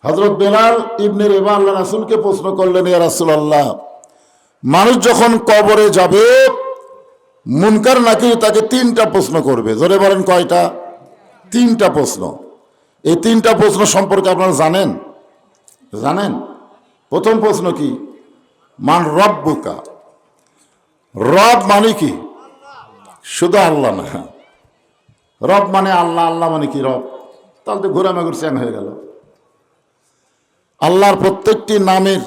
হযরত বেলাল ইবনে রেবা আল্লাহ রাসূলকে প্রশ্ন করলেন, ইয়া রাসূলুল্লাহ, মানুষ যখন কবরে যাবে মুনকার নাকির তাকে তিনটা প্রশ্ন করবে। জোরে বলেন কয়টা? তিনটা প্রশ্ন। এই তিনটা প্রশ্ন সম্পর্কে আপনারা জানেন? জানেন? প্রথম প্রশ্ন কি? মান রব্বুকা। রব মানে কি? শুধু আল্লাহ না, রব মানে আল্লাহ। আল্লাহ মানে কি? রব। তাহলে তো ঘোরামাগুর চ্যাং হয়ে গেল। আল্লাহর প্রত্যেকটি নামের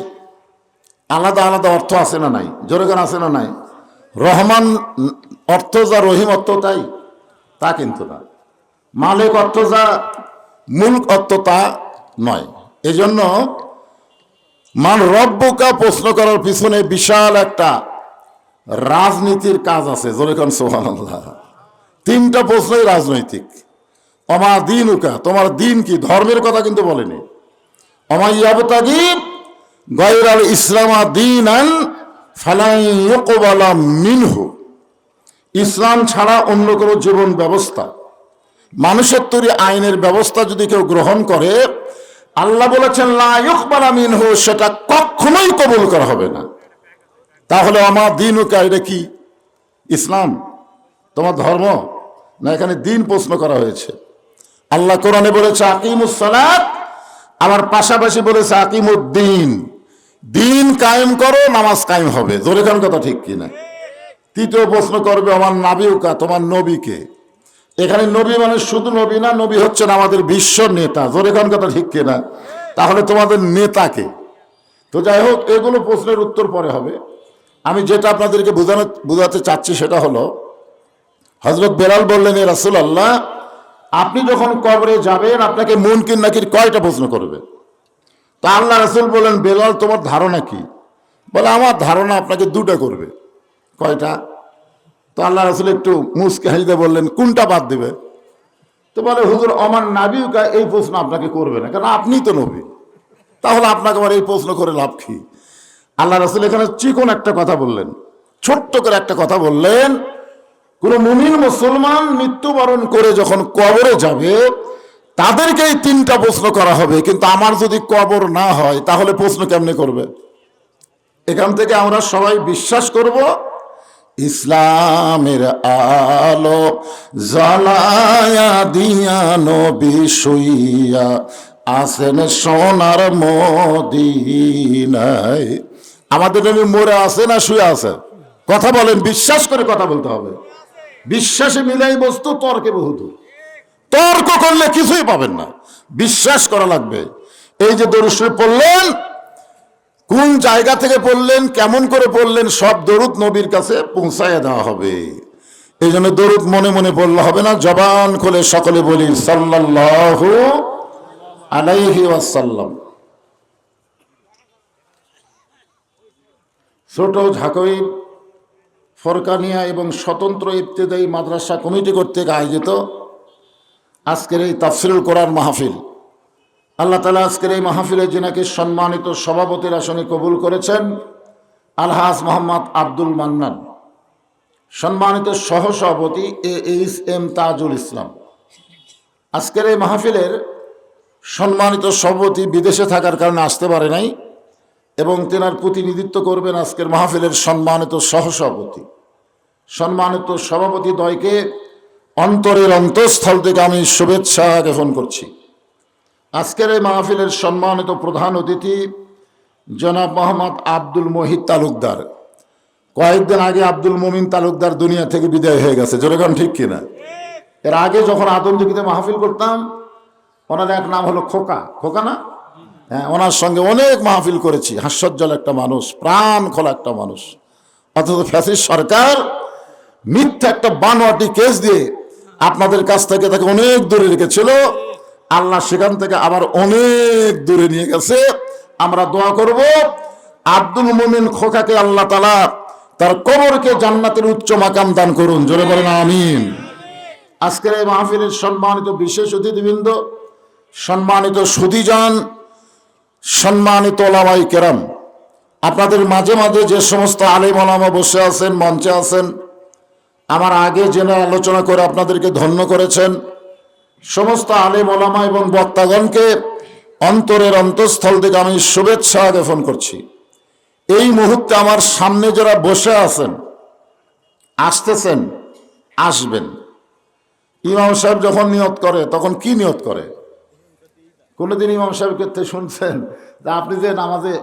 আলাদা আলাদা অর্থ আছে না নাই? জোরেগান আছে না নাই? রহমান অর্থ যা রহিম অর্থ তাই? তা কিন্তু না। মালিক অর্থ যা মুলক অর্থ তা নয়। এজন্য মান রব্বুকা প্রশ্ন করার পিছনে বিশাল একটা রাজনীতির কাজ আছে। জোরেগান সুবহানাল্লাহ। তিনটা প্রশ্নই রাজনৈতিক। অমা দিনুকা, তোমার দিন কি? ধর্মের কথা কিন্তু বলেনি। অমা ইয়াবতাগি গায়রাল ইসলামা দীনান ফালান ইউকবালা মিনহু। ইসলাম ছাড়া অন্য কোনো জীবন ব্যবস্থা, মানুষের তৈরি আইনের ব্যবস্থা যদি কেউ গ্রহণ করে, আল্লাহ বলেছেন লা ইউকবালা মিনহু, সেটা কখনোই কবুল করা হবে না। তাহলে আমার দিনুকা এটা কি? ইসলাম তোমার ধর্ম না? এখানে দিন প্রশ্ন করা হয়েছে। আল্লাহ কোরআনে বলেছে আকিমুস সালাত, আবার পাশাপাশি বলেছে আকিমুদ্দিন, দিন কায়েম করো, নামাজ কায়েম হবে। জোরে খান কথা ঠিক কিনা? তৃতীয় প্রশ্ন করবে আমার নাবিউকা, তোমার নবীকে। এখানে নবী মানে শুধু নবী না, নবী হচ্ছেন আমাদের বিশ্ব নেতা। জোরে খান কথা ঠিক কিনা? তাহলে তোমাদের নেতাকে। তো যাই হোক, এগুলো প্রশ্নের উত্তর পরে হবে। আমি যেটা আপনাদেরকে বোঝাতে চাচ্ছি সেটা হলো, হযরত বেলাল বললেন, এ রাসূলুল্লাহ, আপনি যখন কবরে যাবেন আপনাকে মুনকির নাকির কয়টা প্রশ্ন করবে? তা আল্লাহ রাসূল বলেন, বেলাল তোমার ধারণা কি? বলে আমার ধারণা আপনাকে দুটা করবে। কয়টা? তো আল্লাহ রাসূল একটু মুচকি হাসিতে বললেন, কোনটা বাদ দিবে? তো বলে, হুজুর আমার নাবিউকা এই প্রশ্ন আপনাকে করবে না, কারণ আপনি তো নবী। তাহলে আপনাকে আবার এই প্রশ্ন করে লাভ কি? আল্লাহ রাসূল এখানে চিকন একটা কথা বললেন, ছোট্ট করে একটা কথা বললেন, কোন মুমিন মুসলমান মৃত্যুবরণ করে যখন কবরে যাবে তাদেরকে এই তিনটা প্রশ্ন করা হবে। কিন্তু আমার যদি কবর না হয় তাহলে প্রশ্ন কেমনে করবে? এখান থেকে আমরা সবাই বিশ্বাস করব, ইসলামের আলো জ্বালায়া দিয়া নবী শুইয়া আছেন সোনার মদিনায়। আমাদের নবী মরে আছে না শুয়ে আছে? কথা বলেন, বিশ্বাস করে কথা বলতে হবে। বিশ্বাসে মিলাই বস্তু, তর্কে বহুদূর। তর্ক করলে কিছুই পাবেন না, বিশ্বাস করা লাগবে। এই যে দরুদ শরীফ পড়লেন, কোন জায়গা থেকে পড়লেন, কেমন করে পড়লেন, সব দরুদ নবীর কাছে পৌঁছায় দেওয়া হবে। এই জন্য দরুদ মনে মনে পড়লে হবে না, জবান খুলে সকলে বলি সাল্লাল্লাহু আলাইহি ওয়াসাল্লাম। ছোট ঝাঁকই ফরকানিয়া এবং স্বতন্ত্র ইবতেদায়ী মাদ্রাসা কমিটি কর্তৃক আয়োজিত আজকের এই তাফসিরুল কোরআন মাহফিল, আল্লাহ তাআলা আজকের এই মাহফিলে যিনাকে সম্মানিত সভাপতির আসনে কবুল করেছেন, আলহাজ মোহাম্মদ আব্দুল মান্নান, সম্মানিত সহসভাপতি AHM তাজুল ইসলাম। আজকের এই মাহফিলের সম্মানিত সভাপতি বিদেশে থাকার কারণে আসতে পারে নাই, এবং তেনার প্রতিনিধিত্ব করবেন আজকের মাহফিলের সম্মানিত সহসভাপতি। সম্মানিত সভাপতি দ্বয়কে অন্তরের অন্তঃস্থল থেকে আমি শুভেচ্ছা জ্ঞাপন করছি। আজকের এই মাহফিলের সম্মানিত প্রধান অতিথি জনাব মোহাম্মদ আব্দুল মহিদ তালুকদার। কয়েকদিন আগে আব্দুল মমিন তালুকদার দুনিয়া থেকে বিদায় হয়ে গেছে। জোরেগান ঠিক কিনা? এর আগে যখন আদমদিঘিতে মাহফিল করতাম, ওনার এক নাম হলো খোকা। খোকা না? হ্যাঁ, ওনার সঙ্গে অনেক মাহফিল করেছি। হাস্যোজ্জ্বল একটা মানুষ, প্রাণ খোলা একটা মানুষ। অথচ ফ্যাসিস্ট সরকার মিথ্যা একটা বানোয়াটি কেস দিয়ে আপনাদের কাছ থেকে তাকে অনেক দূরে রেখেছিল। আল্লাহ সেখান থেকে আবার অনেক দূরে নিয়ে গেছে। আমরা দোয়া করব আব্দুল মুমিন খোকাকে আল্লাহ তাআলা তার কবরকে জান্নাতের উচ্চ মাকাম দান করুন। জোরে বলেন আমিন। আজকের এই মাহফিলের সম্মানিত বিশেষ অতিথিবৃন্দ, সম্মানিত সুধীজন, সম্মানিত ওলামায়ে কেরাম, আপনাদের মাঝে মাঝে যে সমস্ত আলেম ওলামা বসে আছেন, মঞ্চে আছেন, আমার আগে জেনে আলোচনা করে আপনাদেরকে ধন্য করেছেন, সমস্ত আলেম ওলামা এবং বক্তাগণকে অন্তরের অন্তঃস্থল থেকে আমি শুভেচ্ছা জ্ঞাপন করছি। এই মুহূর্তে আমার সামনে যারা বসে আছেন, আসতেছেন, আসবেন, ইমাম সাহেব যখন নিয়ত করে তখন কি নিয়ত করে? কোনোদিন ইমাম সাহেবকে শুনছেন যে আপনি যে নামাজে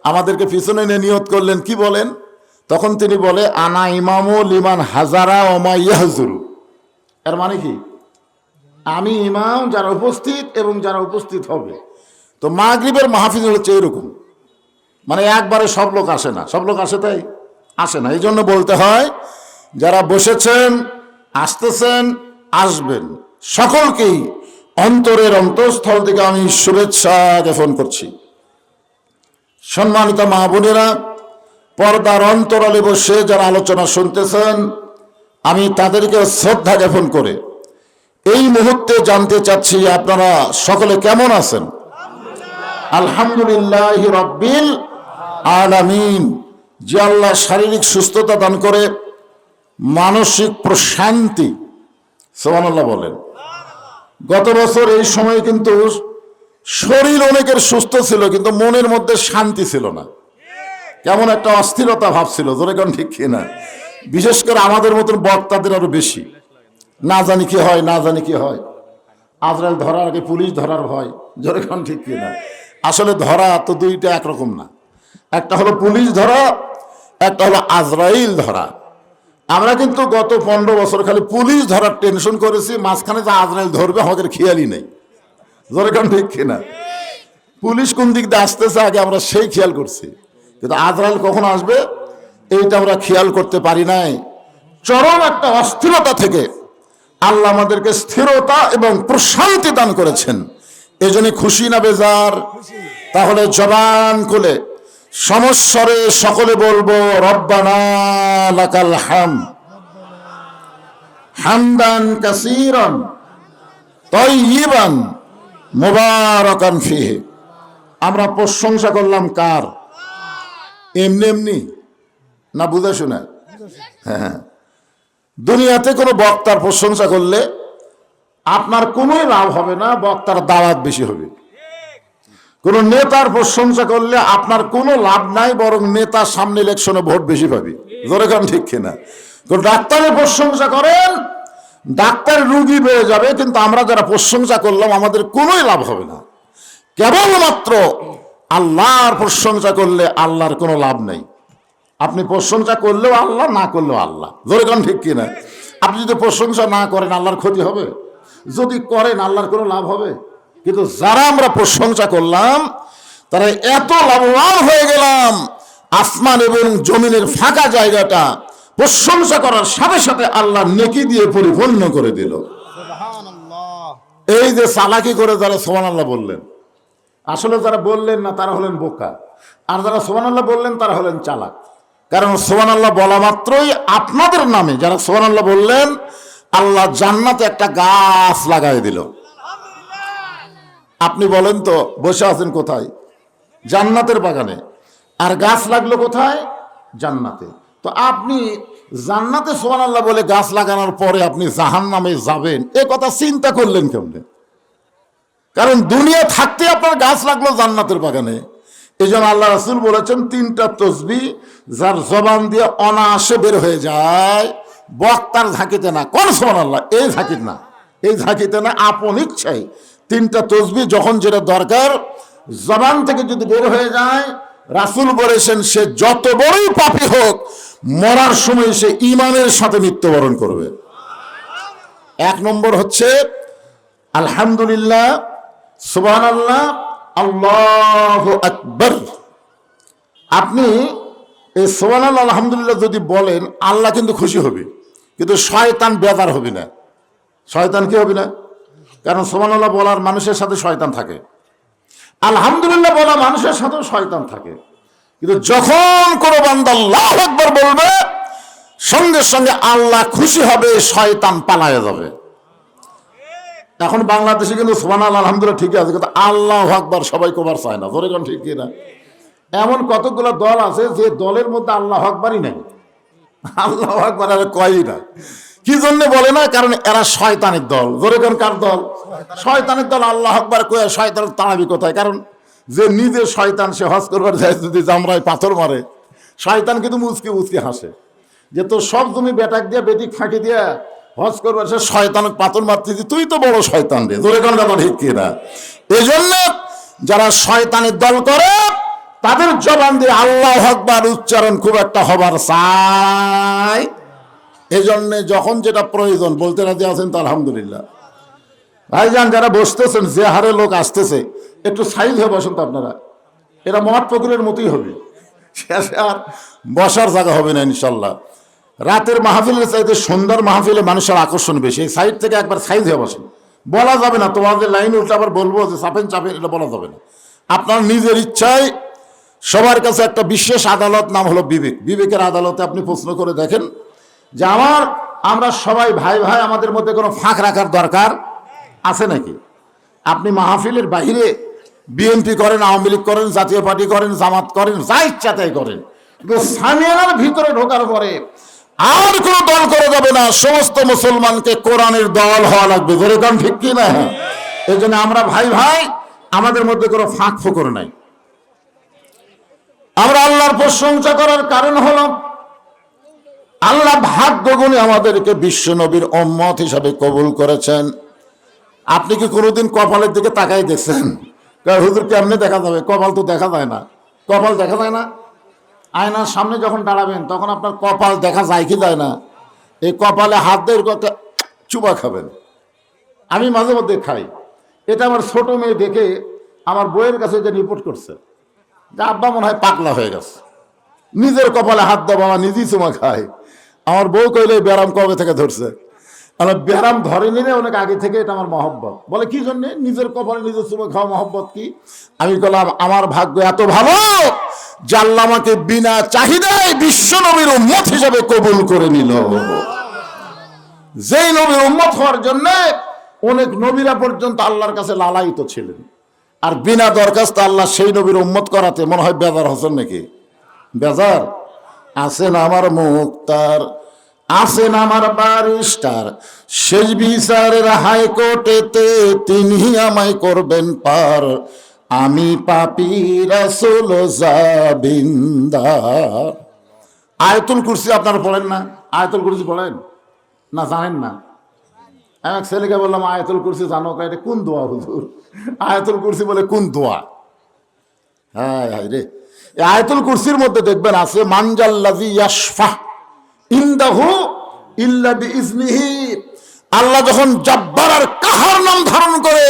আমাদেরকে পিছনে নিয়ে নিয়ত করলেন, কি বলেন? তখন তিনি বলে আনা ইমামু লিমান হাজারা ওমা ইয়াহজুরু। এর মানে কি? আমি ইমাম যারা উপস্থিত এবং যারা উপস্থিত হবে। তো মাগরিবের মাহফিল হচ্ছে এরকম, মানে একবারে সব লোক আসে না। সব লোক আসে তাই আসে না, এই জন্য বলতে হয় যারা বসেছেন, আসতেছেন, আসবেন, সকলকেই অন্তরের অন্তঃস্থল থেকে আমি শুভেচ্ছা জ্ঞাপন করছি। সম্মানিত মা বোনেরা, পর্দার অন্তরালে বসে যারা আলোচনা শুনতেছেন, আমি তাদেরকে শ্রদ্ধা জ্ঞাপন করে এই মুহূর্তে জানতে চাচ্ছি আপনারা সকলে কেমন আছেন? আলহামদুলিল্লাহ রাব্বিল আলামিন। যে আল্লাহ শারীরিক সুস্থতা দান করে, মানসিক প্রশান্তি, সুবহানাল্লাহ বলেন। গত বছর এই সময় কিন্তু শরীর অনেকের সুস্থ ছিল, কিন্তু মনের মধ্যে শান্তি ছিল না, কেমন একটা অস্থিরতা ভাব ছিল। জোরে কোন ঠিক কিনা? বিশেষ করে আমাদের মতন বক্তাদের আরো বেশি, না জানি কি হয়, না জানি কি হয়। আজরাইল ধরার আগে পুলিশ ধরার ভয়। জোরে কোন ঠিক কিনা? আসলে ধরা তো দুইটা একরকম না, একটা হলো পুলিশ ধরা, একটা হলো আজরাইল ধরা। আমরা কিন্তু গত 15 বছর খালি পুলিশ ধরার টেনশন করেছি, মাঝখানে যে আজরাইল ধরবে আমাদের খেয়ালই নেই। জোরে কোন ঠিক কিনা? পুলিশ কোন দিক দিয়ে আসতেছে আগে আমরা সেই খেয়াল করছি, কিন্তু আজরাইল কখন আসবে এইটা আমরা খেয়াল করতে পারি নাই। চরম একটা অস্থিরতা থেকে আল্লাহ আমাদেরকে স্থিরতা এবং প্রশান্তি দান করেছেন। এজন্য খুশি না বেজার? তাহলে জবান খুলে সমস্বরে সকলে বলবো রব্বানা লাকাল হামদ হামদান কাসীরান তাইয়িবান মুবারাকান ফিহি। আমরা প্রশংসা করলাম কার? এমনি এমনি না, বুঝা শোনা? হ্যাঁ, দুনিয়াতে কোনো বক্তার প্রশংসা করলে আপনার কোনোই লাভ হবে না, বক্তার দাওয়াত বেশি হবে। কোন নেতার প্রশংসা করলে আপনার কোনো লাভ নাই, বরং নেতার সামনে ইলেকশনে ভোট বেশি পাবে। জোরে কোন ঠিক কিনা? কোন ডাক্তারের প্রশংসা করেন, ডাক্তার রুগী বেড়ে যাবে, কিন্তু আমরা যারা প্রশংসা করলাম আমাদের কোনোই লাভ হবে না। কেবলমাত্র আল্লাহর প্রশংসা করলে আল্লাহর কোনো লাভ নেই। আপনি প্রশংসা করলেও আল্লাহ, না করলেও আল্লাহ। জোরে কোন ঠিক কিনা? আপনি যদি প্রশংসা না করেন আল্লাহর ক্ষতি হবে, যদি করেন আল্লাহর কোনো লাভ হবে। কিন্তু যারা আমরা প্রশংসা করলাম তারা এত লাভবান হয়ে গেলাম, আসমান এবং জমিনের ফাঁকা জায়গাটা প্রশংসা করার সাথে সাথে আল্লাহ নেকি দিয়ে পরিপূর্ণ করে দিল। এই যে চালাকি করে যারা সুবহানাল্লাহ বললেন, আসলে যারা বললেন না তারা হলেন বোকা, আর যারা সুবহানাল্লাহ বললেন তারা হলেন চালাক। কারণ সুবহানাল্লাহ বলা মাত্রই আপনাদের নামে যারা সুবহানাল্লাহ বললেন, আল্লাহ জান্নাতে একটা গাছ লাগাই দিল। আপনি বলেন তো বসে আছেন কোথায়? জান্নাতের বাগানে। আর গাছ লাগলো কোথায়? জান্নাতে। তো আপনি জান্নাতে সুবহানাল্লাহ বলে গাছ লাগানোর পরে আপনি জাহান্নামে যাবেন, এ কথা চিন্তা করলেন কেমনে? কারণ দুনিয়া থাকতে আপনার গাছ লাগলো জান্নাতের বাগানে। এই জন্য আল্লাহ রাসূল বলেছেন 3টা তসবিহ যার জবান দিয়ে অনায়াসে বের হয়ে যায়, বক্তার ঝাঁকিতে না, কোন সুবহানাল্লাহ এই ঝাঁকিতে না, এই ঝাঁকিতে না, আপন ইচ্ছায় 3টা তসবিহ যখন যেটা দরকার জবান থেকে যদি বের হয়ে যায়, রাসূল বলেছেন সে যত বড়ই পাপী হোক মরার সময় সে ঈমানের সাথে মৃত্যুবরণ করবে। 1 নম্বর হচ্ছে আলহামদুলিল্লাহ, সুবহানাল্লাহ, আল্লাহু আকবার। আপনি এই সুবহানাল্লাহ আলহামদুলিল্লাহ যদি বলেন আল্লাহ কিন্তু খুশি হবে, কিন্তু শয়তান বেজার হবে না। শয়তান কি হবে না? কারণ সুবহানাল্লাহ বলার মানুষের সাথে শয়তান থাকে, আলহামদুলিল্লাহ বলা মানুষের সাথেও শয়তান থাকে। কিন্তু যখন কোনো বান্দা আল্লাহু আকবার বলবে সঙ্গে সঙ্গে আল্লাহ খুশি হবে, শয়তান পালায়ে যাবে। এখন বাংলাদেশে কিন্তু সুবহানাল্লাহ আলহামদুলিল্লাহ ঠিকই আছে, কিন্তু আল্লাহু আকবার সবাই কবার চায় না। ধরে কোন ঠিক কিনা? এমন কতগুলো দল আছে যে দলের মধ্যে আল্লাহু আকবারই নেই, আল্লাহু আকবার আর কয়ই না। কি জন্য বলে না? কারণ এরা শয়তানের দল। জোরে কোন কার দল? শয়তানের দল। আল্লাহ আকবার কয়ে শয়তান তাড়াবি কোথায়? কারণ যে নিজে শয়তান, সে হজ করবার যায় যদি জামরায় পাথর মারে, শয়তান কিন্তু মুচকি মুচকি হাসে যে তোর সব জমি বেটাক দিয়ে বেটিক ফাঁকি দিয়ে হজ করবার, সে শয়তান পাথর মারতেছি, তুই তো বড় শয়তান রে। জোরে কোন কথা ঠিক কিনা? এই জন্য যারা শয়তানের দল করে তাদের জবান দিয়ে আল্লাহ আকবার উচ্চারণ খুব একটা হবার চাই। এই জন্যে যখন যেটা প্রয়োজন বলতে রাজি আছেন তো আলহামদুলিল্লাহ। ভাইজান যারা বসতেছেন, যে হারে লোক আসতেছে, একটু সাইজ হয়ে বসেন তো আপনারা। এরা মহাট পুকুরের মতোই হবে, শেষে আর বসার জায়গা হবে না ইনশাল্লাহ। রাতের মাহফিলের চাইতে সন্ধ্যার মাহফিলে মানুষের আকর্ষণ বেশি। এই সাইড থেকে একবার সাইজ হয়ে বসেন। বলা যাবে না তোমাদের লাইন উঠলে আবার বলবো যে চাপেন চাপেন, এটা বলা যাবে না। আপনার নিজের ইচ্ছায় সবার কাছে একটা বিশেষ আদালত, নাম হলো বিবেক। বিবেকের আদালতে আপনি প্রশ্ন করে দেখেন যে আমরা সবাই ভাই ভাই, আমাদের মধ্যে কোনো ফাঁক রাখার দরকার আছে নাকি? আপনি মাহফিলের বাইরে বিএনপি করেন, আওয়ামী লীগ করেন, জাতীয় পার্টি করেন, জামাত করেন, যা ইচ্ছা তাই করেন, কিন্তু সামিয়ানার ভিতরে ঢোকার পরে আর কোনো দল করা যাবে না। সমস্ত মুসলমানকে কোরআনের দল হওয়া লাগবে। যেরকম ঠিক কি না? এই জন্য আমরা ভাই ভাই, আমাদের মধ্যে কোনো ফাঁক ফোকর নাই। আমরা আল্লাহর প্রশংসা করার কারণ হলো আল্লাহ ভাগ্য গুণে আমাদেরকে বিশ্ব নবীর উম্মত হিসাবে কবুল করেছেন। আপনি কি কোনোদিন কপালের দিকে তাকাই দেখছেন? হুজুর কেমনে দেখা যাবে? কপাল তো দেখা যায় না। কপাল দেখা যায় না। আয়নার সামনে যখন দাঁড়াবেন তখন আপনার কপাল দেখা যায় কি যায় না? এই কপালে হাত দিয়ে চুবা খাবেন। আমি মাঝে মধ্যে খাই। এটা আমার ছোট মেয়ে দেখে আমার বইয়ের কাছে যে রিপোর্ট করছে যে আব্বা মনে হয় পাগলা হয়ে গেছে, নিজের কপালে হাত দেওয়া, বাবা নিজেই চুমা খায়। আমার বউ কইলে ব্যারাম কবে থেকে ধরছে? ব্যারাম ধরেনি রে, অনেক আগে থেকে। এটা আমার মহব্বত। বলে কি জন্যে? নিজের কপালে নিজের চুমা খাওয়া মহব্বত কি? আমি বললাম আমার ভাগ্য এত ভালো যে আল্লাহ আমাকে বিনা চাহিদায় বিশ্ব নবীর উম্মত হিসেবে কবুল করে নিল। যেই নবীর উম্মত হওয়ার জন্য অনেক নবীরা পর্যন্ত আল্লাহর কাছে লালায়িত ছিলেন, আর বিনা দরখাস্ত আল্লাহ সেই নবীর উম্মত করাতে মনে হয় বেজার হচ্ছেন নাকি? বেজার আছেন আমার মুক্তার, আছেন আমার বারিস্টার, শেষ বিচারের হাইকোর্টেতে তিনি আমায় করবেন পার। আমি পাপী রাসূল জাবিন্দার। আয়াতুল কুরসি আপনারা পড়েন না? আয়াতুল কুরসি পড়েন না? জানেন না? আমি এক ছেলেকে বললাম আয়াতুল কুরসি জানো? এটা কোন দোয়া হুজুর? আয়াতুল কুরসি বলে কোন দোয়া? হ্যাঁ হাই রে, আয়াতুল কুরসির মধ্যে দেখবেন আছে মানজাল্লাযী ইয়াশফা ইনদাহু ইল্লা বিইজনিহি। আল্লাহ যখন জব্বার আর কাহার নাম ধারণ করে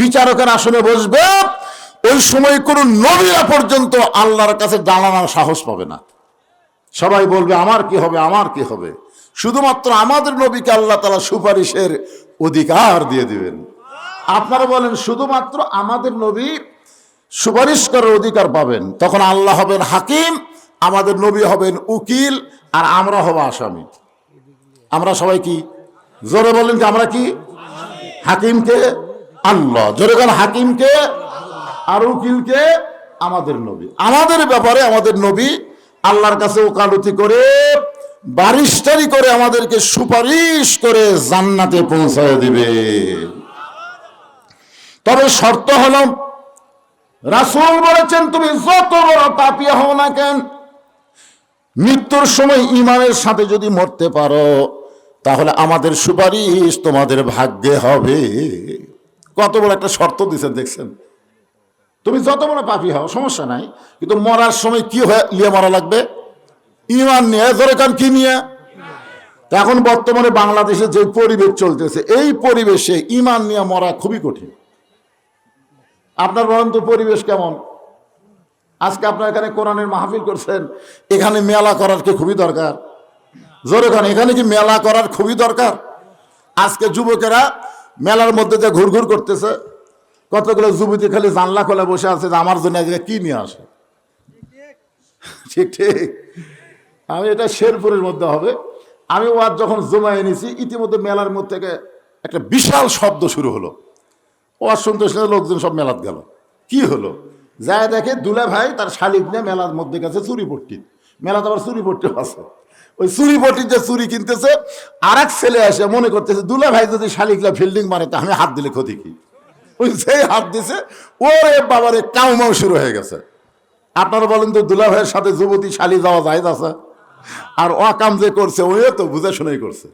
বিচারকের আসনে বসবে, ওই সময় কোন নবীরা পর্যন্ত আল্লাহর কাছে জানানোর সাহস পাবে না। সবাই বলবে আমার কি হবে, আমার কি হবে। শুধুমাত্র আমাদের নবীকে আল্লাহ তাআলা সুপারিশের অধিকার দিয়ে দিবেন। আপনারা বলেন শুধুমাত্র আমাদের নবী সুপারিশ করার অধিকার পাবেন, তখন আল্লাহ হবেন হাকিম, আমাদের নবী হবেন উকিল, আর আমরা হব আসামি। আমরা সবাই কি? জোরে বলেন যে আমরা কি? হাকিমকে আল্লাহ, জোরে বলেন হাকিমকে, আর উকিলকে আমাদের নবী। আমাদের ব্যাপারে আমাদের নবী আল্লাহর কাছে ওকালতি করে, বারিস্টারি করে আমাদেরকে সুপারিশ করে জান্নাতে পৌঁছায় দিবে। তবে শর্ত হলো, রাসূল বলেছেন তুমি যত বড় পাপী হও না কেন, মৃত্যুর সময় ঈমানের সাথে যদি মরতে পারো তাহলে আমাদের সুপারিশ তোমাদের ভাগ্যে হবে। কত বড় একটা শর্ত দিচ্ছেন দেখছেন? তুমি যত বড় পাপী হও সমস্যা নাই, কিন্তু মরার সময় কি হয়ে নিয়ে মরা লাগবে? ঈমান নিয়ে। ধরে কান কি নিয়ে? এখন বর্তমানে বাংলাদেশে যে পরিবেশ চলতেছে, এই পরিবেশে ঈমান নিয়ে মরা খুবই কঠিন। আপনার বলেন তো পরিবেশ কেমন? আজকে আপনার এখানে কোরআনের মাহফিল করছেন, এখানে মেলা করার কি খুবই দরকার? জোরে খান, এখানে কি মেলা করার খুবই দরকার? আজকে যুবকেরা মেলার মধ্যে যে ঘুরঘুর করতেছে, কতগুলো যুবতী খালি জানলা খোলা বসে আছে যে আমার জন্য আজকে কি নিয়ে আসে। ঠিক ঠিক। আমি এটা শেরপুরের মধ্যে হবে। আমি ওয়াজ যখন জমা এনেছি, ইতিমধ্যে মেলার মধ্যে থেকে একটা বিশাল শব্দ শুরু হলো। ওয়াজ শুনতে শুনতে লোকজন সব মেলাত গেল। কি হলো? যায় দেখে দুলা ভাই তার শালিক নিয়ে মেলার মধ্যে গেছে চুরি পট্টি। মেলাতে আবার চুরি পট্টিও আছে। ওই চুরি বটির যে চুরি কিনতেছে, আর এক ছেলে আসে মনে করতেছে দুলা ভাই যদি শালিকলা ফিল্ডিং মারে তা আমি হাত দিলে ক্ষতি কি। ওই সেই হাত দিছে, ওরে বাবারে কাউমাও শুরু হয়ে গেছে। আপনারা বলেন তো দুলা ভাইয়ের সাথে যুবতী শালি যাওয়া যায় আছে? আর অকাম যে করছে ওই তো বুঝে শুনেই করছে।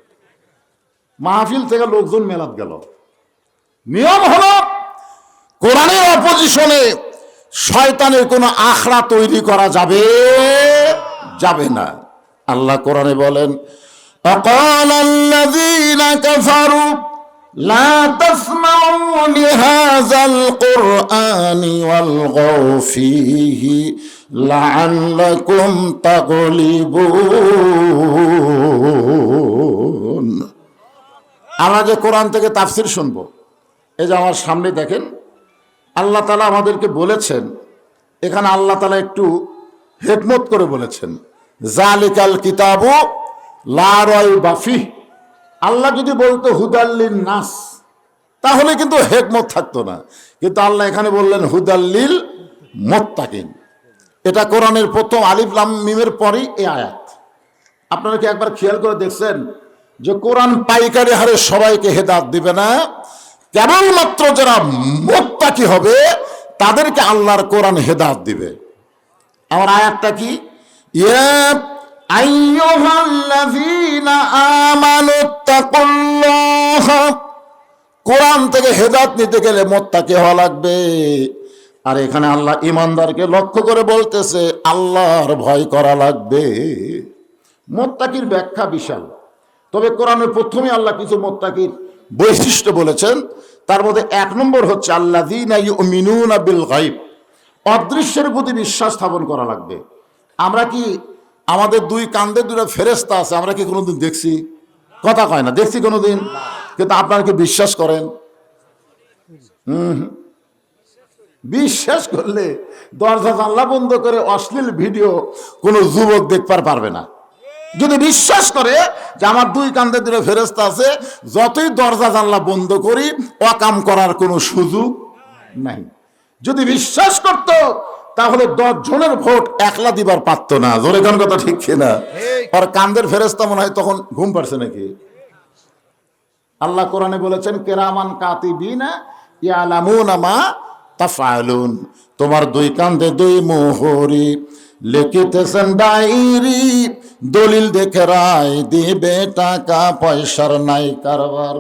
মাহফিল থেকে লোকজন মেলাত গেল। নিয়ম হলো কোরআনের অপোজিশনে শয়তানের কোনো আখড়া তৈরি করা যাবে না। আল্লাহ কোরআনে বলেন, وقال الذين كفروا لا تسمعوا لهذا القرآن والغوا فيه لعلكم تغلبون। আমরা যে কোরআন থেকে তাফসির শুনবো, এই যে আমার সামনে দেখেন, আল্লাহ তাআলা আমাদেরকে বলেছেন, এখানে আল্লাহ তাআলা একটু হিকমত করে বলেছেন, জালিকাল কিতাবু লা রাইবা ফিহ। আল্লাহ যদি বলতো হুদাল্লিন নাস, তাহলে কিন্তু হিকমত থাকতো না, কিন্তু আল্লাহ এখানে বললেন হুদাল্লিল মুত্তাকিন। এটা কোরআনের প্রথম আলিফ লাম মিমের পরেই এই আয়াত। আপনারা কি একবার খেয়াল করে দেখছেন যে কোরআন পাইকারি হারে সবাইকে হেদায়েত দিবে না, কেবলমাত্র যারা মুত্তাকি হবে তাদেরকে আল্লাহর কোরআন হেদায়েত দিবে। আমার আয়াতটা কি, ইয়া আইয়ুহাল্লাযীনা আমানুত্তাকুল্লাহ। কোরআন থেকে হেদায়েত নিতে গেলে মুত্তাকি হওয়া লাগবে। আর এখানে আল্লাহ ইমানদারকে লক্ষ্য করে বলতেছে আল্লাহর ভয় করা লাগবে। মুত্তাকির ব্যাখ্যা বিশাল, তবে কোরআনের প্রথমে আল্লাহ কিছু মুত্তাকির বৈশিষ্ট্য বলেছেন। তার মধ্যে এক নম্বর হচ্ছে আল্লাযীনা ইউমিনুনা বিল গায়ব, অদৃশ্যের প্রতি বিশ্বাস স্থাপন করা লাগবে। আমরা কি আমাদের দুই কাঁধে দুটো ফেরেশতা আছে, আমরা কি কোনোদিন দেখছি? কথা কয় না, দেখছি কোনোদিন? কিন্তু আপনারা কি বিশ্বাস করেন? বিশ্বাস করলে দরজা জানলা বন্ধ করে অশ্লীল ভিডিও কোনো যুবক দেখতে পারবে না। যদি বিশ্বাস করে যে আমার দুই কাঁধে দুটো ফেরেশতা আছে, যতই দরজা জানলা বন্ধ করি অকাম করার কোনো সুযোগ নাই। যদি বিশ্বাস করত তাহলে 10 জনের ভোট একলা দিবার পারত না। জোরে কোন কথা ঠিক কিনা? আর কান্দের ফেরেশতা মনে হয় তখন ঘুম পাড়ছে নাকি? আল্লাহ কোরআনে বলেছেন কিরামান কাতিবিনা ইয়ালামুনা মা তাফআলুন। তোমার দুই কাঁধে দুই মোহরি লিখিতেছেন ডায়েরি, দলিল দেখে রায় দিবে, টাকা পয়সার নাই কারবার।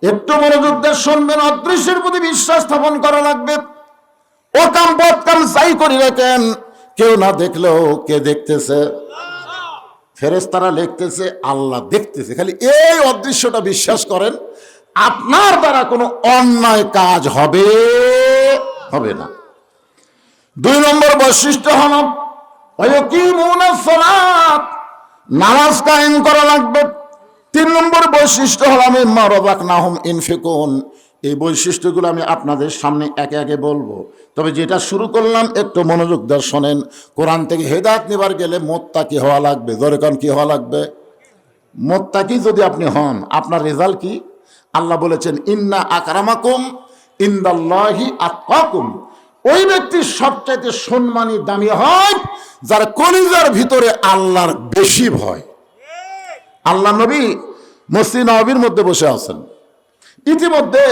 একটু মনোযোগ দিয়ে শুনবেন, অদৃশ্যের প্রতি বিশ্বাস স্থাপন করা লাগবে। ও কাম বদকাম যাই করি রাখেন, কেউ না দেখলেও কে দেখতেছে? ফেরেশতারা লিখতেছে, আল্লাহ দেখতেছে। খালি এই অদৃশ্যটা বিশ্বাস করেন, আপনার দ্বারা কোনো অন্যায় কাজ হবে না। 2 নম্বর বৈশিষ্ট্য হল ওয়াকিমুনাস সালাত, নামাজ কায়েম করা লাগবে। 3 নম্বর বৈশিষ্ট্য হল মিম্মা রাযাকনাহুম ইনফিকুন। এই বৈশিষ্ট্যগুলো আমি আপনাদের সামনে একে একে বলবো, তবে যেটা শুরু করলাম একটু মনোযোগ দিয়ে শোনেন। কোরআন থেকে হেদায়েত নেবার গেলে মুত্তাকি হওয়া লাগবে। জোরে কোন কি হওয়া লাগবে? মুত্তাকি যদি আপনি হন, আপনার রেজাল্ট কি? আল্লাহ বলেছেন ইন্না আকরামাকুম ইনদাল্লাহি আতকাকুম। ওই ব্যক্তির সবচাইতে সম্মানী দামি হয় যার কলিজার ভিতরে আল্লাহর বেশি ভয়। আল্লাহ নবী মসজিদ নববীর মধ্যে বসে আছেন, ইতিমধ্যে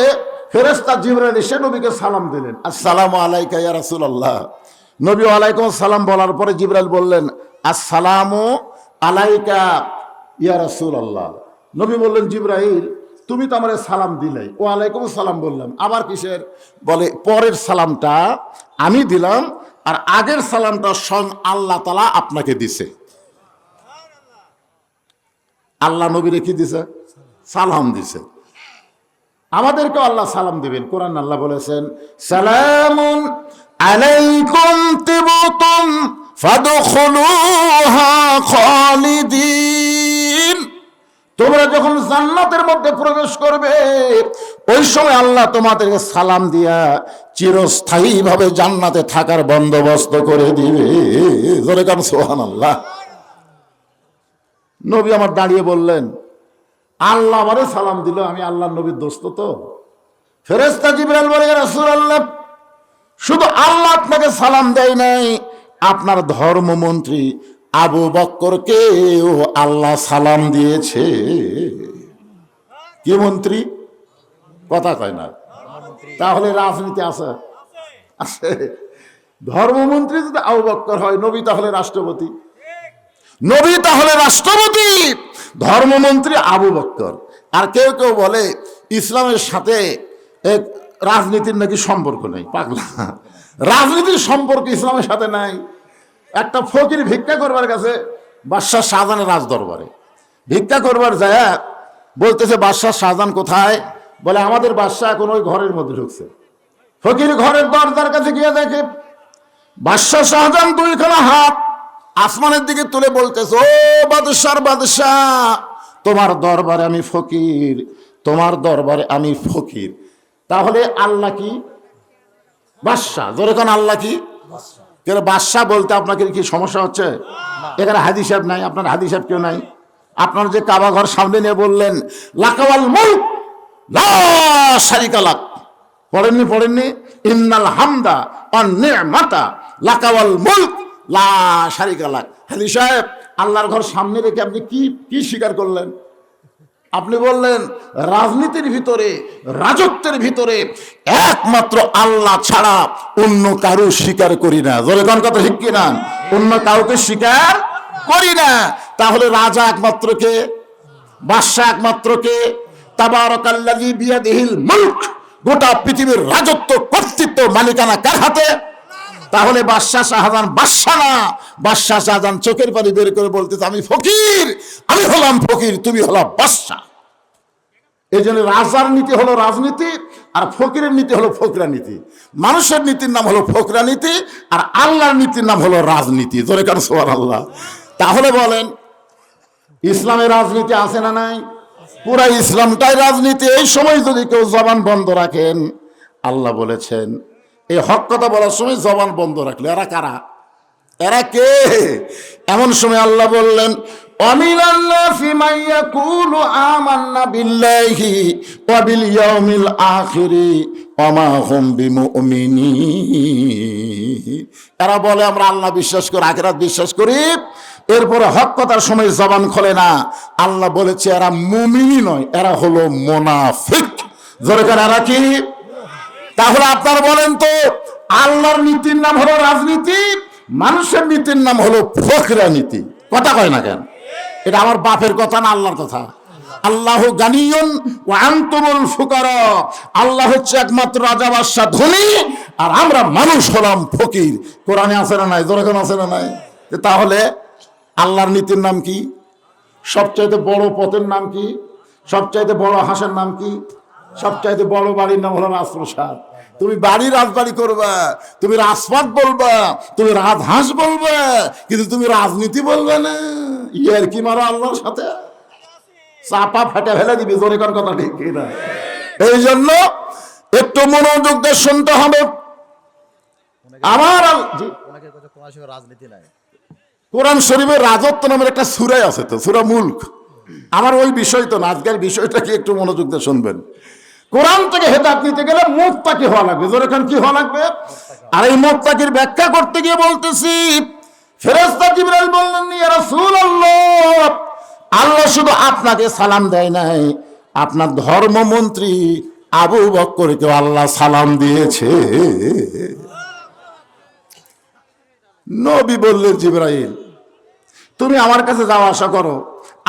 ফেরেশতা জিবরাইল এসে নবীকে সালাম দিলেন, আসসালামু আলাইকা ইয়া রাসূলুল্লাহ। নবী ওয়ালাইকুম সালাম বলার পরে জিবরাইল বললেন আসসালামু আলাইকা ইয়া রাসূলুল্লাহ। নবী বললেন জিবরাইল তুমি তো আমারে সালাম দিলাই, ওয়ালাইকুম সালাম বললাম, আবার কিসের? বলে পরের সালামটা আমি দিলাম আর আগের সালামটা স্বয়ং আল্লাহ তাআলা আপনাকে দিছে। আল্লাহ নবীরে কি দিছে? সালাম দিছে। আমাদেরকে আল্লাহ সালাম দিবেন। কোরআন আল্লাহ বলেছেন সালামুন আলাইকুম তিবতুম ফাদখুলুহা খালিদিন। তোমরা যখন জান্নাতের মধ্যে প্রবেশ করবে ওই সময় আল্লাহ তোমাদেরকে সালাম দিয়া চিরস্থায়ীভাবে জান্নাতে থাকার বন্দোবস্ত করে দিবে। জোরে কান সুবহানাল্লাহ। নবী আমার দাঁড়িয়ে বললেন আল্লাহ আমারে সালাম দিল, আমি আল্লাহর নবীর দোস্ত। তো ফেরেশতা জিবরাইল বলে ইয়া রাসূলুল্লাহ, শুধু আল্লাহ আপনাকে সালাম দেয় নাই, আপনার ধর্মমন্ত্রী আবু বক্করকে আল্লাহ সালাম দিয়েছে। কি মন্ত্রী? কথা কয় না। তাহলে রাজনীতি আছে? আছে। ধর্মমন্ত্রী যদি আবু বক্কর হয়, নবী তাহলে রাষ্ট্রপতি। নবী তাহলে রাষ্ট্রপতি, ধর্মমন্ত্রী আবু বক্কর। আর কেউ কেউ বলে ইসলামের সাথে এক রাজনীতির নাকি সম্পর্ক নেই। পাগলা, রাজনীতির সম্পর্ক ইসলামের সাথে নাই। একটা ফকির ভিক্ষা করবার কাছে বাদশাহ শাহজাহানের রাজ দরবারে ভিক্ষা করবার যায়, বলতেছে বাদশাহ শাহজাহান কোথায়? বলে আমাদের বাদশাহ এখন ওই ঘরের মধ্যে ঢুকছে। ফকির ঘরের দরজার কাছে গিয়ে দেখে বাদশাহ শাহজাহান দুইখানা হাত আসমানের দিকে তুলে বলতেছে, ও বাদশার বাদশাহ, তোমার দরবারে আমি ফকির, তোমার দরবারে আমি ফকির। তাহলে আল্লাহ কি? বাদশাহ। জোরে কোন আল্লাহ কি? কেন বাদশাহ বলতে আপনাকে কি সমস্যা হচ্ছে? এখানে হাদিস সাহেব নাই, আপনার হাদিস সাহেব কেউ নাই। আপনার যে কাবা ঘর সামনে নিয়ে বললেন লাকাওয়াল মুলক লা শারিকা লাক, পড়েননি? ইন্নাল হামদা ওয়ান নি'মাতা লাকাওয়াল মুলক লা শারিকা লাক। হাদিস সাহেব, আল্লাহর ঘর সামনে রেখে আপনি কি স্বীকার করলেন? আপনি বললেন রাজনীতির ভিতরে, রাজত্বের ভিতরে একমাত্র আল্লাহ ছাড়া অন্য কারো স্বীকার করি না। জোরে কোন কথা ঠিক কিনা? অন্য কাউকে স্বীকার করি না। তাহলে রাজা একমাত্র কে? বাদশাহ একমাত্র কে? তাবারাকাল্লাযী বিয়াদিহিল মুলক, গোটা পৃথিবীর রাজত্ব, কর্তৃত্ব, মালিকানা কার হাতে? তাহলে বাদশাহ শাহজাহান বাদশাহ না, বাদশাহ শাহজাহান চোখের পানি বের করে বলতেছে আমি ফকির, আমি হলাম ফকির, তুমি হলাম বাদশাহ। এই জন্য রাজার নীতি হলো রাজনীতি, আর ফকিরের নীতি হলো ফকরা নীতি। মানুষের নীতির নাম হলো ফকরা নীতি, আর আল্লাহর নীতির নাম হলো রাজনীতি। জোরে কান সুবহানাল্লাহ। তাহলে বলেন ইসলামের রাজনীতি আছে না নাই? পুরা ইসলামটাই রাজনীতি। এই সময় যদি কেউ জবান বন্ধ রাখেন, আল্লাহ বলেছেন এই হক কথা বলার সময় জবান বন্ধ রাখলে এরা কারা? এরা কে? এমন সময় আল্লাহ বললেন অমিনান নাসি মান ইয়াকুলু আমান্না বিল্লাহি ওয়া বিল ইয়াউমিল আখিরি ওয়া মা হুম বিমুমিনিন। এরা বলে আমরা আল্লাহ বিশ্বাস করি, আখিরাত বিশ্বাস করি, এরপরে হক কথার সময় জবান খোলে না। আল্লাহ বলেছে এরা মুমিনই নয়, এরা হলো মুনাফিক। জোরে করে এরা কি? তাহলে আপনারা বলেন তো, আল্লাহর নীতির নাম হলো রাজনীতি, মানুষের নীতির নাম হলো ফকরা নীতি। কথা কয় না কেন? এটা আমার বাপের কথা না, আল্লাহর কথা। আল্লাহু গানিয়ুন ওয়া আনতুমুল ফুকারা। আল্লাহ হচ্ছে একমাত্র রাজা, বাদশাহ, ধনী, আর আমরা মানুষ হলাম ফকির। কোরআনে আছে না নাই? জোরে কোন আছে না নাই? তাহলে আল্লাহর নীতির নাম কি? সবচাইতে বড় পথের নাম কি? সবচাইতে বড় হাঁসের নাম কি? সবচাইতে বড় বাড়ির নাম হলো রাজপ্রসাদ। তুমি বাড়ি রাজবাড়ি করবা, তুমি রাজপাট বলবা, তুমি রাজহাঁস বলবা, কিন্তু তুমি রাজনীতি বলবে না। ইয়ার কি মারো আল্লাহর সাথে, চাপা ফেটে ফেলে দিবি। জোরে কোন কথা ঠিক কিনা? এই জন্য একটু মনোযোগ দিয়ে শুনতে হবে। আমার রাজনীতি নাই। কোরআন শরীফের রাজত্ব নামের একটা সূরা আছে, তো সূরা মুলক। আমার ওই বিষয় তো না, আজকের বিষয়টা কি একটু মনোযোগ দিয়ে শুনবেন। কোরআন থেকে হেদায়েত নিতে গেলে মুত্তাকি হওয়া লাগবে। জোরে কোন কি হওয়া লাগবে? আর এই মুত্তাকির ব্যাখ্যা করতে গিয়ে বলতেছি, ফেরেশতা জিবরাইল বললেন ইয়া রাসূলুল্লাহ, আল্লাহ শুধু আপনাকে সালাম দেয় নাই, আপনার ধর্মমন্ত্রী আবু বকরকে আল্লাহ সালাম দিয়েছে। নবী বললেন জিবরাইল তুমি আমার কাছে যাওয়া আসা করো,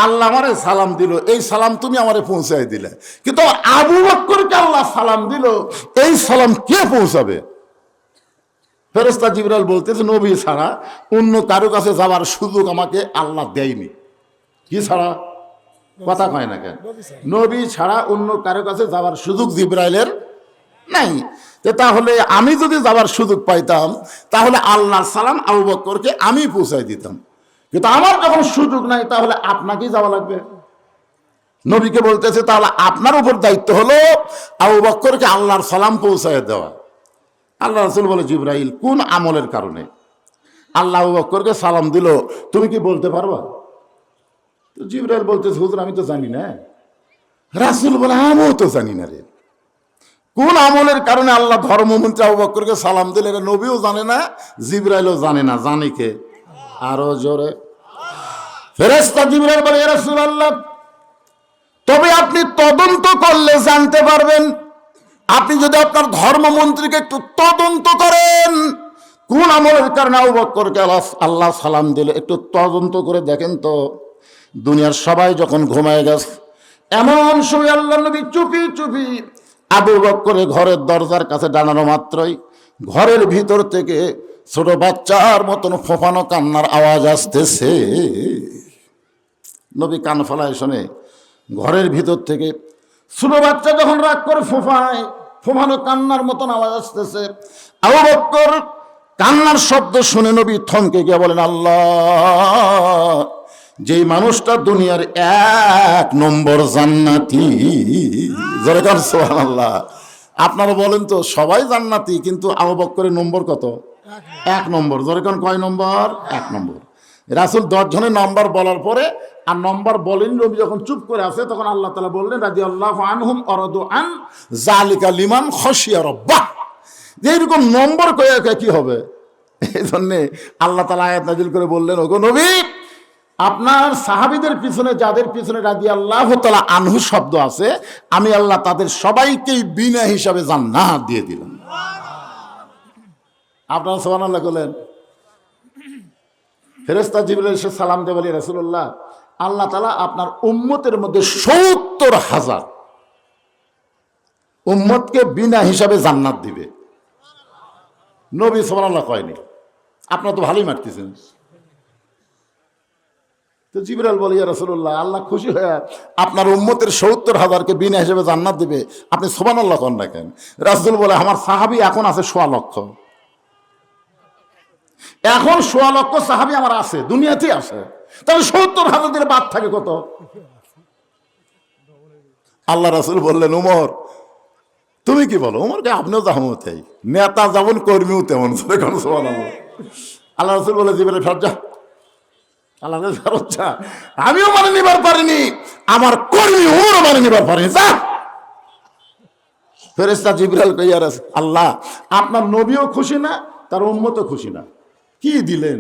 আল্লাহ আমারে সালাম দিল, এই সালাম তুমি আমারে পৌঁছাই দিলে, কিন্তু আবু বকরকে আল্লাহ সালাম দিল, এই সালাম কে পৌঁছাবে? ফেরেশতা জিবরাইল বলতেছে নবী ছাড়া অন্য কারো কাছে যাওয়ার সুযোগ আমাকে আল্লাহ দেয়নি। কি ছাড়া? কথা কয় না কেন? নবী ছাড়া অন্য কারো কাছে যাওয়ার সুযোগ জিবরাইলের নাই। তাহলে আমি যদি যাওয়ার সুযোগ পাইতাম, তাহলে আল্লাহর সালাম আবু বকরকে আমি পৌঁছাই দিতাম, কিন্তু আমার যখন সুযোগ নাই, তাহলে আপনাকেই যাওয়া লাগবে। নবীকে বলতেছে তাহলে আপনার উপর দায়িত্ব হলো আবু বকরকে আল্লাহর সালাম পৌঁছায় দেওয়া। আল্লাহ রাসূল বলে জিবরাইল কোন আমলের কারণে আল্লাহ আবু বকরকে সালাম দিল, তুমি কি বলতে পারবা? তো জিবরাইল বলতেছে হুজুর আমি তো জানি না। রাসূল বলে আমিও তো জানি না রে, কোন আমলের কারণে আল্লাহ ধর্মমন্ত্রী আবু বকরকে সালাম দিলে, এটা নবীও জানে না, জিবরাইলও জানে না। জানে কে? আরো জোরে। ফেরেশতা জিবরাইল বলে, ইয়া রাসূলুল্লাহ, তবে আপনি তদন্ত করলে জানতে পারবেন। আপনি যদি আপনার ধর্মমন্ত্রীকে একটু তদন্ত করেন, কোন আমলের কারণে আবু বকরকে আল্লাহ সালাম দিলে, একটু তদন্ত করে দেখেন তো। দুনিয়ার সবাই যখন ঘুমায় গেছে, এমন সময় আল্লাহ নবী চুপি চুপি আবু বকরের ঘরের দরজার কাছে দাঁড়ানো মাত্রই ঘরের ভিতর থেকে ছোট বাচ্চার মতন ফোফানো কান্নার আওয়াজ আসতেছে। নবী কান ফলায় শোনে, ঘরের ভিতর থেকে ছোট বাচ্চা যখন রাগ করে ফোফায়, ফোফানো কান্নার মতন আওয়াজ আসতেছে। আবু বকর কান্নার শব্দ শুনে নবী থমকে গিয়ে বলেন, আল্লাহ, যেই মানুষটা দুনিয়ার 1 নম্বর জান্নাতি। জোরে কান সুবহানাল্লাহ। আপনারা বলেন তো, সবাই জান্নাতি, কিন্তু আবু বকরের নম্বর কত? 1 নম্বর। জোরে কান, কয় নম্বর? 1 নম্বর। রাসূল 10 জনের নম্বর বলার পরে আর নম্বর বলেন, নবী যখন চুপ করে আছে তখন আল্লাহ তাআলা বললেন, রাদিয়াল্লাহু আনহুম ওয়ারাদু আন যালিকা লিমান খাশিয়া রাব্বাহ। যে এরকম নম্বর কয়ে কি হবে? এই জন্যে আল্লাহ তাআলা আয়াত নাযিল করে বললেন, ওগো নবী, আপনার সাহাবীদের পিছনে যাদের পিছনে রাদিয়াল্লাহু তাআলা আনহু শব্দ আছে, আমি আল্লাহ তাদের সবাইকেই বিনা হিসাবে জান্নাত দিয়ে দিলাম। আপনারা সুবহানাল্লাহ বলেন। ফেরেশতা জিবরাইল এসে সালাম দিয়ে বলে, রাসূলুল্লাহ, আল্লাহ তাআলা আপনার উম্মতের মধ্যে ৭০,০০০ উম্মতকে বিনা হিসাবে জান্নাত দিবে। নবী সুবহানাল্লাহ কয়নি। আপনারা তো ভালোই মারতেছেন। তো জিবরাইল বলে, ইয়া রাসূলুল্লাহ, আল্লাহ খুশি হয়ে আপনার উম্মতের ৭০,০০০কে বিনা হিসাবে জান্নাত দিবে, আপনি সুবহানাল্লাহ কন না কেন? রাসূল বলে, আমার সাহাবী এখন আছে ১.৫ লক্ষ। এখন ১.৫ লক্ষ সাহাবী আমার আছে, দুনিয়াতেই আছে। তাহলে ৭০,০০০ দিলে বাদ থাকে কত? আল্লাহ রাসূল বললেন, উমর, তুমি কি বলো? উমরকে আপনিও জাহমতাই, নেতা যেমন কর্মীও তেমন। সুবহানাল্লাহ। আল্লাহ রাসূল বলে, জিবরাইল ফেরত যা। আল্লাহ ফেরত যা, আমিও মানে নিবার পারিনি, আমার কর্মী উমরও মানে নিবার পারিনি, যা। ফেরেশতা জিবরাইল কই, ইয়া রাসূল আল্লাহ, আপনার নবীও খুশি না, তার উম্মতও খুশি না, কি দিলেন?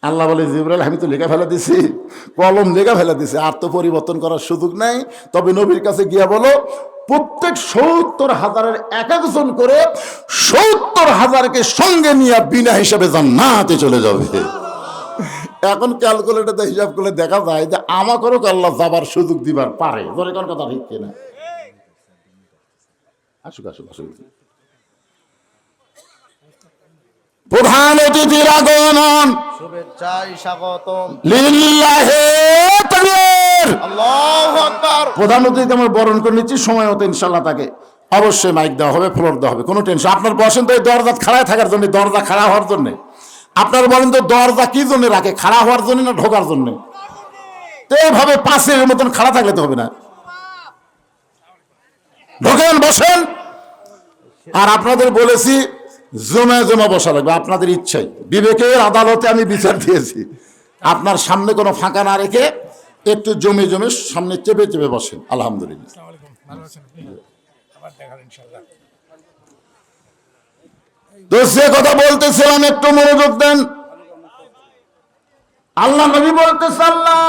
আল্লাহ বলে, জিবরাইল, আমি তো লেখা ফেলা দিছি, কলম লেখা ফেলা দিছি, আর তো পরিবর্তন করার সুযোগ নাই। তবে নবীর কাছে গিয়া বলো, প্রত্যেক ৭০,০০০-এর এক একজন করে ৭০,০০০কে সঙ্গে নিয়ে বিনা হিসাবে জান্নাতে চলে যাবে। এখন ক্যালকুলেটরতে হিসাব করলে দেখা যায় যে আমাকেও আল্লাহ যাবার সুযোগ দিবার পারে। ধরে কোন কথা ঠিক কিনা? আসুক আসুক আসুক। প্রধান অতিথির আগমন, শুভেচ্ছায় স্বাগতম। লিল্লাহি তাকবীর, আল্লাহু আকবার। প্রধান অতিথি আমরা বরণ করে নিচ্ছি, সময় মতো ইনশাআল্লাহ তাকে অবশ্যই মাইক দেওয়া হবে, ফ্লোর দেওয়া হবে, কোনো টেনশন। আপনার বসেন তো এই দরজা খাড়ায় থাকার জন্য, দরজা খাড়া হওয়ার জন্য। আপনার বলেন তো, দরজা কি জন্য রাখে? খাড়া হওয়ার জন্য না ঢোকার জন্য? তো এইভাবে পাশের মতন খাড়া থাকলে তো হবে না। ঢোকেন, বসেন। আর আপনাদের বলেছি জমা জমা বসা লাগবে, আপনাদের ইচ্ছাই। বিবেকের আদালতে আমি বিচার দিয়েছি, আপনার সামনে কোনো ফাঁকা না রেখে একটু জমে জমে সামনে চেপে চেপে বসেন। আলহামদুলিল্লাহ। তো সে কথা বলতেছিলাম, একটু মনোযোগ দেন। আল্লাহ নবী বলতেছে, আল্লাহ,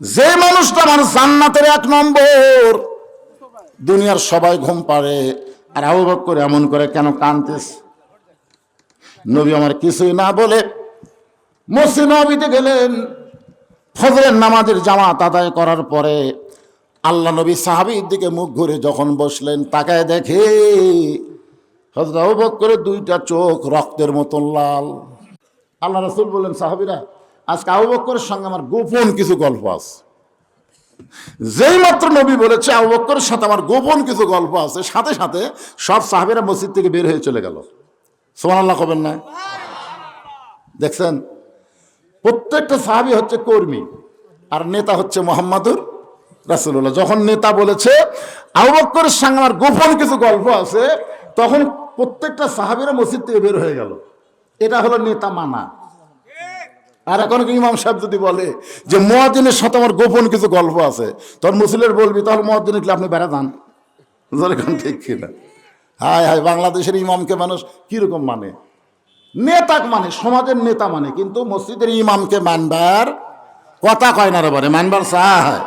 যে মানুষটা আমার জান্নাতের 1 নম্বর, দুনিয়ার সবাই ঘুম পাড়ে, আর আবু বকর এমন করে কেন কাঁদতেছে? নবী আমার কিছুই না বলে মসজিদ নববীতে গেলেন। ফজরের নামাজের জামাত আদায় করার পরে আল্লাহ নবী সাহাবীর দিকে মুখ ঘুরে যখন বসলেন, তাকায় দেখে হযরত আবু বকরের 2টা চোখ রক্তের মতন লাল। আল্লাহ রাসূল বললেন, সাহাবীরা, আজকে আবু বকরের সঙ্গে আমার গোপন কিছু গল্প আছে। যেই মাত্র নবী বলেছে আবু বকরের সাথে আমার গোপন কিছু গল্প আছে, সাথে সাথে সব সাহাবীরা মসজিদ থেকে বের হয়ে চলে গেল। সুবহানাল্লাহ কবেন না? দেখছেন, প্রত্যেকটা সাহাবী হচ্ছে কর্মী, আর নেতা হচ্ছে মুহাম্মাদুর রাসূলুল্লাহ। যখন নেতা বলেছে আবু বকরের সঙ্গে আমার গোপন কিছু গল্প আছে, তখন প্রত্যেকটা সাহাবীরা মসজিদ থেকে বের হয়ে গেল। এটা হলো নেতা মানা। আর এখন ইমাম সাহেব যদি বলে যে মুয়াজ্জিনের সাথে আমার গোপন কিছু গল্প আছে, তখন মুসলিমের বলবি, তাহলে মুয়াজ্জিন আপনি বেড়া যান। ঠিক কিনা? হায় হায়, বাংলাদেশের ইমামকে মানুষ কিরকম মানে? নেতা মানে সমাজের নেতা মানে, কিন্তু মসজিদের ইমামকে মানবার কথা কয় না রে বারে, মানবার চায়।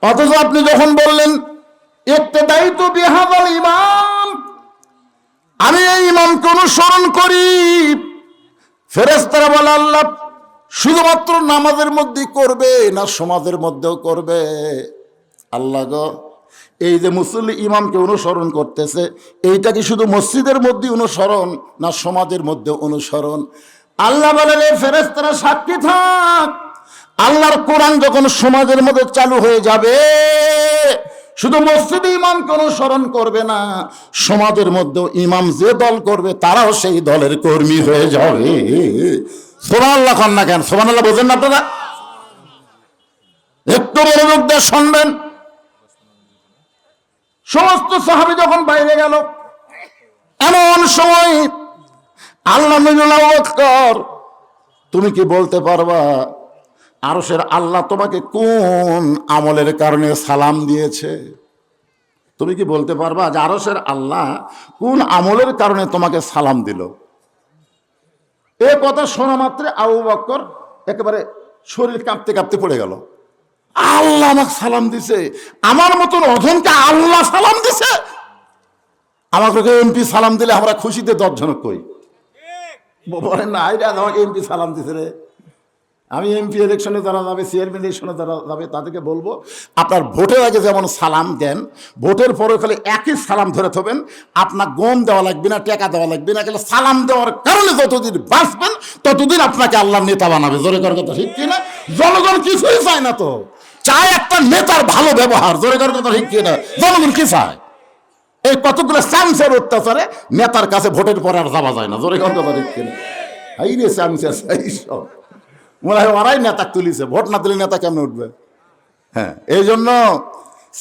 অথচ আপনি যখন বললেন ইক্তেদাই তো বিহাদাল ইমাম, আমি এই ইমামকে অনুসরণ করি, ফেরেশতারা বলে আল্লাহ শুধুমাত্র নামাজের মধ্যেই করবে না সমাজের মধ্যেও করবে? আল্লাহ গো, এই যে মুসল্লি ইমামকে অনুসরণ করতেছে, এইটা কি শুধু মসজিদের মধ্যে অনুসরণ না সমাজের মধ্যে অনুসরণ? আল্লাহ বলেন এই ফেরেশতারা সাক্ষী থাক, আল্লাহর কোরআন যখন সমাজের মধ্যে চালু হয়ে যাবে, শুধু মসজিদে ইমামকে অনুসরণ করবে না, সমাজের মধ্যে ইমাম যে দল করবে তারাও সেই দলের কর্মী হয়ে যাবে। সুবহানাল্লাহ কন না কেন? সুবহানাল্লাহ বোঝেন না আপনারা? একটু মনোযোগ দিয়ে শুনবেন। সমস্ত সাহাবী যখন বাইরে গেল, এমন সময় আল্লাহ নবী আবু বকর, তুমি কি বলতে পারবা আরশের আল্লাহ তোমাকে কোন আমলের কারণে সালাম দিয়েছে? তুমি কি বলতে পারবা যে আরশের আল্লাহ কোন আমলের কারণে তোমাকে সালাম দিল? এ কথা শোনা মাত্র আবু বকর একেবারে শরীর কাঁপতে কাঁপতে পড়ে গেল। আল্লাহ আমাকে সালাম দিছে, আমার মতন অধমকে আল্লাহ সালাম দিছে? আমাকে এমপি সালাম দিলে আমরা খুশিতে 10 জনক কই, বলেন না আইরা আমাকে এমপি সালাম দিছে রে। আমি এমপি ইলেকশনে যারা যাবে, চেয়ারম্যান ইলেকশনে যারা যাবে, তাদেরকে বলবো আপনার ভোটের আগে যেমন সালাম দেন, ভোটের পরে খালি একই সালাম ধরে থাকবেন, আপনার গম দেওয়া লাগবে না, টাকা দেওয়া লাগবে না, খালি সালাম দেওয়ার কারণে যতদিন বাঁচবেন ততদিন আপনাকে আল্লাহ নেতা বানাবে। জোরে কর কথা ঠিক কিনা? জনগণ কিছুই চায় না, তো চায় একটা নেতার ভালো ব্যবহার। জোরে কর কথা ঠিক কিনা? জনগণ কি চায়? এই কতগুলো চামচের অত্যাচারে নেতার কাছে ভোটের পরে আর যাওয়া যায় না। জোরে কর কথা ঠিক কিনা? এই রে চামচের সব মনে হয় ওরাই নেতা তুলিছে, ভোট না দিলে নেতা কেমন উঠবে? হ্যাঁ, এই জন্য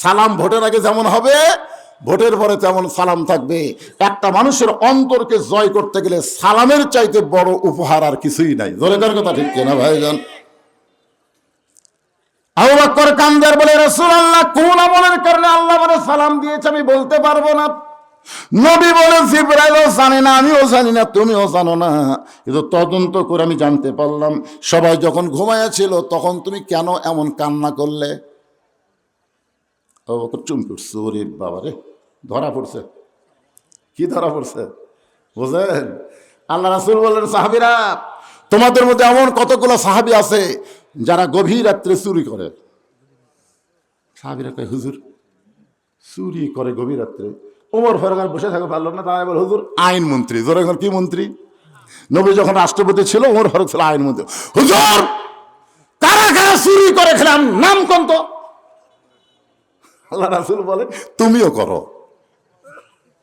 সালাম ভোটের আগে যেমন হবে, ভোটের পরে তেমন সালাম থাকবে। একটা মানুষের অন্তরকে জয় করতে গেলে সালামের চাইতে বড় উপহার আর কিছুই নাই। জোরে কর কথা ঠিক কিনা ভাইজান? আবু বকর কান্দার বলে, রাসূলুল্লাহ কোন আমলের কারণে আল্লাহ আমারে সালাম দিয়েছে আমি বলতে পারবো না। নবী বলে, জিবরাইলও জানে না, আমিও জানি না, তুমিও জানো না, কিন্তু তদন্ত করে আমি জানতে পারলাম সবাই যখন ঘুমাইয়াছিল তখন তুমি কেন এমন কান্না করলে? চুম করছে, ওরে বাবা রে, ধরা পড়ছে। কি ধরা পড়ছে বুঝেন? আল্লাহ রাসূল বললেন, সাহাবীরা, তোমাদের মধ্যে এমন কতগুলো সাহাবী আছে যারা গভীর রাত্রে চুরি করে। সাহাবীরা কয়, হুজুর চুরি করে গভীর রাত্রে? ওমর ফারুক আর বসে থাকতে পারলো না, তাই বল হুজুর আইন মন্ত্রী। ধরে কি মন্ত্রী? নবী যখন রাষ্ট্রপতি ছিল, ওমর ফারুক ছিল আইন মন্ত্রী। হুজুর কারা কারা চুরি করে খেলাম নাম কোন তো? আল্লাহ রাসূল বলে, তুমিও করো।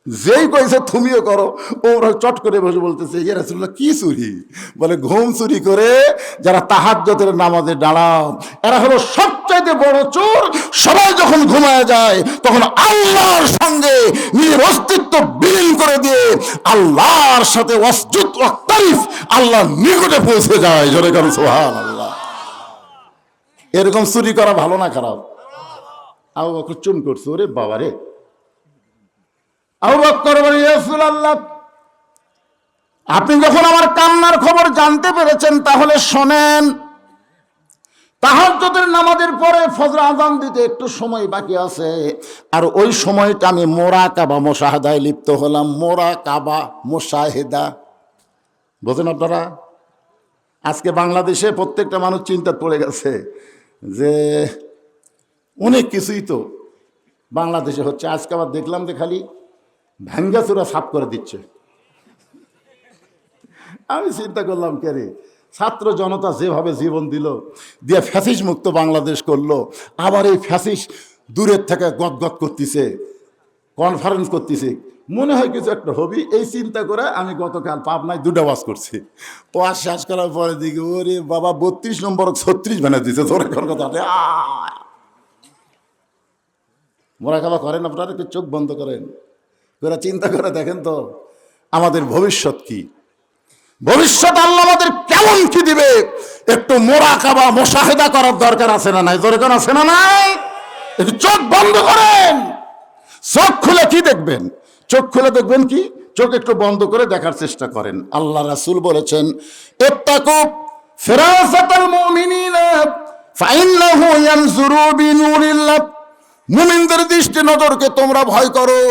যেই কইছে তুমিও করো, ওমর চট করে বসে বলতেছে, ইয়া রাসূলুল্লাহ কি চুরি? বলে, ঘুম চুরি করে যারা তাহাজ্জুদের নামাজে দাঁড়াও, এরা হলো সবচাইতে বড় চোর। সবাই যখন ঘুমায় যায় তখন আল্লাহর সঙ্গে নিজের অস্তিত্ব বিলীন করে দিয়ে আল্লাহর সাথে ওয়াসজুদ ওয়াক্তারিফ, আল্লাহর নিকটে পৌঁছে যায়। জোরে কারণ সুবহানাল্লাহ। এরকম চুরি করা ভালো না খারাপ? আবু বকর চুম করছে, ওরে বাবা রে। আবু বকর বলে, ইয়া রাসূলুল্লাহ, আপনি যখন আমার কান্নার খবর জানতে পেরেছেন তাহলে শোনেন, তাহাজ্জুদের নামাজের পরে ফজর আযান দিতে একটু সময় বাকি আছে, আর ওই সময়টা আমি মুরাকাবা মুশাহাদায় লিপ্ত হলাম। মুরাকাবা মুশাহিদা বোঝেন আপনারা? আজকে বাংলাদেশে প্রত্যেকটা মানুষ চিন্তায় পড়ে গেছে যে অনেক কিছুই তো বাংলাদেশে হচ্ছে। আজকে আবার দেখলাম যে খালি ভাঙ্গাচুরা সাফ করে দিচ্ছে। আমি চিন্তা করলাম, কে রে, ছাত্র জনতা যেভাবে জীবন দিল, দিয়ে ফ্যাসিস মুক্ত বাংলাদেশ করলো, আবার এই ফ্যাসিস দূরের থেকে গদগদ করতেছে, কনফারেন্স করতেছে, মনে হয় কিছু একটা হবি। এই চিন্তা করে আমি গতকাল পাবনায় 2টা ওয়াজ করছি। ওয়াজ শেষ করার পরে দিকে, ওরে বাবা 32 নম্বর 36 বানিয়ে দিচ্ছে। ধরে কথা মোরাকাবা করেন আপনারা? একটু চোখ বন্ধ করেন, ওরা চিন্তা করে দেখেন তো আমাদের ভবিষ্যৎ কি? ভবিষ্যৎ আল্লাহ আমাদের কেমন কি দিবে? একটু মুরাকাবা মুশাহিদা করার দরকার আছে না নাই? দরকার আছে না নাই? একটু চোখ বন্ধ করেন, চোখ খুলে কি দেখবেন? চোখ খুলে দেখবেন কি চোখ একটু বন্ধ করে দেখার চেষ্টা করেন। আল্লাহ রাসূল বলেছেন, ইত্তাকু ফিরাসাতাল মুমিনিনা ফাইন্নাহু ইয়ানজুরু বিনুরিল্লাহ। মুমিনদের দৃষ্টি নজরকে তোমরা ভয় করো।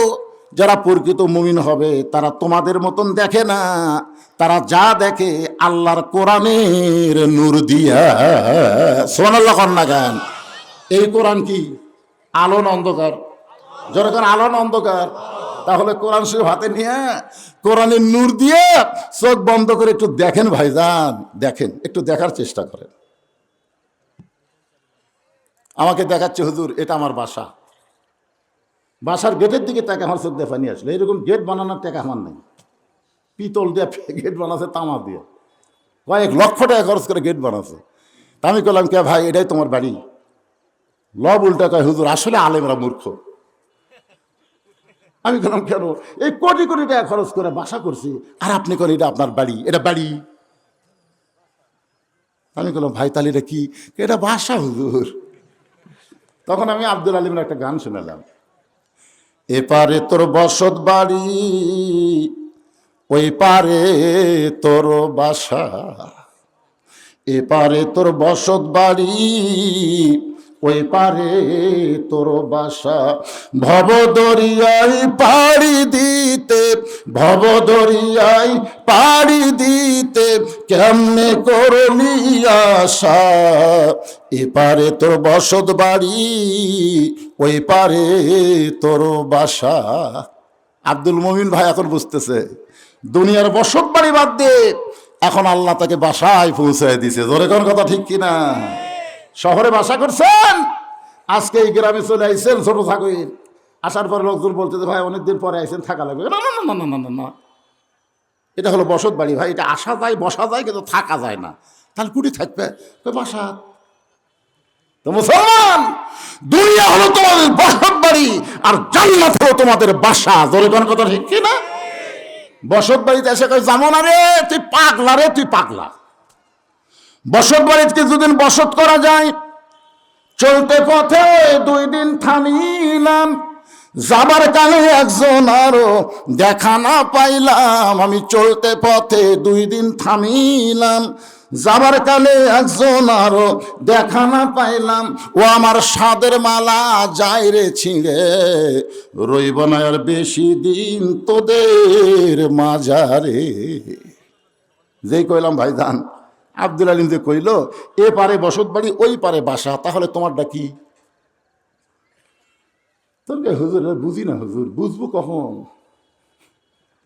যারা প্রকৃত মুমিন হবে তারা তোমাদের মতন দেখে না, তারা যা দেখে আল্লাহর কোরআনের নূর দিয়া। সুবহানাল্লাহ কন্যা গান। এই কোরআন কি আলো না অন্ধকার? যখন আলো না অন্ধকার, তাহলে কোরআন শরীফ হাতে নিয়ে কোরআনের নূর দিয়ে চোখ বন্ধ করে একটু দেখেন ভাইজান, দেখেন, একটু দেখার চেষ্টা করেন। আমাকে দেখাচ্ছে হুজুর এটা আমার বাসা, বাসার গেটের দিকে তাকে আমার চোখ দিয়ে পানি আসলো। এরকম গেট বানানোর টাকা আমার নেই, পিতল দিয়ে গেট বানাচ্ছে, তামা দিয়ে কয়েক লক্ষ টাকা খরচ করে গেট বানাচ্ছে। তা আমি বললাম, কে ভাই এটাই তোমার বাড়ি? লব উল্টা কয়, হুজুর আসলে আলেমরা মূর্খ। আমি বললাম, কেন? এই কোটি কোটি টাকা খরচ করে বাসা করছি, আর আপনি করেন এটা আপনার বাড়ি? এটা বাড়ি? আমি বললাম, ভাই তাহলে এটা কি? এটা বাসা হুজুর। তখন আমি আব্দুল আলিমের একটা গান শুনালাম, এপারে তোর বসত বাড়ি, ওই পারে তোর বাসা, এপারে তোর বসত বাড়ি, ওই পারে তোর বাসা। ভবদরিয়ায় পাড়ি দিতে, ভবদরিয়ায় পাড়ি দিতে কেমনে করলি আশা, এপারে তোর বসত বাড়ি, ওই পারে তোর বাসা। আব্দুল মুমিন ভাই এখন বুঝতেছে দুনিয়ার বসত বাড়ি বাদ দিয়ে এখন আল্লাহ তাকে বাসায় পৌঁছায় দিছে। জোরে কোন কথা ঠিক কিনা? শহরে বাসা করছেন, আজকে এই গ্রামে চলে আইছেন ছোট থাকুন, আসার পরে লোকজন বলতে ভাই অনেকদিন পরে আইছেন, থাকা লাগবে। না না না না না না, এটা হলো বসত বাড়ি ভাই, এটা আসা যায় বসা যায় কিন্তু থাকা যায় না। তাহলে কুটি থাকবে? বাসা। তো মুসলমান, দুনিয়া হলো তোমাদের বসত বাড়ি আর জান্নাত হলো তোমাদের বাসা। জোরে কোন কথা ঠিক কিনা? বসত বাড়িতে এসে কই, যেমন আরে তুই পাগলা রে, তুই পাগলা। বসত বাড়িতে দুদিন বসত করা যায়, চলতে পথে 2 দিন থামিলাম, যাবার কালে একজন আরো দেখা না পাইলাম। আমি চলতে পথে 2 দিন থামিলাম, যাবার কালে একজন আরো দেখা না পাইলাম। ও আমার সাদের মালা যায় রে ছিঁড়ে, রইব না আর বেশি দিন তোদের মাঝারে। যেই কইলাম ভাইজান, আব্দুল আলিম যে কইল এ পারে বসত বাড়ি, ওই পারে বাসা, তাহলে তোমারটা কি? তোর হুজুর বুঝি না হুজুর। বুঝবো কখন?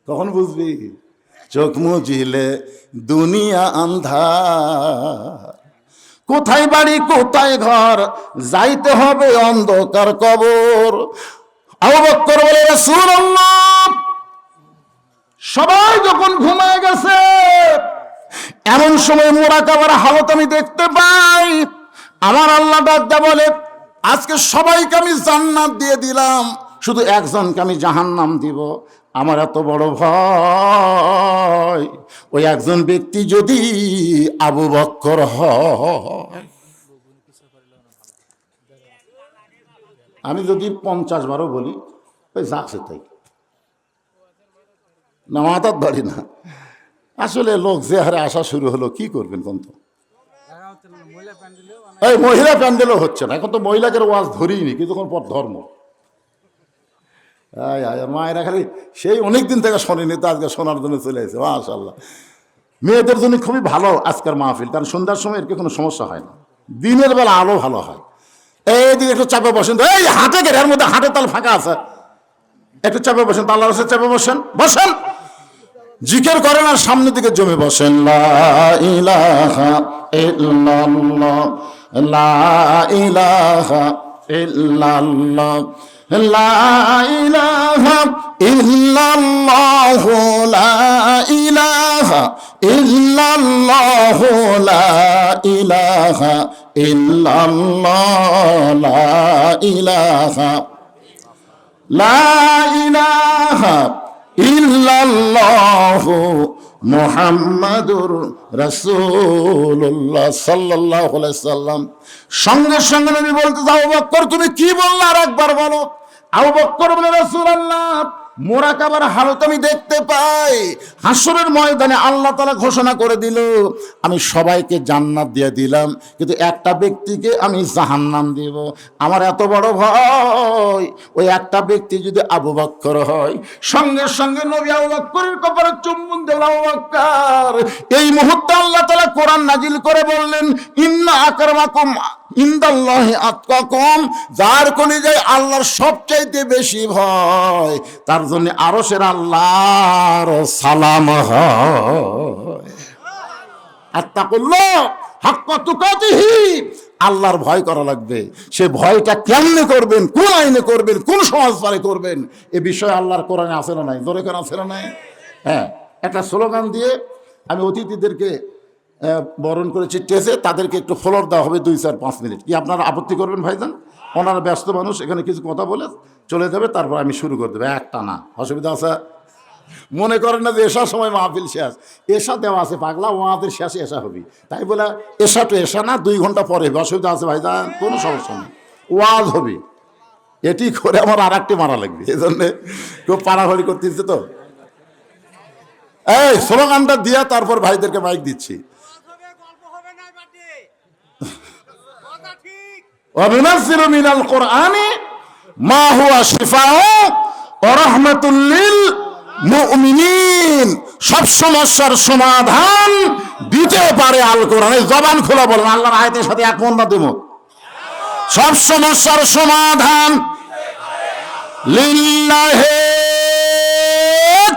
কখন বুঝবি? চোখ মুজিলে দুনিয়া আন্ধার, কোথায় বাড়ি কোথায় ঘর, যাইতে হবে অন্ধকার কবর। আবু বকর বলে, রাসূলুল্লাহ সবাই যখন ঘুমায় গেছে, এমন সময় মুরাকাবার হালত আমি দেখতে পাই। আমার আল্লাহ ডাক দেয়া বলে, আজকে সবাইকে আমি জান্নাত দিয়ে দিলাম, শুধু একজনকে আমি জাহান্নাম দিব। আমার এত বড় ভয়, ওই একজন ব্যক্তি যদি আবু বকর হয়। আমি যদি 50 বারও বলি, ওই যাচ্ছে তাই না, মাথার ধরি না। আসলে লোক যে হারে আসা শুরু হলো, কি করবেন কোন? তো এই মহিলা প্যান্ডেলও হচ্ছে না এখন, তো মহিলাদের ওয়াজ ধরিনি কিছুক্ষণ পর ধর্ম। মায়েরা খালি সেই অনেক দিন থেকে শোনেনি, তো আজকে শোনার জন্য চলে আসে। মাশাআল্লাহ, মেয়েদের জন্য খুবই ভালো আজকের মাহফিল, কারণ সন্ধ্যার সময় এর কোনো সমস্যা হয় না, দিনের বেলা আলো ভালো হয়। এইদিকে একটু চাপে বসেন, এই হাটে গেলে এর মধ্যে হাটের তাল ফাঁকা আছে, একটু চাপে বসেন, তো আল্লাহর চাপে বসেন, বসেন, জিকির করেন আর সামনের দিকে জমে বসেন। লা ইলাহা ইল্লাল্লাহ, লা ইলাহা ইল্লাল্লাহ, লা ইলাহা ইল্লাল্লাহ, লা ইলাহা ইল্লাল্লাহ, লা ইলাহা ইল্লাল্লাহ, লা ইলাহা, লা ইলাহা ইল্লাল্লাহু মুহাম্মাদুর রাসূলুল্লাহ সাল্লাল্লাহু আলাইহি সাল্লাম। সঙ্গে সঙ্গে নবী বলতে, আবু বকর তুমি কি বললে আর একবার বলো। আবু বকর বলে, রাসূলুল্লাহ মোরাকাবার হালত আমি দেখতে পাই। হাসরের ময়দানে আল্লাহ তাআলা ঘোষণা করে দিল, আমি সবাইকে জান্নাত দিয়ে দিলাম, কিন্তু একটা ব্যক্তিকে আমি জাহান্নাম দিব। আমার এত বড় ভয়, ওই একটা ব্যক্তি যদি আবু বকর হয়, সঙ্গে সঙ্গে নবী আবু বকরের কপালে চুম্বন দিলেন, আবু বকর। এই মুহূর্তে আল্লাহ তাআলা কোরআন নাজিল করে বললেন, ইন্না আকরামাকুম ইনদাল্লাহি আতকাকুম, যার কলিজায় আল্লাহর সবচাইতে বেশি ভয়, তার জন্য আরশের আল্লাহর সালাম হয়। আত্তাকুল্লাহ হাক্কা তুকাতিহি, আল্লাহর ভয় করা লাগবে। সে ভয়টা কেমনে করবেন, কোন আইনে করবেন, কোন সমাজ পারে করবেন, এ বিষয়ে আল্লাহর কোরআনে আছে না নাই? জোরে করে আছে না নাই? হ্যাঁ, একটা স্লোগান দিয়ে আমি অতিথিদেরকে বরণ করেছি টেসে, তাদেরকে একটু ফ্লোর দেওয়া হবে 2-4-5 মিনিট। কি আপনারা আপত্তি করবেন ভাইজান? ওনারা ব্যস্ত মানুষ, এখানে কিছু কথা বলে চলে যাবে, তারপর আমি শুরু করে দেবো একটা না। অসুবিধা আছে? মনে করেন না যে এসার সময় মাহফিল শেষ, এসা দেওয়া আছে পাগলা, ওয়াদের শেষে এসা হবি, তাই বলে এসা তো এসা না, 2 ঘন্টা পরে হবে। অসুবিধা আছে ভাইজান? কোনো সমস্যা নেই, ওয়াজ হবে। এটি করে আমার আর একটি মারা লাগবে, এই জন্যে কেউ পাড়াঘড়ি করতেছে। তো এই স্লোগানটা দিয়ে তারপর ভাইদেরকে মাইক দিচ্ছি। وَنُنَزِّلُ مِنَ الْقُرْآنِ مَا هُوَ شِفَاءٌ وَرَحْمَةٌ لِّلْمُؤْمِنِينَ, সব সমস্যার সমাধান দিতে পারে আল কোরআন। জবান খোলা বলেন, আল্লাহর আয়াতের সাথে একমত না দেব? সব সমস্যার সমাধান লিল্লাহি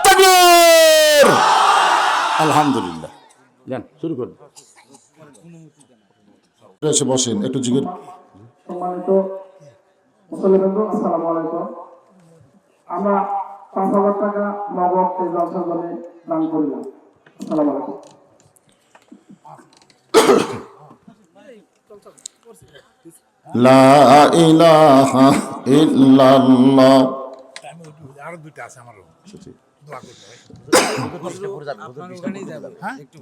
তাকবীর। আলহামদুলিল্লাহ। যান শুরু করুন। এসে বসেন, একটু জিজ্ঞেস। সম্মানিত মুসলিমবৃন্দ, আসসালামু আলাইকুম। আমরা 5,000 টাকা নগদ এই জলসার জন্য দান করিলাম। আসসালামু আলাইকুম। লা ইলাহা ইল্লাল্লাহ। আরো দুইটা আছে আমারও দোয়া করতে হয়।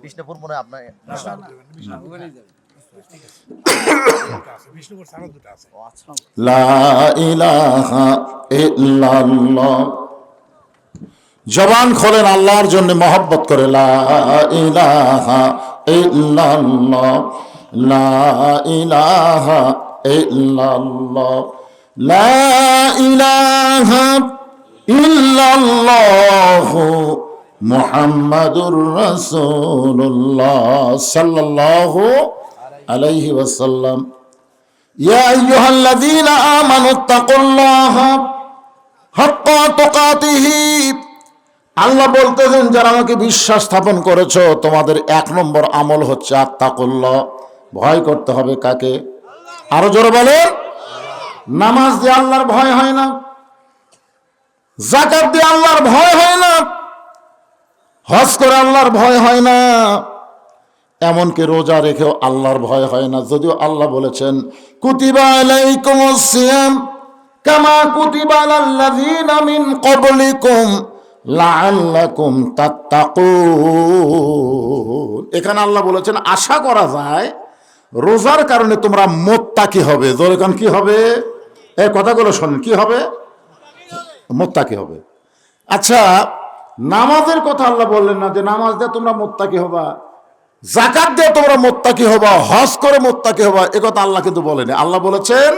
বিষ্ণুপুর মনে হয় আপনার বিষ্ণুপুর আরো দুটো আছে। লা ইলাহা ইল্লাল্লাহ। জবান খোলেন, আল্লাহর জন্য মহব্বত করে লা ইলাহা ইল্লাল্লাহ, লা ইলাহা ইল্লাল্লাহ, লা ইলাহা ইল্লাল্লাহ মুহাম্মাদুর রাসূলুল্লাহ সাল্লাল্লাহু আলাইহি ওয়াসাল্লাম। ইয়া আইয়ুহাল্লাযীনা আমানুত্তাকুল্লাহা হাক্কা তুকাতিহি। আল্লাহ বলতেছেন, যারা আমাকে বিশ্বাস স্থাপন করেছো, তোমাদের 1 নম্বর আমল হচ্ছে আত্তাকুল্লাহ, ভয় করতে হবে কাকে? আরো জোরে বলেন। নামাজ দিয়ে আল্লাহর ভয় হয় না, যাকাত দিয়ে আল্লাহর ভয় হয় না, হজ করে আল্লাহর ভয় হয় না, এমনকি রোজা রেখেও আল্লাহর ভয় হয় না। যদিও আল্লাহ বলেছেন, কুতিবা আলাইকুমুস সিয়াম কামা কুতিবা আলাল্লাযীনা মিন ক্বাবলিকুম লাআল্লাকুম তাত্তাকুন। এখানে আল্লাহ বলেছেন আশা করা যায় রোজার কারণে তোমরা মুত্তাকি হবে। জোরে কোন কি হবে? এই কথাগুলো শোনেন, কি হবে? মুত্তাকি হবে। আচ্ছা, নামাজের কথা আল্লাহ বললেন না যে নামাজ দিয়ে তোমরা মুত্তাকি হবা, যাকাত দিয়ে তোমরা মুত্তাকি হবা, হজ করে মুত্তাকি হবা, এ কথা আল্লাহ কিন্তু বলেনি। আল্লাহ বলেছেন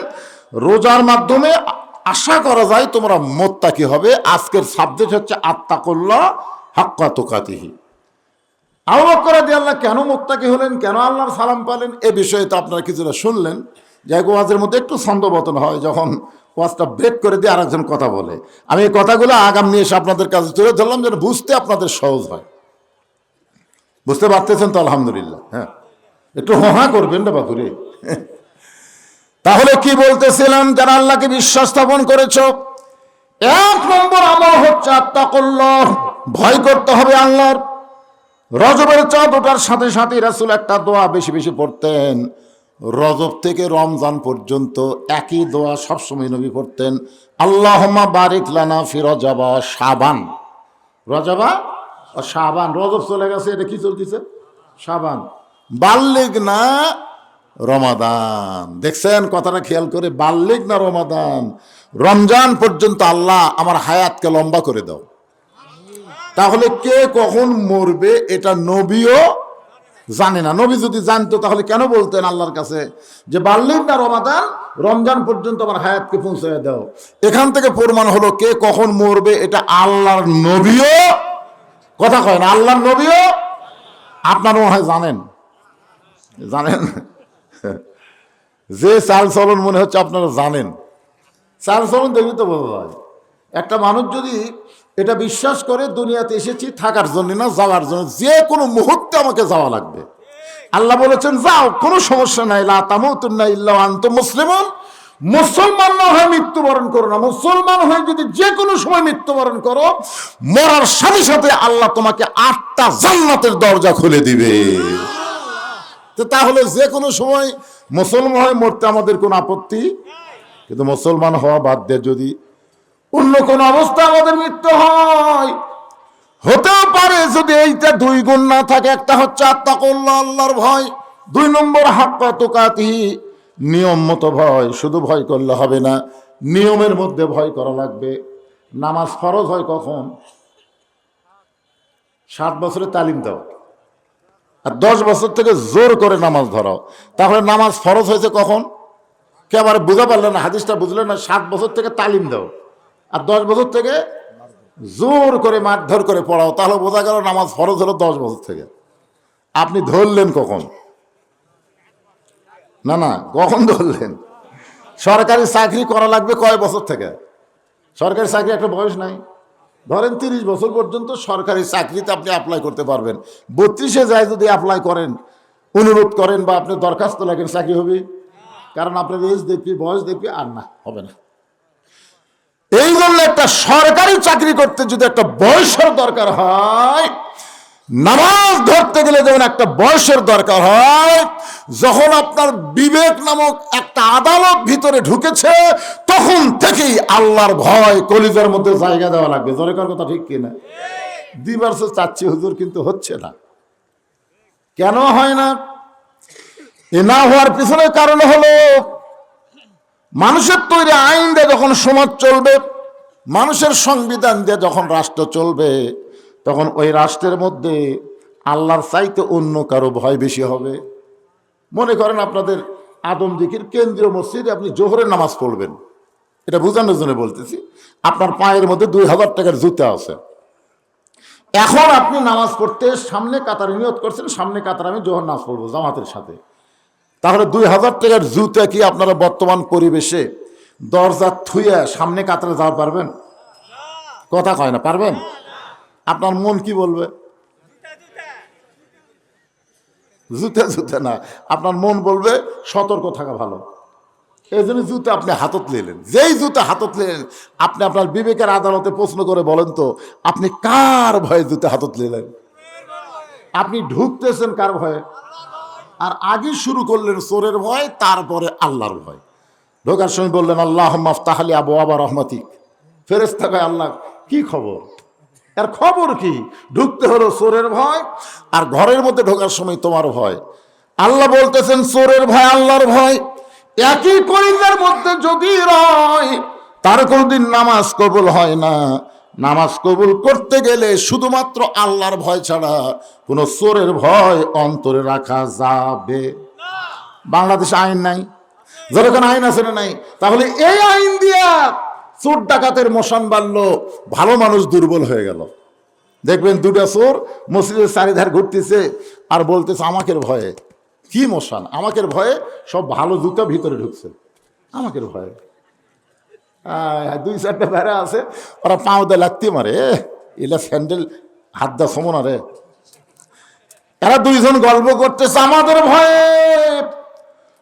রোজার মাধ্যমে আশা করা যায় তোমরা মুত্তাকি হবে। আজকের সাবজেক্ট হচ্ছে আত্তাকুল্লাহ হাক্কা তুকাতিহি। আবু বকর রাদিয়াল্লাহু কেন মুত্তাকি হলেন, কেন আল্লাহর সালাম পেলেন, এ বিষয়ে তো আপনারা কিছুটা শুনলেন। যে ওয়াজের মধ্যে একটু ছন্দপতন হয়, যখন ওয়াজটা ব্রেক করে দিয়ে আরেকজন কথা বলে। আমি এই কথাগুলো আগাম নিয়ে এসে আপনাদের কাছে তুলে ধরলাম যেন বুঝতে আপনাদের সহজ হয়। বুঝতে পারতেছেন তো? আলহামদুলিল্লাহ। হ্যাঁ, একটু হা করবেন না বাবুরে। তাহলে কি বলতেছিলাম, যারা আল্লাহকে বিশ্বাস স্থাপন করেছো, 1 নম্বর আমল হচ্ছে আত্তাকুল্লাহ, ভয় করতে হবে আল্লাহর। রজবের চাঁদ ওঠার সাথে সাথে রাসূল একটা দোয়া বেশি বেশি পড়তেন। রজব থেকে রমজান পর্যন্ত একই দোয়া সবসময় নবী পড়তেন, আল্লাহুম্মা বারিক লানা ফি রজবা শাবান। রজবা ও শাবান, রজব চলে গেছে, এটা কি চলতেছে? শাবান। বাল্লিগ না রমাদান। দেখছেন কথাটা খেয়াল করে, বাল্লিগ না রমাদান। রমজান পর্যন্ত আল্লাহ আমার হায়াতকে লম্বা করে দাও। তাহলে কে কখন মরবে এটা নবীও জানে না। নবী যদি জানতো তাহলে কেন বলতেন আল্লাহর কাছে যে বাল্লিন না রমাদান, রমজান পর্যন্ত আমার হায়াতকে পৌঁছে দাও। এখান থেকে প্রমাণ হলো কে কখন মরবে এটা আল্লাহর নবীও কথা কয় না, আল্লাহর নবীও আপনার মনে হয় জানেন। জানেন যে চাল চলন মনে হচ্ছে আপনারা জানেন, চাল চলন দেখলে তো বোঝা যায়। একটা মানুষ যদি এটা বিশ্বাস করে দুনিয়াতে এসেছি থাকার জন্য না যাওয়ার জন্য, যে কোনো মুহূর্তে আমাকে যাওয়া লাগবে, আল্লাহ বলেছেন যাও কোনো সমস্যা নাই, লা তামুতুন্না ইল্লা ওয়া আনতুম মুসলিমুন। মুসলমান না হয়ে মৃত্যুবরণ করো না, মুসলমান হয়ে যদি যে কোনো সময় মৃত্যুবরণ করো, মরার সাথে সাথে আল্লাহ তোমাকে 8টা জান্নাতের দরজা খুলে দিবে। তো তাহলে যে কোনো সময় মুসলমান হয়ে মরতে আমাদের কোনো আপত্তি, কিন্তু মুসলমান হওয়া বাদ দিয়ে যদি অন্য কোন অবস্থা আমাদের মৃত্যু হয়, হতেও পারে যদি এইটা 2 গুণ না থাকে। একটা হচ্ছে আত্তাকুল্লাহ, আল্লাহর ভয়। 2 নম্বর হাক্কা তুকাতিহি, নিয়ম মতো ভয়। শুধু ভয় করলে হবে না, নিয়মের মধ্যে ভয় করা লাগবে। নামাজ ফরজ হয় কখন? 7 বছরে তালিম দাও, আর 10 বছর থেকে জোর করে নামাজ ধরাও। তাহলে নামাজ ফরজ হয়েছে কখন? কে আবার বুঝা পারলে না, হাদিসটা বুঝলেন না। 7 বছর থেকে তালিম দাও আর 10 বছর থেকে জোর করে মারধর করে পড়াও, তাহলে বোঝা গেল নামাজ ফরজ হলো 10 বছর থেকে। আপনি ধরলেন কখন? না না, কখন ধরলেন? সরকারি চাকরি করা লাগবে কয় বছর থেকে? সরকারি চাকরি একটা বয়স নাই। ধরেন 30 বছর পর্যন্ত সরকারি চাকরিতে আপনি অ্যাপ্লাই করতে পারবেন। 32-এ যায় যদি অ্যাপ্লাই করেন, অনুরোধ করেন বা আপনি দরখাস্ত লেখেন, চাকরি হবে? কারণ আপনার এজ দেখবি, বয়স দেখবি, আর না হবে না। এই জন্য একটা সরকারি চাকরি করতে যদি একটা বয়সের দরকার হয়, নামাজ ধরতে গেলে যেমন একটা বয়সের দরকার হয়, যখন আপনার বিবেক নামক একটা আদালত ভিতরে ঢুকেছে তখন থেকেই আল্লাহর ভয় কলিজার মধ্যে জায়গা দেওয়া লাগবে। জোরেকার কথা ঠিক কিনা? দিবার চাচ্ছি হুজুর, কিন্তু হচ্ছে না। কেন হয় না? এ না হওয়ার পিছনে কারণ হলো মানুষের তৈরি আইন দিয়ে যখন সমাজ চলবে, মানুষের সংবিধান দিয়ে যখন রাষ্ট্র চলবে, তখন ওই রাষ্ট্রের মধ্যে আল্লাহর চাইতে অন্য কারো ভয় বেশি হবে। মনে করেন আপনাদের আদমদিঘির কেন্দ্রীয় মসজিদে আপনি জোহরের নামাজ পড়বেন, এটা বোঝানোর জন্য বলতেছি। আপনার পায়ের মধ্যে 2000 টাকার জুতা আছে। এখন আপনি নামাজ পড়তে সামনে কাতারে নিয়ত করছেন, সামনে কাতারে আমি জোহর নামাজ পড়বো জামাতের সাথে। তাহলে 2000 টাকার জুতা কি আপনারা বর্তমান পরিবেশে দরজা থুইয়া সামনে কাতারে যাওয়া পারবেন? কথা কয় না, পারবেন? আপনার মন কি বলবে? জুতা জুতা না, আপনার মন বলবে সতর্ক থাকা ভালো। এই জন্য জুতা আপনি হাতত নিলেন। যেই জুতা হাতত নিলেন, আপনি আপনার বিবেকের আদালতে প্রশ্ন করে বলেন তো, আপনি কার ভয়ে জুতা হাতত নিলেন? আপনি ঢুকতেছেন কার ভয়ে? আর আগে শুরু করলেন চোরের ভয়, তারপরে আল্লাহর ভয়। ঢোকার সময় বললেন আল্লাহুম্মা আফতাহ লি আবওয়াবা রাহমাতিক। ফেরেশতা কয় আল্লাহ কি খবর? এর খবর কি? ঢুকতে হলো চোরের ভয়, আর ঘরের মধ্যে ঢোকার সময় তোমার ভয়। আল্লাহ বলতেছেন চোরের ভয় আল্লাহর ভয় একই কলিজার মধ্যে যদি রয়, তার কোনদিন নামাজ কবুল হয় না। নামাজ কবুল করতে গেলে শুধুমাত্র আল্লাহর ভয় ছাড়া কোনো চোরের ভয় অন্তরে রাখা যাবে। বাংলাদেশে আইন নাই, যেরকম আইন আছে না নাই? তাহলে এই আইন দিয়া চোর ডাকাতের মশান বাড়লো, ভালো মানুষ দুর্বল হয়ে গেল। দেখবেন 2টা চোর মসজিদের চারিধার ঘুরতেছে আর বলতেছে আমাকের ভয়ে। কি মশান? আমাকের ভয়ে সব ভালো জুতা ভিতরে ঢুকছে, আমাকের ভয়ে। 2-4টা বেড়া আছে, ওরা পাও দিয়ে লাগতে মারে, এলা স্যান্ডেল হাত দা সমনা রে। এরা 2জন গল্প করতেছে আমাদের ভয়ে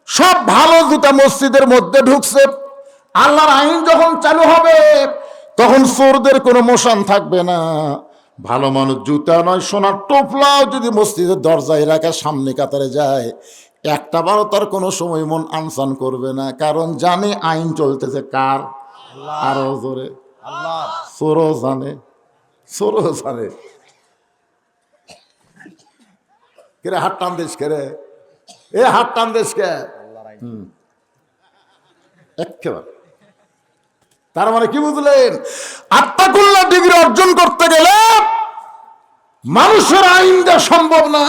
সব ভালো জুতা মসজিদের মধ্যে ঢুকছে। আল্লাহর আইন যখন চালু হবে তখন চোরদের কোনো মোশন থাকবে না। ভালো মানুষ জুতা নয়, সোনার টোপলাও যদি মসজিদের দরজায় রাখা সামনে কাতারে যায়, একটা বারও তার কোনো সময় মন আনসান করবে না, কারণ জানে আইন চলতেছে কার? আরো জোরে আল্লাহ। চোরও জানে, চোরও জানে। কেরে হাত টান দেশ, কেরে এ হাত টান দেশ কে? একেবারে তার মানে কি বুঝলেন? আত্মাকুল্লাহ ডিগ্রি অর্জন করতে গেলে মানুষের আইন দেওয়া সম্ভব না,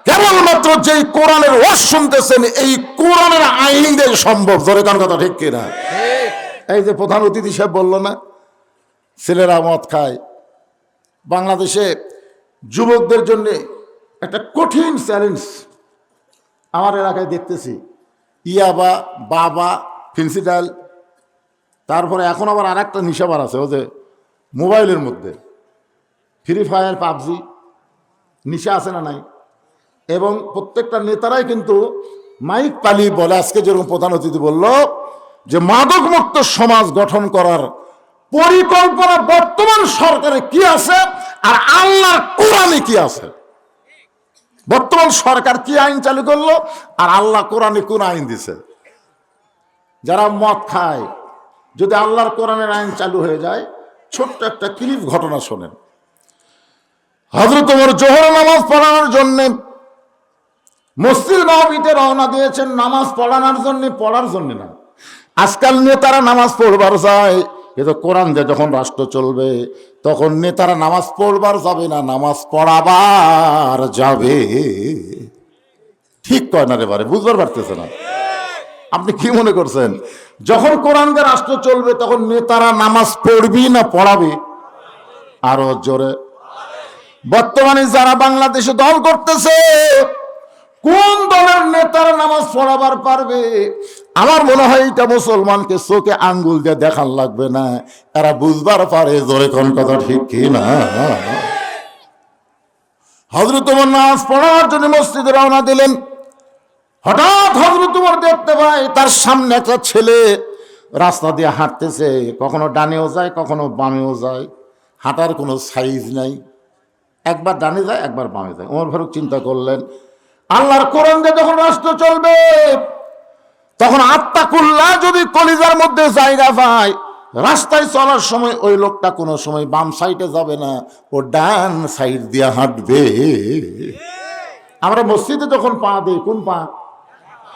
কেবলমাত্র যেই কোরআনের ওয়াজ শুনতেছেন এই কোরআনের আইন দিয়ে সম্ভব। জোরে কান কথা ঠিক কিনা? এই যে প্রধান অতিথি সাহেব বললো না, ছেলেরা মদ খায়। বাংলাদেশে যুবকদের জন্য একটা কঠিন চ্যালেঞ্জ আমার এলাকায় দেখতেছি। ইয়াবা, বাবা, ফিনসিডাল, তারপরে এখন আবার আর একটা নিশাবার আছে, ও যে মোবাইলের মধ্যে ফ্রি ফায়ার, পাবজি, নিশা আছে না নাই? এবং প্রত্যেকটা নেতারাই কিন্তু মাইক পালি বলে, আজকে যেরকম প্রধান অতিথি বলল যে মাদক মুক্ত সমাজ গঠন করার পরিকল্পনা বর্তমান সরকারে কি আছে আর আল্লাহর কোরআনে কি আছে। বর্তমান সরকার কি আইন চালু করলো আর আল্লাহ কোরআনে কোন আইন দিছে। যারা মদ খায়, যদি আল্লাহর কোরআনের আইন চালু হয়ে যায়, ছোট্ট একটা ক্লিপ ঘটনা শোনেন। হযরত ওমর জোহর নামাজ পড়ানোর জন্য মসজিদ নববীতে রওনা দিয়েছেন, নামাজ পড়ানোর জন্য, পড়ার জন্য না। আজকাল নেতারা নামাজ পড়বার যায়, কিন্তু কোরআন দিয়ে যখন রাষ্ট্র চলবে তখন নেতারা নামাজ পড়বার যাবে না, নামাজ পড়াবার যাবে। ঠিক কয় না রে বারে, বুঝবার পারতেছে না। আপনি কি মনে করছেন যখন কোরআন দিয়ে রাষ্ট্র চলবে তখন নেতারা নামাজ পড়বি না পড়াবে? আরো জোরে। বর্তমানে যারা বাংলাদেশে দল করতেছে, কোন দলের নেতারা নামাজ পড়াবার পারবে? আমার মনে হয় এটা মুসলমানকে চোখে আঙ্গুল দিয়ে দেখান লাগবে না, এরা বুঝবার পারে। জোরে কোন কথা ঠিক কি না? হযরত ওমর নামাজ পড়ার জন্য মসজিদে রওনা দিলেন। হঠাৎ হযরত ওমর দেখতে পায় তার সামনে একটা ছেলে রাস্তা দিয়ে হাঁটতেছে, কখনো ডানেও যায় কখনো বামেও যায়, হাঁটার কোনো সাইজ নাই, একবার ডানে যায় একবার বামে যায়। ওমর ফারুক চিন্তা করলেন, আল্লাহর কোরআন দিয়ে যখন রাষ্ট্র চলবে তখন আত্মাকুল্লাহ যদি কলিজার মধ্যে জায়গা পায়, রাস্তায় চলার সময় ওই লোকটা কোনো সময় বাম সাইডে যাবে না, ও ডান সাইড দিয়ে হাঁটবে। আমরা মসজিদে যখন পা দিই, কোন পা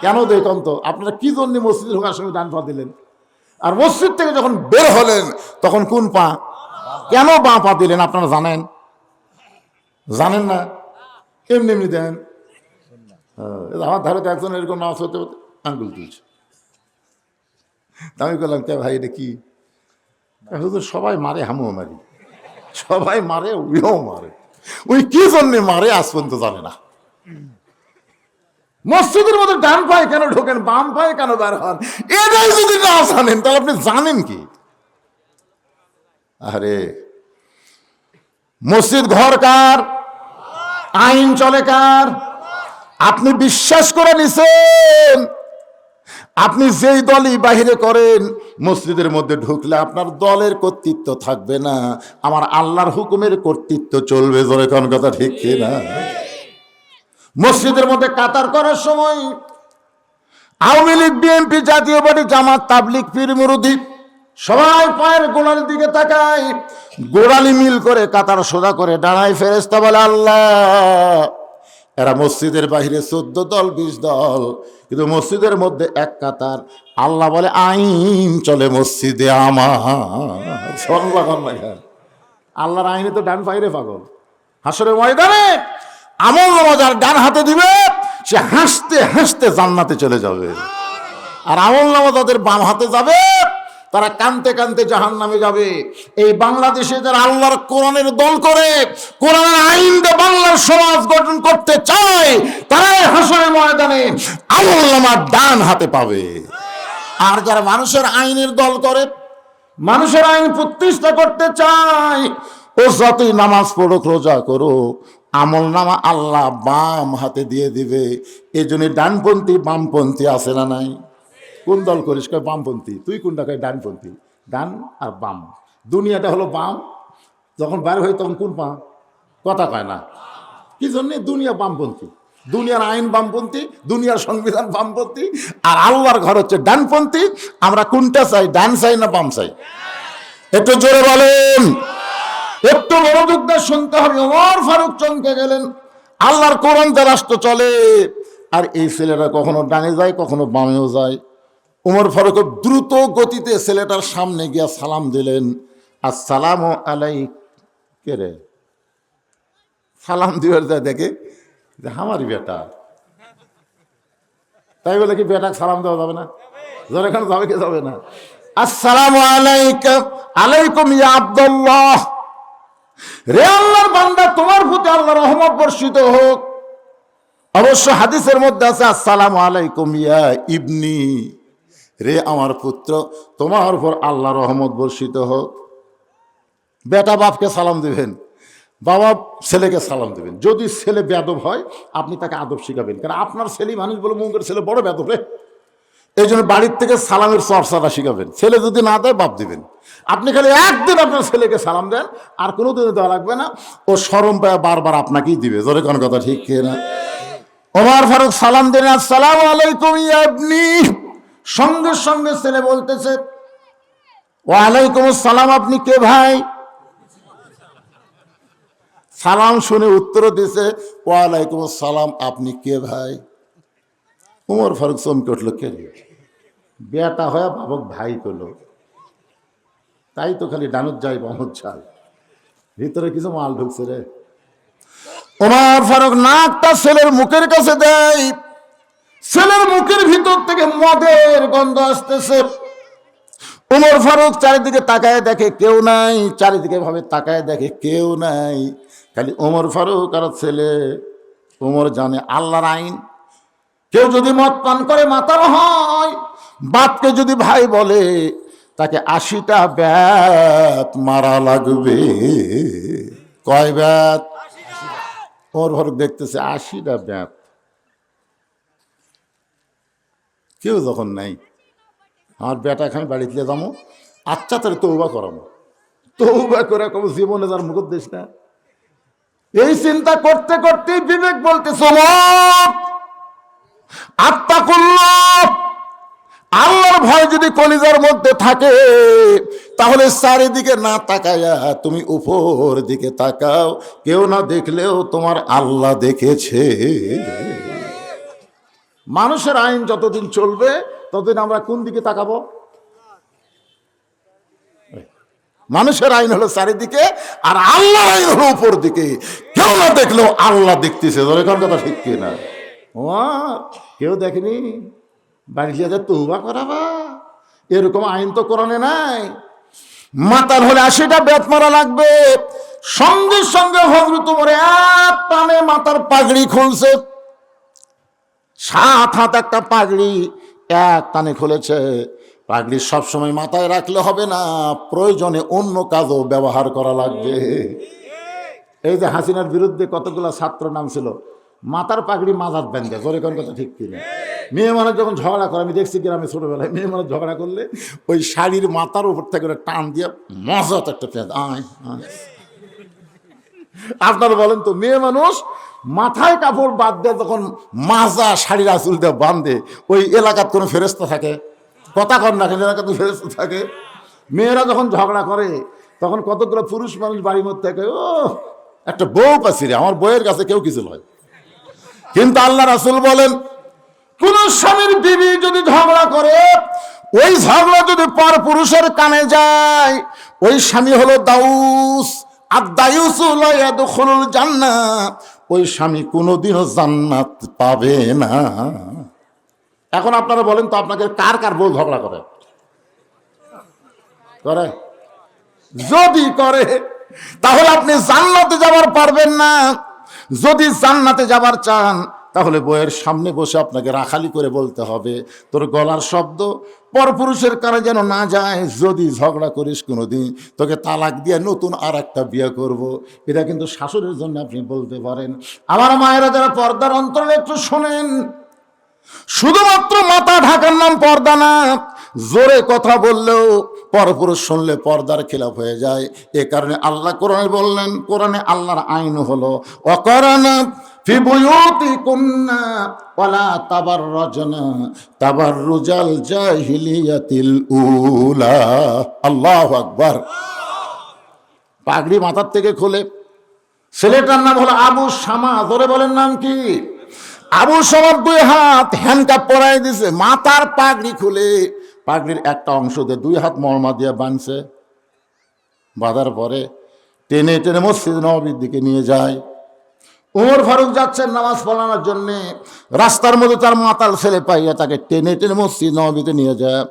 কেন দেই কম তো? আপনারা কি জন্য মসজিদে ঢোকার সময় ডান পা দিলেন? আর মসজিদ থেকে যখন বের হলেন তখন কোন পা, কেন বাঁ পা দিলেন? আপনারা জানেন? জানেন না? এমনি এমনি দেন। আমার ধারে তো একজন এরকম নামাজ হতে হতে আঙ্গুল তুলছে। আমি বললাম, কে ভাই এটা কি? হুজুর সবাই মারে, আমিও মারি, সবাই মারে, ওইও মারে। ওই কি জন্যে মারে আজ পর্যন্ত জানে না। মসজিদের মধ্যে ডান পায়ে কেন ঢোকেন, বাম পায়ে কেন বের হন, এটাই যদি না জানেন তাহলে আপনি জানেন কি? আরে মসজিদ ঘর কার? আইন চলে কার? আপনি বিশ্বাস করে নিছেন, আপনি যেই দলই বাহিরে করেন, মসজিদের মধ্যে ঢুকলে আপনার দলের কর্তৃত্ব থাকবে না, আমার আল্লাহর হুকুমের কর্তৃত্ব চলবে। জোরে কোন কথা ঠিক না? মসজিদের মধ্যে কাতার করার সময় আওয়ামী লীগ, বিএনপি, জাতীয় পার্টি, জামাত, তাবলিগ, পীর মুরুদি সবাই পায়ের গোড়ালির দিকে তাকায়, গোড়ালি মিল করে কাতার সোজা করে দাঁড়ায়। ফেরেশতা বলে, আল্লাহ, এরা মসজিদের বাহিরে 14 দল 20 দল, কিন্তু মসজিদের মধ্যে এক কাতার। আল্লাহ বলে, আইন চলে মসজিদে আমার। আল্লাহর আইনে তো ডান পাইরে পাগল। হাসরের ময়দানে আমল নামা যার ডান হাতে দিবে সে হাসতে হাসতে জান্নাতে চলে যাবে, আর আমল নামা যাদের বাম হাতে যাবে তারা কানতে কানতে জাহান্নামে যাবে। এই বাংলাদেশে যারা আল্লাহর কোরআনের দল করে, কোরআনের আইন দিয়ে বাংলার সমাজ গঠন করতে চায়, তারাই হাসরের ময়দানে আমল নামা ডান হাতে পাবে। আর যারা মানুষের আইনের দল করে, মানুষের আইন প্রতিষ্ঠা করতে চায়, ও যতই নামাজ পড়ুক, রোজা করুক, আমল নামা আল্লাহ বাম হাতে দিয়ে দিবে। এই জন্য ডানপন্থী বামপন্থী আছে না নাই? কোন দল করিস? কয় বামপন্থী। তুই কোনটা? কয় ডানপন্থী। ডান আর বাম, দুনিয়াটা হলো বাম, যখন বাইরে হয় তখন কোন পা? কথা কয় না। কি জন্যে? দুনিয়া বামপন্থী, দুনিয়ার আইন বামপন্থী, দুনিয়ার সংবিধান বামপন্থী, আর আল্লাহর ঘর হচ্ছে ডানপন্থী। আমরা কোনটা চাই, ডান চাই না বাম চাই? একটু জোরে বলেন, একটু মনোযোগ দিয়ে শুনতে হবে। ওমর ফারুক চমকে গেলেন, আল্লাহর কোরআন দিয়ে রাষ্ট্র চলে, আর এই ছেলেরা কখনো ডানে যায় কখনো বামেও যায়। উমর ফারুক দ্রুত গতিতে ছেলেটার সামনে গিয়া সালাম দিলেন, আসসালামু আলাইক। কে রে? সালাম দিবার যায় দেখে যে আমারই বেটা। তাই বলে কি বেটা সালাম দেওয়া যাবে না? জোরে কেন যাবে, কে যাবে না? আসসালামু আলাইকুম, আলাইকুম ইয়া আব্দুল্লাহ। রে আল্লাহর বান্দা, তোমার প্রতি আল্লাহর রহমত বর্ষিত হোক। অবশ্য হাদিসের মধ্যে আছে আসসালামু আলাইকুম ইয়া ইবনি। রে আমার পুত্র, তোমার উপর আল্লাহর রহমত বর্ষিত হোক। বেটা বাপকে সালাম দিবেন, বাবা ছেলেকে সালাম দেবেন। যদি ছেলে বেয়াদব হয় আপনি তাকে আদব শিখাবেন, কারণ আপনার ছেলে মানুষ বলে মুখের ছেলে বড় বেয়াদব রে। এই জন্য বাড়ির থেকে সালামের চর্চাটা শিখাবেন। ছেলে যদি না দেয় বাপ দিবেন। আপনি খালি একদিন আপনার ছেলেকে সালাম দেন, আর কোনো দিনে দেওয়া লাগবে না। ও শরম পায় বারবার আপনাকেই দিবে। জোরে কোন কথা ঠিক না? ওমর ফারুক সালাম দেন, আসসালামু আলাইকুম ইয়া ইবনি। সঙ্গে সঙ্গে ছেলে বলতেছে, ওয়ালাইকুম আসসালাম, আপনি কে ভাই? সালাম শুনে উত্তর দিছে, ওয়ালাইকুম আসসালাম, আপনি কে ভাই? উমর ফারুক চমকে উঠল, কে রে? বেটা হয়ে বাবক ভাই করলো, তাই তো খালি ডানত যায় বামত যায়, ভিতরে কিছু মাল ঢুকছে রে। উমর ফারুক নাকটা ছেলের মুখের কাছে দেয়, ছেলের মুখের ভিতর থেকে মদের গন্ধ আসতেছে। উমর ফারুক চারিদিকে তাকায় দেখে কেউ নাই, চারিদিকে ভাবে তাকায় দেখে কেউ নাই, খালি উমর ফারুক আর ছেলে। উমর জানে আল্লাহর আইন, কেউ যদি মদ পান করে মাতাল হয়, বাপকে যদি ভাই বলে তাকে 80টা ব্যাত মারা লাগবে। কয় ব্যাত? উমর ফারুক দেখতেছে 80টা ব্যাত। কেউ যখন নাই, আমার বেটা খাই বাড়িতে যাবো, আচ্ছা তাহলে তৌবা করাবো। তৌবা করে কব জীবনে যার মুখ দিস না। এই চিন্তা করতে করতে বিবেক বলতেছে, আত্তাকুল্লাহ, আল্লাহর ভয় যদি কলিজার মধ্যে থাকে তাহলে চারিদিকে না তাকায়া তুমি উপর দিকে তাকাও। কেউ না দেখলেও তোমার আল্লাহ দেখেছে। মানুষের আইন যতদিন চলবে ততদিন আমরা কোন দিকে তাকাবো? মানুষের আইন হলো চারিদিকে, আর আল্লাহর আইন হলো উপর দিকে। কেউ না দেখলেও আল্লাহ দেখতেছে। এরকম কথা ঠিক কিনা? ও কেউ দেখেনি, বাড়িতে তৌবা করাবা, এরকম আইন তো কোরআনে নাই। মাতার হলে 80টা বেত মারা লাগবে। সঙ্গে সঙ্গে হযরত ওমর এক টানে মাথার পাগড়ি খুলছে। 7 হাত একটা পাগড়ি এক টানে খুলেছে। পাগড়ি সবসময় মাথায় রাখলে হবে না, প্রয়োজনে অন্য কাজও ব্যবহার করা লাগবে। এই যে হাসিনার বিরুদ্ধে কতগুলো ছাত্র নামছিল, মাথার পাগড়ি মাজার ব্যাংকে। জোরে কোন কথা ঠিক কিনা? মেয়ে মানুষ যখন ঝগড়া করে, আমি দেখছি গ্রামে ছোটবেলায় মেয়ে মানুষ ঝগড়া করলে ওই শাড়ির মাথার উপর থেকে টান দিয়ে মজাত একটা পেঁয়াজ আয়। আপনারা বলেন তো, মেয়ে মানুষ মাথায় কাপড় বাদ দিয়ে যখন মাজা শাড়ির আঁচল দিয়ে বাঁধে, ওই এলাকার কোনো ফেরেস্তা থাকে? কথা কর না, এলাকাতে ফেরেস্তা থাকে। মেয়েরা যখন ঝগড়া করে তখন কতগুলো পুরুষ মানুষ বাড়ির মধ্যে থাকে, ও একটা বউ পাচ্ছি রে, আমার বউয়ের কাছে কেউ কিছু নয়। কিন্তু আল্লাহ রাসূল বলেন, কোন স্বামীর বিবি যদি ঝগড়া করে, ওই ঝগড়া যদি পর পুরুষের কানে যায়, ওই স্বামী হলো দাউস। আর দায়ুসু লা ইয়াদখুলুল জান্নাহ, ওই স্বামী কোনোদিনও জান্নাত পাবে না। এখন আপনারা বলেন তো, আপনাকে কার কার বউ ঝগড়া করে? করে? যদি করে তাহলে আপনি জান্নাতে যাবার পারবেন না। যদি জান্নাতে যাবার চান তাহলে বউয়ের সামনে বসে আপনাকে রাখালি করে বলতে হবে, তোর গলার শব্দ পরপুরুষের কানে যেন না যায়। যদি ঝগড়া করিস কোনোদিন, তোকে তালাক দিয়ে নতুন আর একটা বিয়ে করব। এটা কিন্তু শাশুড়ির জন্য আপনি বলতে পারেন। আমার মায়েরা যারা পর্দার অন্তরে একটু শোনেন, শুধুমাত্র মাথা ঢাকার নাম পর্দা না, জোরে কথা বললেও পরপুরুষ শুনলে পর্দার খেলাফ হয়ে যায়। এ কারণে আল্লাহ কোরআনে বললেন, কোরআনে আল্লাহর আইন হলো ওয়াকারনা ফি বুয়ুতিকুন্না ওয়ালা তাবাররাজনা তাবাররুজাল জাহিলিয়াতিল উলা। আল্লাহু আকবার। পাগড়ি মাথার থেকে খুলে, ছেলেটার নাম হলো আবু শামা। ধরে বলেন নাম কি? আবু শামা। 2 হাত হ্যান্ডকাপ পরাই দিছে, মাথার পাগড়ি খুলে পাগড়ির একটা অংশ দিয়ে 2 হাত মলমা দিয়ে বাঁধছে, বাঁধার পরে টেনে টেনে মসজিদ নববীর দিকে নিয়ে যায়। ওমর ফারুক যাচ্ছেন নামাজ পড়ানোর জন্য, রাস্তার মধ্যে তার মাতাল ছেলে পাইয়া তাকে টেনে টেনে মসজিদ নববীতে নিয়ে যায়।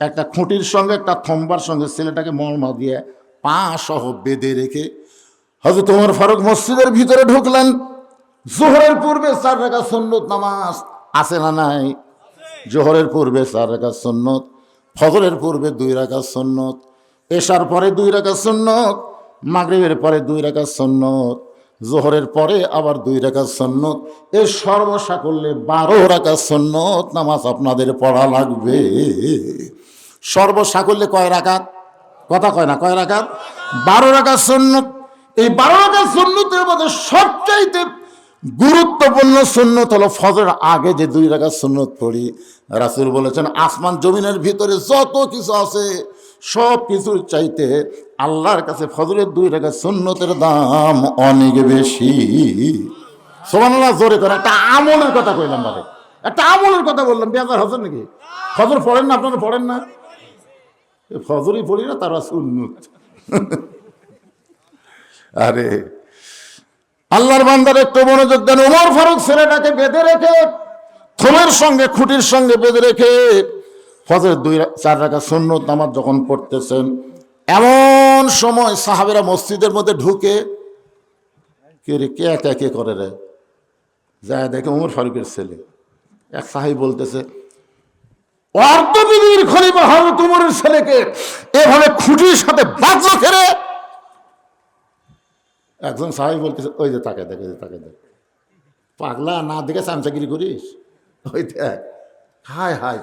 একটা খুঁটির সঙ্গে একটা থম্বার সঙ্গে ছেলেটাকে মলমা দিয়ে পা সহ বেঁধে রেখে হযরত ওমর ফারুক মসজিদের ভিতরে ঢুকলেন। জোহরের পূর্বে 4 রাকাত সুন্নত নামাজ আছে না নাই? জোহরের পূর্বে 4 রাকাত সুন্নত, ফজরের পূর্বে 2 রাকাত সুন্নত, এশার পরে 2 রাকাত সুন্নত, মাগরিবের পরে 2 রাকাত সুন্নত, জোহরের পরে আবার 2 রাকাত সুন্নত। এই সর্বসাকল্যে 12 রাকাত সুন্নত নামাজ আপনাদের পড়া লাগবে। সর্বসাকল্যে কয় রাকাত? কথা কয় না, কয় রাকাত? 12 রাকাত সুন্নত। এই 12 রাকাত সুন্নতের মধ্যে সবচাইতে গুরুত্বপূর্ণ সুন্নত হলো ফজরের আগে যে 2 রাকাত সুন্নত পড়ি। রাসূল বলেছেন আসমান জমিনের ভিতরে যত কিছু আছে সব কিছুর চাইতে আল্লাহর কাছে ফজরের 2 রাকাত সুন্নতের দাম অনেক বেশি। সুবহানাল্লাহ, জোরে করে একটা আমলের কথা কইলাম, বারে একটা আমলের কথা বললাম। বেজার হচ্ছেন নাকি? ফজর পড়েন না? আপনারা পড়েন না? ফজরই পড়ি না, তারা সুন্নত। আরে আল্লাহর বান্দার একটু মনোযোগ দেন। ওমর ফারুক ছেলেটাকে বেঁধে রেখে, থমের সঙ্গে খুঁটির সঙ্গে বেঁধে রেখে ফজরের 4 রাকাত সুন্নত নামাজ যখন পড়তেছেন, এমন সময় সাহাবেরা মসজিদের মধ্যে ঢুকে কে রে, কে একা কে করে রে, যায় দেখে ওমর ফারুকের ছেলে। এক সাহাবী বলতেছে অর্ধপৃথিবীর খলিফা হযরত ওমরের ছেলেকে এভাবে খুঁটির সাথে বাঁধলো ফেরে। একজন সাহাবী বলতেছে ওই যে তাকে দেখে, তাকে দেখ, পাগলা না দেখে চামচাগিরি করিস, ওই দেখ। হায় হায়,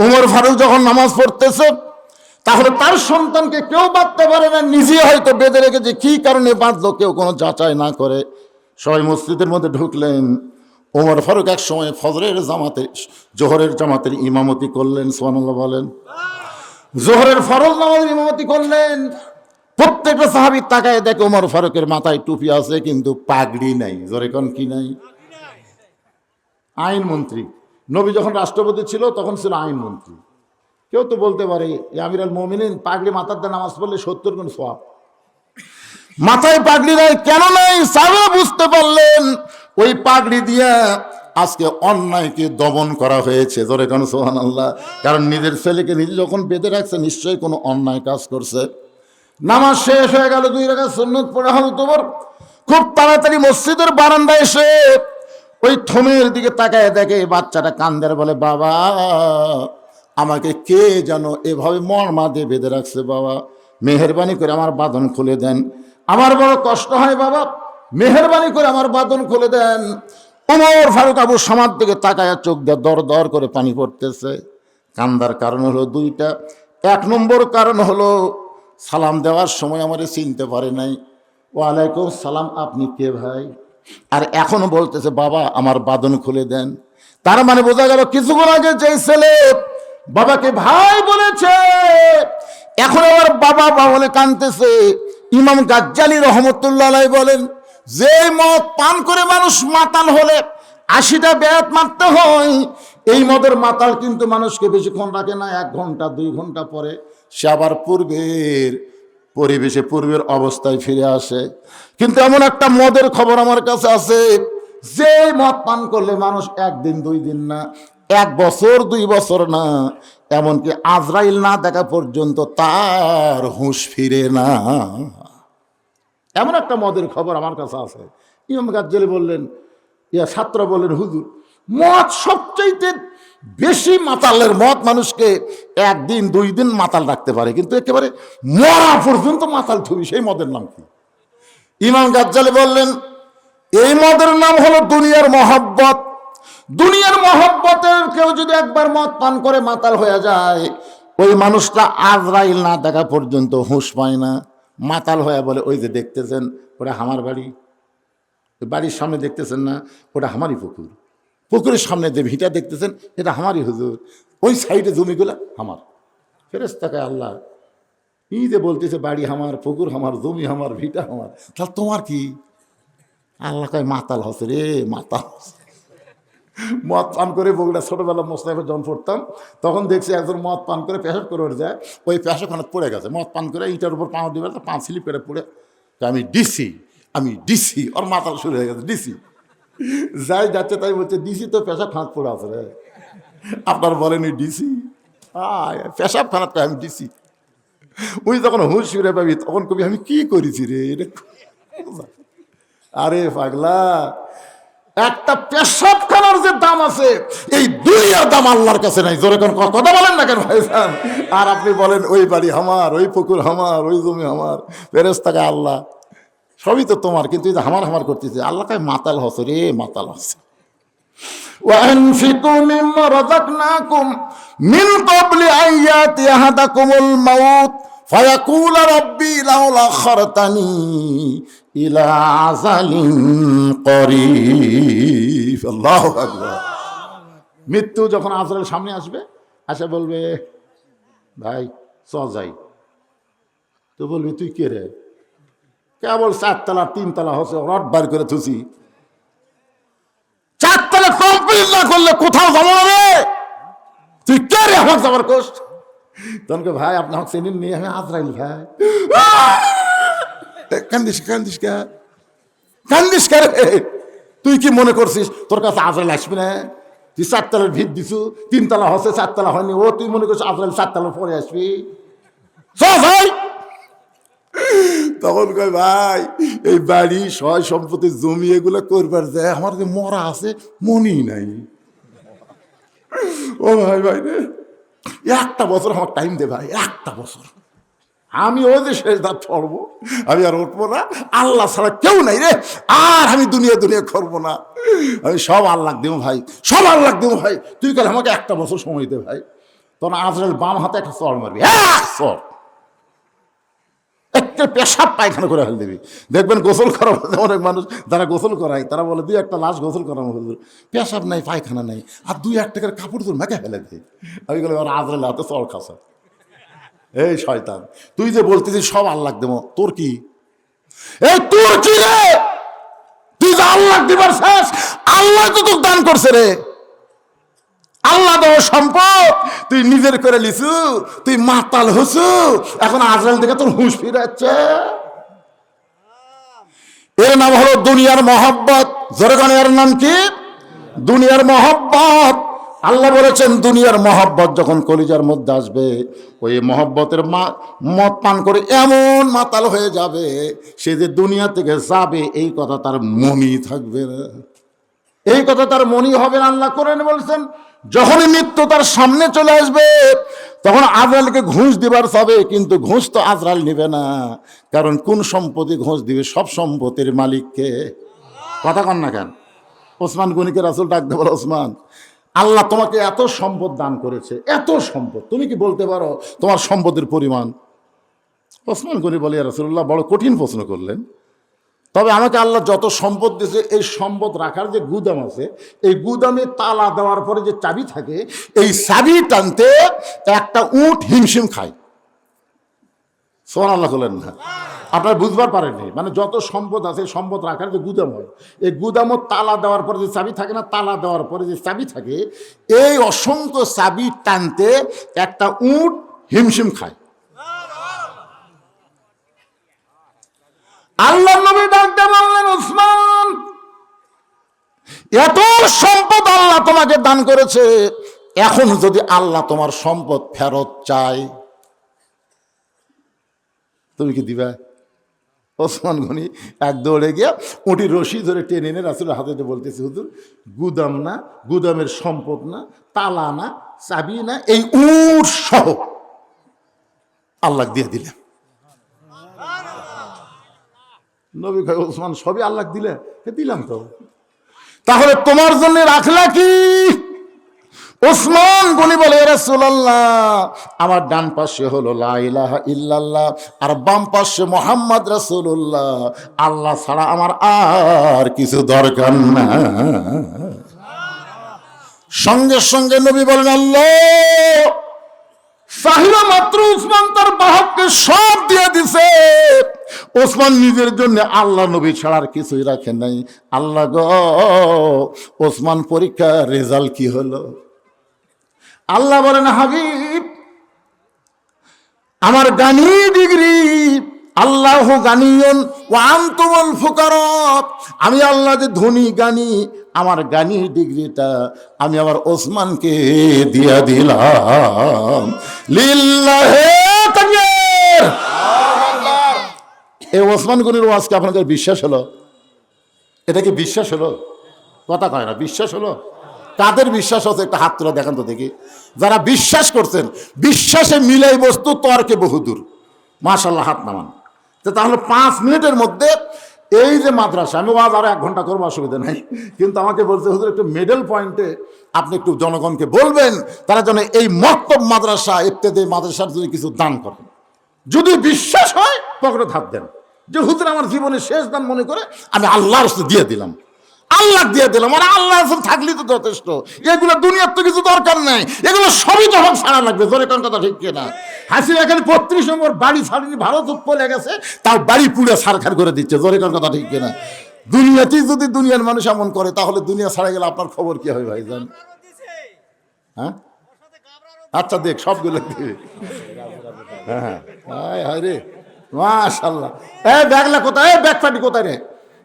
ওমর ফারুক যখন নামাজ পড়তেছে তাহলে তার সন্তানকে কেউ বাঁধতে পারে না, নিজে হয়তো বেঁধে রেখেছে। কি কারণে বাঁধলো কেউ কোনো যাচাই না করে সবাই মসজিদের মধ্যে ঢুকলেন। ওমর ফারুক এক সময় ফজরের জামাতে, জোহরের জামাতের ইমামতি করলেন। সুবহানাল্লাহ বলেন। জোহরের ফরজ নামাজের ইমামতি করলেন। প্রত্যেকটা সাহাবী তাকায় দেখে ওমর ফারুকের মাথায় টুপি আছে কিন্তু পাগড়ি নাই। জোরে কোন কি নাই? আইনমন্ত্রী। নবী যখন রাষ্ট্রপতি ছিল তখন ছিল আইনমন্ত্রী। কেউ তো বলতে পারে আমির আল মুমিনিন পাগড়ি মাথার দিয়ে নামাজ পড়লে 70 গুণ সওয়াব। মাথায় পাগড়ি নাই, কেন নাই? সাহাবা বুঝতে পারলেন ওই পাগড়ি দিয়ে আজকে অন্যায়কে দমন করা হয়েছে। জোরে কোন সুবহানাল্লাহ। কারণ নিজের ছেলেকে নিজে যখন বেঁধে রাখছে নিশ্চয়ই কোনো অন্যায় কাজ করছে। নামাজ শেষ হয়ে গেল, 2 রাকাত সুন্নত পড়া হল। তোমার খুব তাড়াতাড়ি মসজিদের বারান্দায় এসে ওই থমের দিকে তাকায় দেখে বাচ্চাটা কান্দের, বলে বাবা আমাকে কে যেন এভাবে মরমা দিয়ে বেঁধে রাখছে, বাবা মেহেরবানি করে আমার বাঁধন খুলে দেন, আমার বড় কষ্ট হয় বাবা, মেহেরবানি করে আমার বাঁধন খুলে দেন। ওমর ফারুক আবু সামাদ দিকে তাকায় চোখ দিয়ে দর দর করে পানি পড়তেছে। কান্দার কারণ হলো 2টা। 1 নম্বর কারণ হলো সালাম দেওয়ার সময় আমারে চিনতে পারে নাই। ওয়ালাইকুম সালাম, আপনি কে ভাই? আর এখনো বলতেছে বাবা আমার বাঁধন খুলে দেন। তার মানে বোঝা গেল কিছুক্ষণ আগে যে ছেলে বাবাকে ভাই বলেছে এখন আবার বাবা বাবা বলে কাঁদতেছে। ইমাম গাজ্জালী রহমতুল্লাহ আলাইহি বলেন, যে মদ পান করে মানুষ মাতাল হলে 80টা বেয়াত মারতে হয়, এই মদের মাতাল কিন্তু মানুষকে বেশিক্ষণ রাখে না, 1 ঘন্টা 2 ঘন্টা পরে সে আবার পূর্বের পরিবেশে পূর্বের অবস্থায় ফিরে আসে। কিন্তু এমন একটা মদের খবর আমার কাছে আছে, যে মদ পান করলে মানুষ 1 দিন 2 দিন না, 1 বছর 2 বছর না, এমনকি আজরাইল না দেখা পর্যন্ত তার হুঁশ ফিরে না। এমন একটা মদের খবর আমার কাছে আছে। ইমাম গাজ্জালী বললেন, ছাত্র বললেন হুজুর মদ সবচাইতে বেশি মাতালের মদ মানুষকে 1 দিন 2 দিন মাতাল রাখতে পারে, কিন্তু একেবারে মরা পর্যন্ত মাতাল থুবি, সেই মদের নাম কি? ইমাম গাজ্জালী বললেন, এই মদের নাম হলো দুনিয়ার মহব্বত। দুনিয়ার মহব্বতের কেউ যদি একবার মদ পান করে মাতাল হয়ে যায়, ওই মানুষটা আজরাইল না দেখা পর্যন্ত হুঁশ পায় না। মাতাল হয়ে বলে, ওই যে দেখতেছেন ওটা আমার বাড়ি, বাড়ির সামনে দেখতেছেন না ওটা আমারই পুকুর, পুকুরের সামনে যে ভিটা দেখতেছেন এটা আমারই হুজুর, ওই সাইডে জমিগুলা আমার। ফেরেশতাকে আল্লাহ ই যে বলতেছে বাড়ি আমার, পুকুর আমার, জমি আমার, ভিটা আমার, তাহলে তোমার কি? আল্লাহ কয় মাতাল হচ্ছে রে, মাতাল। মদ পান করে বগুড়া ছোটবেলা মোস্তাফে যখন পড়তাম তখন দেখছি একজন মদ পান করে পেশাব করে উঠে যায়, ওই পেশাবখানা পড়ে গেছে, মদ পান করে ইটার উপর পাঁচ দিবে, তো পাঁচ স্লিপ করে পড়ে, আমি ডিসি, ওর মাথাল শুরু হয়ে গেছে ডিসি। যাই যাচ্ছে তাই বলছে ডিসি তো পেশাব খানাত পড়ে আছে রে। আপনার বলেনি ডিসি, পেশাব খানাত আমি ডিসি। ওই যখন হুঁশ ফিরে পাবি তখন কবি আমি কি করেছি রে এটা। আরে পাগলা, একটা পেশাবখানার যে দাম আছে এই দুনিয়ার দাম আল্লাহর কাছে নাই। জোরে কোন কথা বলেন না কেন ভাইজান? আর আপনি বলেন ওই বাড়ি আমার, ওই পুকুর আমার, ওই জমি আমার, ফেরেশতাকে আল্লাহ, সবই তো তোমার, কিন্তু এই যে হামার করতেছে। আল্লাহ কায় মাতাল হস রে, মাতাল হস। وأنفقوا مما رزقناكم من قبل أن يأتي أحدكم الموت فيقول ربي لولا أخرتني إلى أجل قريب। আল্লাহু আকবার। মৃত্যু যখন আজরাইল সামনে আসবে, আসে বলবে ভাই চ যাই, তো বলবি তুই কে রে? কেবল 4 তলা 3 তলা হচ্ছে রড বার করে থুসি, 4 তলা কমপ্লিট না করলে কোথাও যাবো না রে, তুই কে রে আমার যাবার কষ্ট? তখন ভাই আপনার চেনেন নি, আমি আজরাইল ভাই। কান্দিস কে রে? তুই কি মনে করছিস তোর কাছে আজরাইল আসবি না? তুই 4 তলার ভিত দিছু, 3 তলা হচ্ছে 4 তলা হয়নি, ও তুই মনে করছিস আজরাইল 4 তলার পরে আসবি? ভাই তখন কয় ভাই এই বাড়ি সয় সম্পত্তি জমি এগুলো করবার যায়, আমার যে মরা আছে মনেই নাই। ও ভাই রে, 1টা বছর আমার টাইম দে ভাই, 1টা বছর। আমি ওই যে শেষ দাঁত পড়বো, আমি আর উঠবো না, আল্লাহ ছাড়া কেউ নাই রে, আর আমি দুনিয়া করবো না, আমি সব আল্লাহ দেবো ভাই, সব আল্লাহ দেবো ভাই। তুই কাল আমাকে 1টা বছর সময় দে ভাই। তখন আজরাইল বাম হাতে একটা চড় মারবি, চড় একটা পেশাব পায়খানা করে ফেল দিবি। দেখবেন গোসল করা অনেক মানুষ যারা গোসল করায় তারা বলে 2-1টা লাশ গোসল করানো হল, পেশাব নাই পায়খানা নাই, আর 2-1 টাকার কাপড় তোর মেকে ফেলে দে। আমি বলি আজরাইল হাতে চড় খাসা। এই শয়তান, তুই যে বলতেছিস সব আল্লাহ দেবো, তোর কি? এই তোর কি রে? তুই যে আল্লাহ দিবার শেষ, আল্লাহ তো তোকে দান করছে রে, আল্লাহ দেওয়া সম্পদ তুই নিজের করে লিছু, তুই মাতাল হসু, এখন আজরাইল থেকে তোর হুঁশ ফিরে যাচ্ছে। এর নাম হলো দুনিয়ার মহব্বত। জোরে গান, এর নাম কি? দুনিয়ার মহব্বত। আল্লাহ বলেছেন দুনিয়ার মহব্বত যখন কলিজার মধ্যে আসবে, ওই মহব্বতের মদ পান করে এমন মাতাল হয়ে যাবে, সে যে দুনিয়া থেকে যাবে এই কথা তার মনেই থাকবে না, এই কথা তার মনেই হবে না। আল্লাহ কোরআনে বলছেন যখনই মৃত্যু তার সামনে চলে আসবে তখন আজরাইলকে ঘুষ দিবার চাবে, কিন্তু ঘুষ তো আজরাইল নিবে না, কারণ কোন সম্পত্তি ঘুষ দিবে? সব সম্পত্তির মালিককে। কথা কন না কেন? ওসমান গনিকে রাসূল ডাক দেবার, ওসমান আল্লাহ তোমাকে এত সম্পদ দান করেছে, এত সম্পদ, তুমি কি বলতে পারো তোমার সম্পদের পরিমাণ? ওসমান গনি বলে ইয়া রাসূলুল্লাহ, বড় কঠিন প্রশ্ন করলেন, তবে আমাকে আল্লাহ যত সম্পদ দিয়েছে এই সম্পদ রাখার যে গুদাম আছে, এই গুদামে তালা দেওয়ার পরে যে চাবি থাকে, এই চাবি টানতে একটা উট হিমশিম খায়। সুবহানাল্লাহ বলেন না? আপনারা বুঝবার পারেননি, মানে যত সম্পদ আছে সম্পদ রাখার যে গুদাম হয়, এই গুদামও তালা দেওয়ার পরে যে চাবি থাকে না, তালা দেওয়ার পরে যে চাবি থাকে, এই অসংখ্য চাবি টানতে একটা উট হিমশিম খায়। আল্লাহ নবী ডাকতে বললেন, ওসমান এত সম্পদ আল্লাহ তোমাকে দান করেছে, এখন যদি আল্লাহ তোমার সম্পদ ফেরত চায় তুমি কি দিবা? ওসমান গনি এক দৌড়ে গিয়ে উটির রশি ধরে টেনে এনে রাসূলের হাতে বলতেছে, হুজুর গুদাম না, গুদামের সম্পদ না, তালা না, চাবি না, এই উট সহ আল্লাহ দিয়ে দিলেন। নবী কয়, ওসমান সবই আল্লাহ দিলে? দিলাম তো, তাহলে তোমার জন্য রাখলা কি? ওসমান গনি বলে, ইয়া রাসূলুল্লাহ আমার ডান পাশে হলো লা ইলাহা ইল্লাল্লাহ, আর বাম পাশে মুহাম্মদ রাসূলুল্লাহ, আল্লাহ ছাড়া আমার আর কিছু দরকার না। সঙ্গে সঙ্গে নবী বলেন, আল্লাহ চাহিদা মাত্র ওসমান তার বাহককে সব দিয়ে দিছে। ওসমান নিজের জন্য আল্লাহ নবী ছাড়ার কিছুই রাখেন নাই। আল্লাহ গো ওসমান পরীক্ষার রেজাল্ট কি হলো? আল্লাহ বলেন, হাবিব আমার গানি ডিগ্রি, আল্লাহু গানিয়ুন ওয়া আনতুমুল ফুকারা, আমি আল্লাহ যে ধনী গানি, আমার গানি ডিগ্রিটা আমি আমার ওসমানকে দিয়া দিলাম। লিল্লাহি তাকবীর। এই ওসমান গনির ওয়াজকে আপনাদের বিশ্বাস হলো? এটা কি বিশ্বাস হলো? কথা কয় না, বিশ্বাস হলো? কাদের বিশ্বাস হচ্ছে একটা হাত তোলা দেখান তো দেখি। যারা বিশ্বাস করছেন, বিশ্বাসে মিলাই বস্তু তর্কে বহুদূর, মাশাআল্লাহ হাত নামান। তো তাহলে 5 মিনিটের মধ্যে এই যে মাদ্রাসা, আমি ওয়াজ আরো 1 ঘন্টা করবো, অসুবিধা নাই, কিন্তু আমাকে বলছে হুজুর একটু মিডল পয়েন্টে আপনি একটু জনগণকে বলবেন তারা যেন এই মক্তব মাদ্রাসা ইত্যাদি মাদ্রাসার যদি কিছু দান করেন। যদি বিশ্বাস হয় পকেটে হাত দেন যে হুজুর আমার জীবনের শেষ দান মনে করে আমি আল্লাহর রাস্তায় দিয়ে দিলাম, আল্লাহ দিয়ে দিলাম, আর আল্লাহ থাকলে তো যথেষ্ট। এগুলো দুনিয়ার তো কিছু দরকার নাই, এগুলো সবই তখন ছাড়া লাগবে। জোরে কোন কথা ঠিক কিনা? হাসিনা এখানে 35 নম্বর বাড়ি ছাড়িনি, ভারত পলে গেছে, তাও বাড়ি পুড়ে ছারখার করে দিচ্ছে। জোরে কোন কথা ঠিক কিনা? দুনিয়াতেই যদি দুনিয়ার মানুষ এমন করে তাহলে দুনিয়া ছাড়া গেলে আপনার খবর কি হবে ভাইজান? হ্যাঁ আচ্ছা দেখ সবগুলো দিবে। হ্যাঁ হায় রে মাশাআল্লাহ। ব্যাগলা কোথায়? ব্যাগ পাটি কোথায় রে?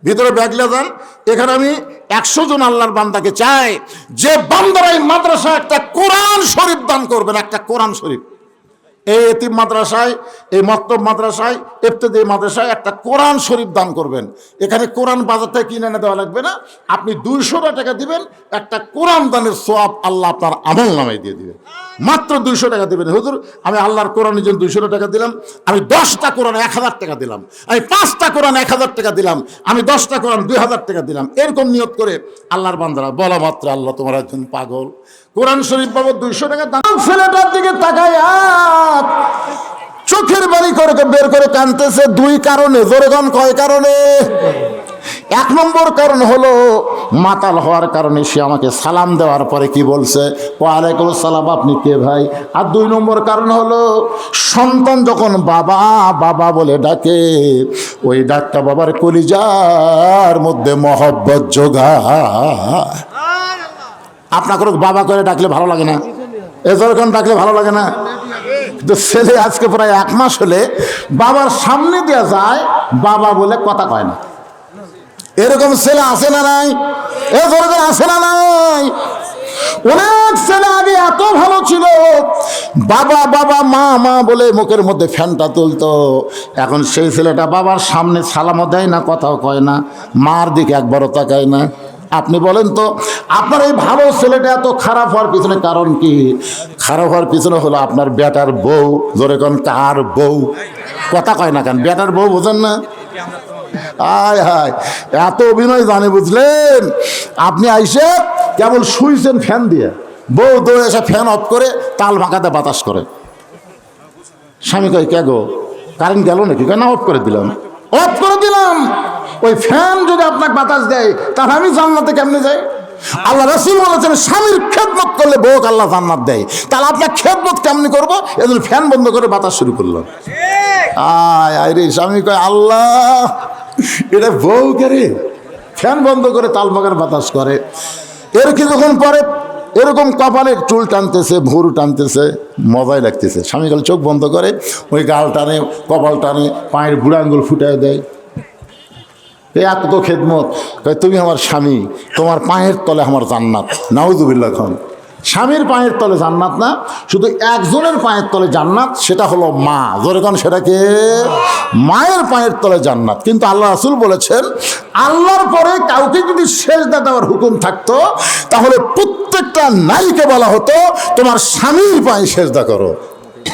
ভিতরে ব্যাগলা যান। এখানে আমি 100 জন আল্লাহর বান্দাকে চাই যে বান্দারা এই মাদ্রাসা একটা কোরআন শরীফ দান করবেন, একটা কোরআন শরীফ। এই এতিম মাদ্রাসায়, এই মক্তব মাদ্রাসায়, ইফতেদায়ী মাদ্রাসায় একটা কোরআন শরীফ দান করবেন। এখানে কোরআন বাজার থেকে কিনে এনে দেওয়া লাগবে না, আপনি 200 টাকা দিবেন, একটা কোরআন দানের সওয়াব আল্লাহ আপনার আমল নামায় দিয়ে দিবেন। মাত্র 200 টাকা দিবেন। হুজুর আমি আল্লাহর কোরআনের জন্য 200 টাকা দিলাম, আমি 10টা কোরআন 1000 টাকা দিলাম, আমি 5টা কোরআন 1000 টাকা দিলাম, আমি 10টা কোরআন 2000 টাকা দিলাম। এরকম নিয়ত করে আল্লাহর বান্দারা বলা মাত্র আল্লাহ তোমার একজন পাগল, কোরআন শরীফ বাবদ 200 টাকা দাম। ছেলেটার দিকে তাকায় চোখের বাড়ি করে বের করে কাঁদতেছে 2 কারণে। জোরে গান কয় কারণে? 1 নম্বর কারণ হলো মাতাল হওয়ার কারণে সে আমাকে সালাম দেওয়ার পরে কি বলছে, ওয়ালাইকুম আসসালাম, আপনি কে ভাই? আর 2 নম্বর কারণ হলো সন্তান যখন বাবা বাবা বলে ডাকে, ওই ডাকটা বাবার কলিজার মধ্যে মহব্বত যোগায়। আপনাকে বাবা করে ডাকলে ভালো লাগে না? এজরখান ডাকলে ভালো লাগে না? কিন্তু ছেলে আজকে প্রায় 1 মাস হলে বাবার সামনে দেওয়া যায়, বাবা বলে কথা কয় না। এরকম ছেলে আছে না নাই? এজরখান আছে না নাই? অনেক ছেলে আগে এত ভালো ছিল, বাবা বাবা মা মা বলে মুখের মধ্যে ফ্যানটা তুলতো। এখন সেই ছেলেটা বাবার সামনে সালামও দেয় না, কথাও কয় না, মার দিকে একবারও তাকায় না। আপনি বলেন তো আপনার এই ভালো ছেলেটা এত খারাপ হওয়ার পিছনে কারণ কি? খারাপ হওয়ার পিছনে হলো আপনার বেটার বউ। জোরে কোন কার বউ? কথা কয় না কেন? বেটার বউ বোঝেন না? হায় হায় এত অভিনয় জানে বুঝলেন? আপনি আইসে কেবল শুইছেন ফ্যান দিয়ে, বউ দৌড়ে এসে ফ্যান অফ করে তাল ভাঙাতে বাতাস করে। স্বামী কয় কে গো কারেন্ট গেল নাকি? না অফ করে দিলাম। অফ করে দিলাম। ওই ফ্যান যদি আপনাকে বাতাস দেয় তাহলে আমি জান্নাতে কেমনে যাই? আল্লাহ রাসূল বলেছেন স্বামীর খেদমত করলে বউকে আল্লাহ জান্নাত দেয়। তাহলে আপনার খেদমত কেমনি করবো? এজন্য ফ্যান বন্ধ করে বাতাস শুরু করলাম। আয় রে স্বামী কয় আল্লাহ এটা বউ কে রে? ফ্যান বন্ধ করে তাল বাগান বাতাস করে। এর কিছুক্ষণ পরে এরকম কপালে চুল টানতেছে, ভুরু টানতেছে, মজাই লাগতেছে। স্বামী কাল চোখ বন্ধ করে ওই গাল টানে, কপাল টানে, পায়ের বুড়া আঙ্গুল ফুটায় দেয়। এত তো খেদমত। তুমি আমার স্বামী, তোমার পায়ের তলে আমার জান্নাত। নাউযুবিল্লাহ। খান স্বামীর পায়ের তলে জান্নাত না, শুধু একজনের পায়ের তলে জান্নাত, সেটা হলো মা। জোরে কোন সেটাকে? মায়ের পায়ের তলে জান্নাত। কিন্তু আল্লাহ রাসূল বলেছেন আল্লাহর পরে কাউকে যদি সেজদা দেওয়ার হুকুম থাকতো তাহলে প্রত্যেকটা নারীকে বলা হতো তোমার স্বামীর পায়ে সেজদা করো।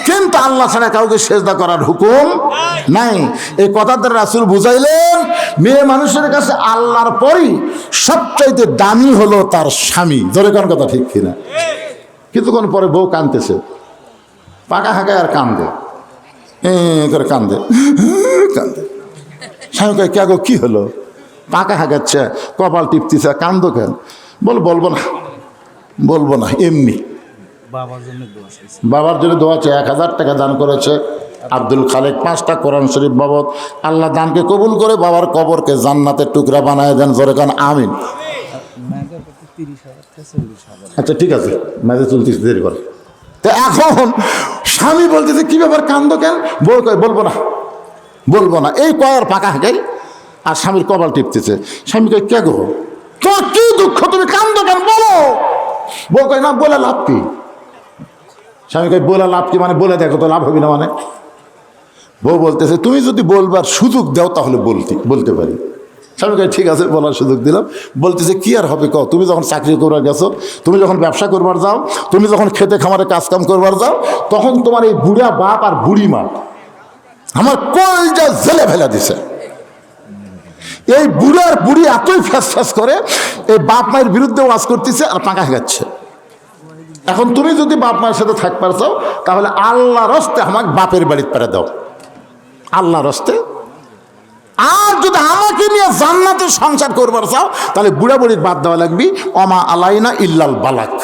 কিন্তু আল্লাহ ছাড়া কাউকে সেজদা করার হুকুম নাই। এই কথাটা রাসূল বুঝাইলেন মেয়ে মানুষের কাছে আল্লাহর পরই সবচাইতে দামি হলো তার স্বামী। জোরে কোন কথা ঠিক কিনা? কিছুক্ষণ পরে বউ কাঁদতেছে, পাকা হাঁকায় আর কান্দে, করে কান্দে কান্দে। স্বামী কয় কে গো কি হলো? পাকা হাঁকাচ্ছে, কপাল টিপতেছে, কান্দো কেন? বলবো না, বলবো না, এমনি। বাবার জন্য দোয়া চাই। 1000 টাকা দান করেছে আব্দুল খালেক, 5টা কোরআন শরীফ বাবদ। আল্লাহ দানকে কবুল করে বাবার কবরকে জান্নাতের টুকরা বানায় দেন। জোরে কান আমিন। আচ্ছা ঠিক আছে, মাঝে চলতিস, দেরি করে। তো এখন স্বামী বলতেছে কি ব্যাপার, কান্দ কেন? বউ কয় বলবো না, বলবো না, এই কয়ার পাকা হাঁকাই। আর স্বামীর কপাল টিপতেছে। স্বামী কয় কে গো, তোমার কি দুঃখ, তুমি কান্দ কেন, বলো। বউ কয় না, বলে লাভ কি? স্বামী কয় বলে লাভ কি মানে, বলে দেখো তো লাভ হবে না মানে। বউ বলতেছে তুমি যদি বলবার সুযোগ দাও তাহলে বলতে পারি। স্বামী কয় ঠিক আছে, বলার সুযোগ দিলাম। বলতেছে কি আর হবে কও, তুমি যখন চাকরি করবার গেছো, তুমি যখন ব্যবসা করবার যাও, তুমি যখন খেতে খামারে কাজকাম করবার যাও, তখন তোমার এই বুড়া বাপ আর বুড়ি মা আমার কলজা জেলে ফেলে দিছে। এই বুড়ার বুড়ি এতই ফ্যাস ফ্যাস করে, এই বাপ মায়ের বিরুদ্ধে ওয়াজ করতেছে আর পাকা খাচ্ছে। এখন তুমি যদি বাপ মায়ের সাথে থাকবার চাও, তাহলে আল্লাহর হস্তে আমাকে বাপের বাড়িতে পেরে দাও, আল্লাহর হস্তে। আর যদি আমাকে নিয়ে জান্নাতে সংসার করবার চাও, তাহলে বুড়া বুড়ির বাদ দেওয়া লাগবি, অমা আলাইনা ইল্লাল বালাক।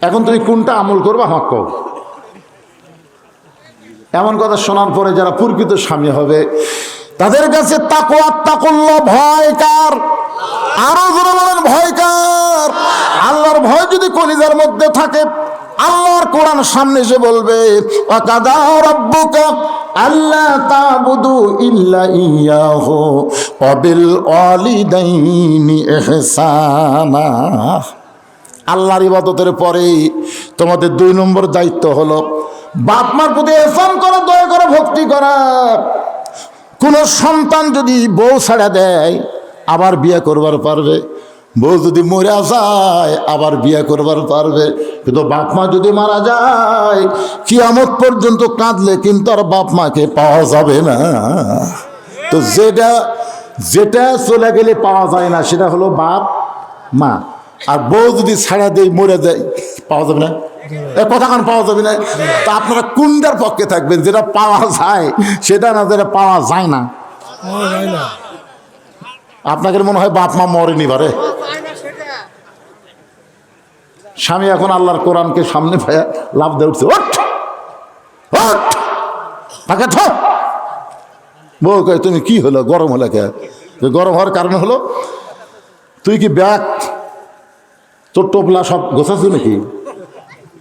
এখন তুমি কোনটা আমল করবা আমাকে কও। এমন কথা শোনার পরে যারা প্রকৃত স্বামী হবে, তাদের কাছে তাকওয়া তাকুল্লাহ, ভয় কার? আরো জোরে বলেন ভয় কার? আল্লাহর ভয় যদি কলিজার মধ্যে থাকে, আল্লাহর কোরআন সামনে এসে বলবে ওয়াকাদা রাব্বুকা আল্লা তা'বুদু ইল্লা ইয়াহু ওয়া বিল ওয়ালিদাইনি ইহসানা। আল্লাহর ইবাদতের পরেই তোমাদের 2 নম্বর দায়িত্ব হলো বাপ মার প্রতি ইহসান করা, দয়া করা, ভক্তি করা। কোন সন্তান যদি বউ ছাড়া দেয় আবার বিয়ে করবার পারবে, বউ যদি মরে যায় আবার বিয়ে করবার পারবে। কিন্তু বাপ মা যদি মারা যায়, কিয়ামত পর্যন্ত কাঁদলে কিন্তু আর বাপ মাকে পাওয়া যাবে না। তো যেটা চলে গেলে পাওয়া যায় না সেটা হলো বাপ মা। আর বউ যদি ছাড়া দেয়, মরে দেয়, পাওয়া যাবে না। কথা কান পাওয়া যাবে না। তা আপনারা কোনটার পক্ষে থাকবেন, যেটা পাওয়া যায় সেটা না যেটা পাওয়া যায় না? আপনাদের মনে হয় বাপ মা মরেনি বারে। স্বামী এখন আল্লাহর কোরআনকে সামনে পায়া লাভ দিয়ে উঠছে, ওঠ ওঠ পাকা থ। বউ কয় তুমি কি হলো, গরম হলো কে? গরম হওয়ার কারণ হলো তুই কি ব্যাগ তোর টোপলা সব গোছাচ্ছ নাকি?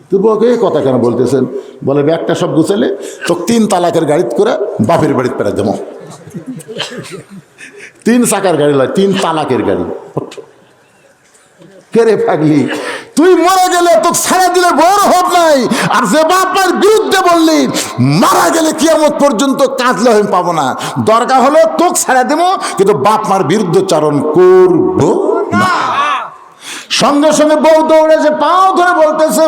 তুই বউকে এই কথা কেন বলতেছেন? বলে ব্যাগটা সব গুছালে তো 3 তালাকের গাড়িতে করে বাপের বাড়িতে পেরে দেবো। 3 চাকার গাড়ি লয়, 3 তালাকের গাড়ি। কে রে পাগলি, তুই মরে গেলে তোকে ছাড়া দিলে বড় হোক নাই, আর যে বাপের বিরুদ্ধে বললি মারা গেলে কিয়ামত পর্যন্ত কাঁদলে আমি পাবো না। দরকার হলো তোকে ছাড়া দেবো, কিন্তু বাপ মার বিরুদ্ধে চারণ করবো না। সঙ্গে সঙ্গে বউ দৌড়েছে, পাও ধরে বলতেছে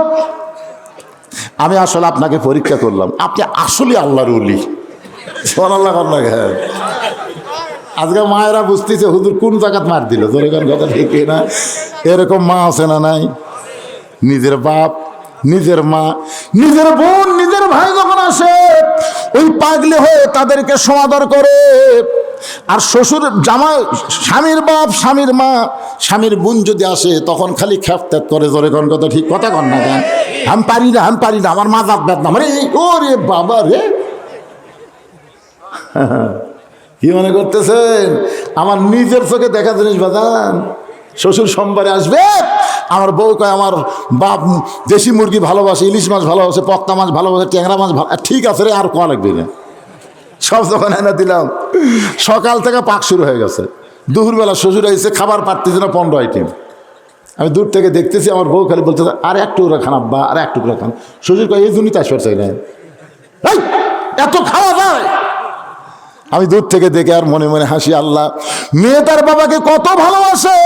আমি আসলে আপনাকে পরীক্ষা করলাম, আপনি আসলে আল্লাহর ওলি। সুবহানাল্লাহ। আজকে মায়েরা বুঝতেছে হুজুর কোন জায়গাত মার দিল, জোরে কোন কথা ঠিক না? এরকম মা আছে না নাই? নিজের বাপ, নিজের মা, নিজের বোন, নিজের ভাই যখন আসে, ওই পাগলি হয়ে তাদেরকে সমাদর করে। আর শ্বশুর জামাই, স্বামীর বাপ, স্বামীর মা, স্বামীর বোন যদি আসে তখন খালি খ্যাপত্যাপ করে, জোরে কোন কথা ঠিক কথা কন না কেন? আমি পারি না, আমি পারি না, আমার মা দাঁত ব্যথা, মানে ওরে বাবা রে। কি মনে করতেছেন? আমার নিজের চোখে দেখা জিনিস বাজান। শ্বশুর সোমবারে আসবে, আমার বউ কয় আমার বাপ দেশি মুরগি ভালোবাসে, ইলিশ মাছ ভালোবাসে, পক্তা মাছ ভালোবাসে, ট্যাংরা মাছ ভালো। ঠিক আছে রে, আর কোয়া লাগবে না, সব যখন এনে দিলাম। সকাল থেকে পাক শুরু হয়ে গেছে। দুপুরবেলা শ্বশুর এসে খাবার পারতেছে না, 15 আইটেম। আমি দূর থেকে দেখতেছি, আমার বউ খালি বলতেছে আর এক টুকরা খান আব্বা, আর এক টুকরা খান। শ্বশুর কয় এই জন্যই তো আসবার চাই না, এত খাওয়া যায়। আমি দূর থেকে দেখে আর মনে মনে হাসি, আল্লাহ মেয়ে তার বাবাকে কত ভালোবাসে।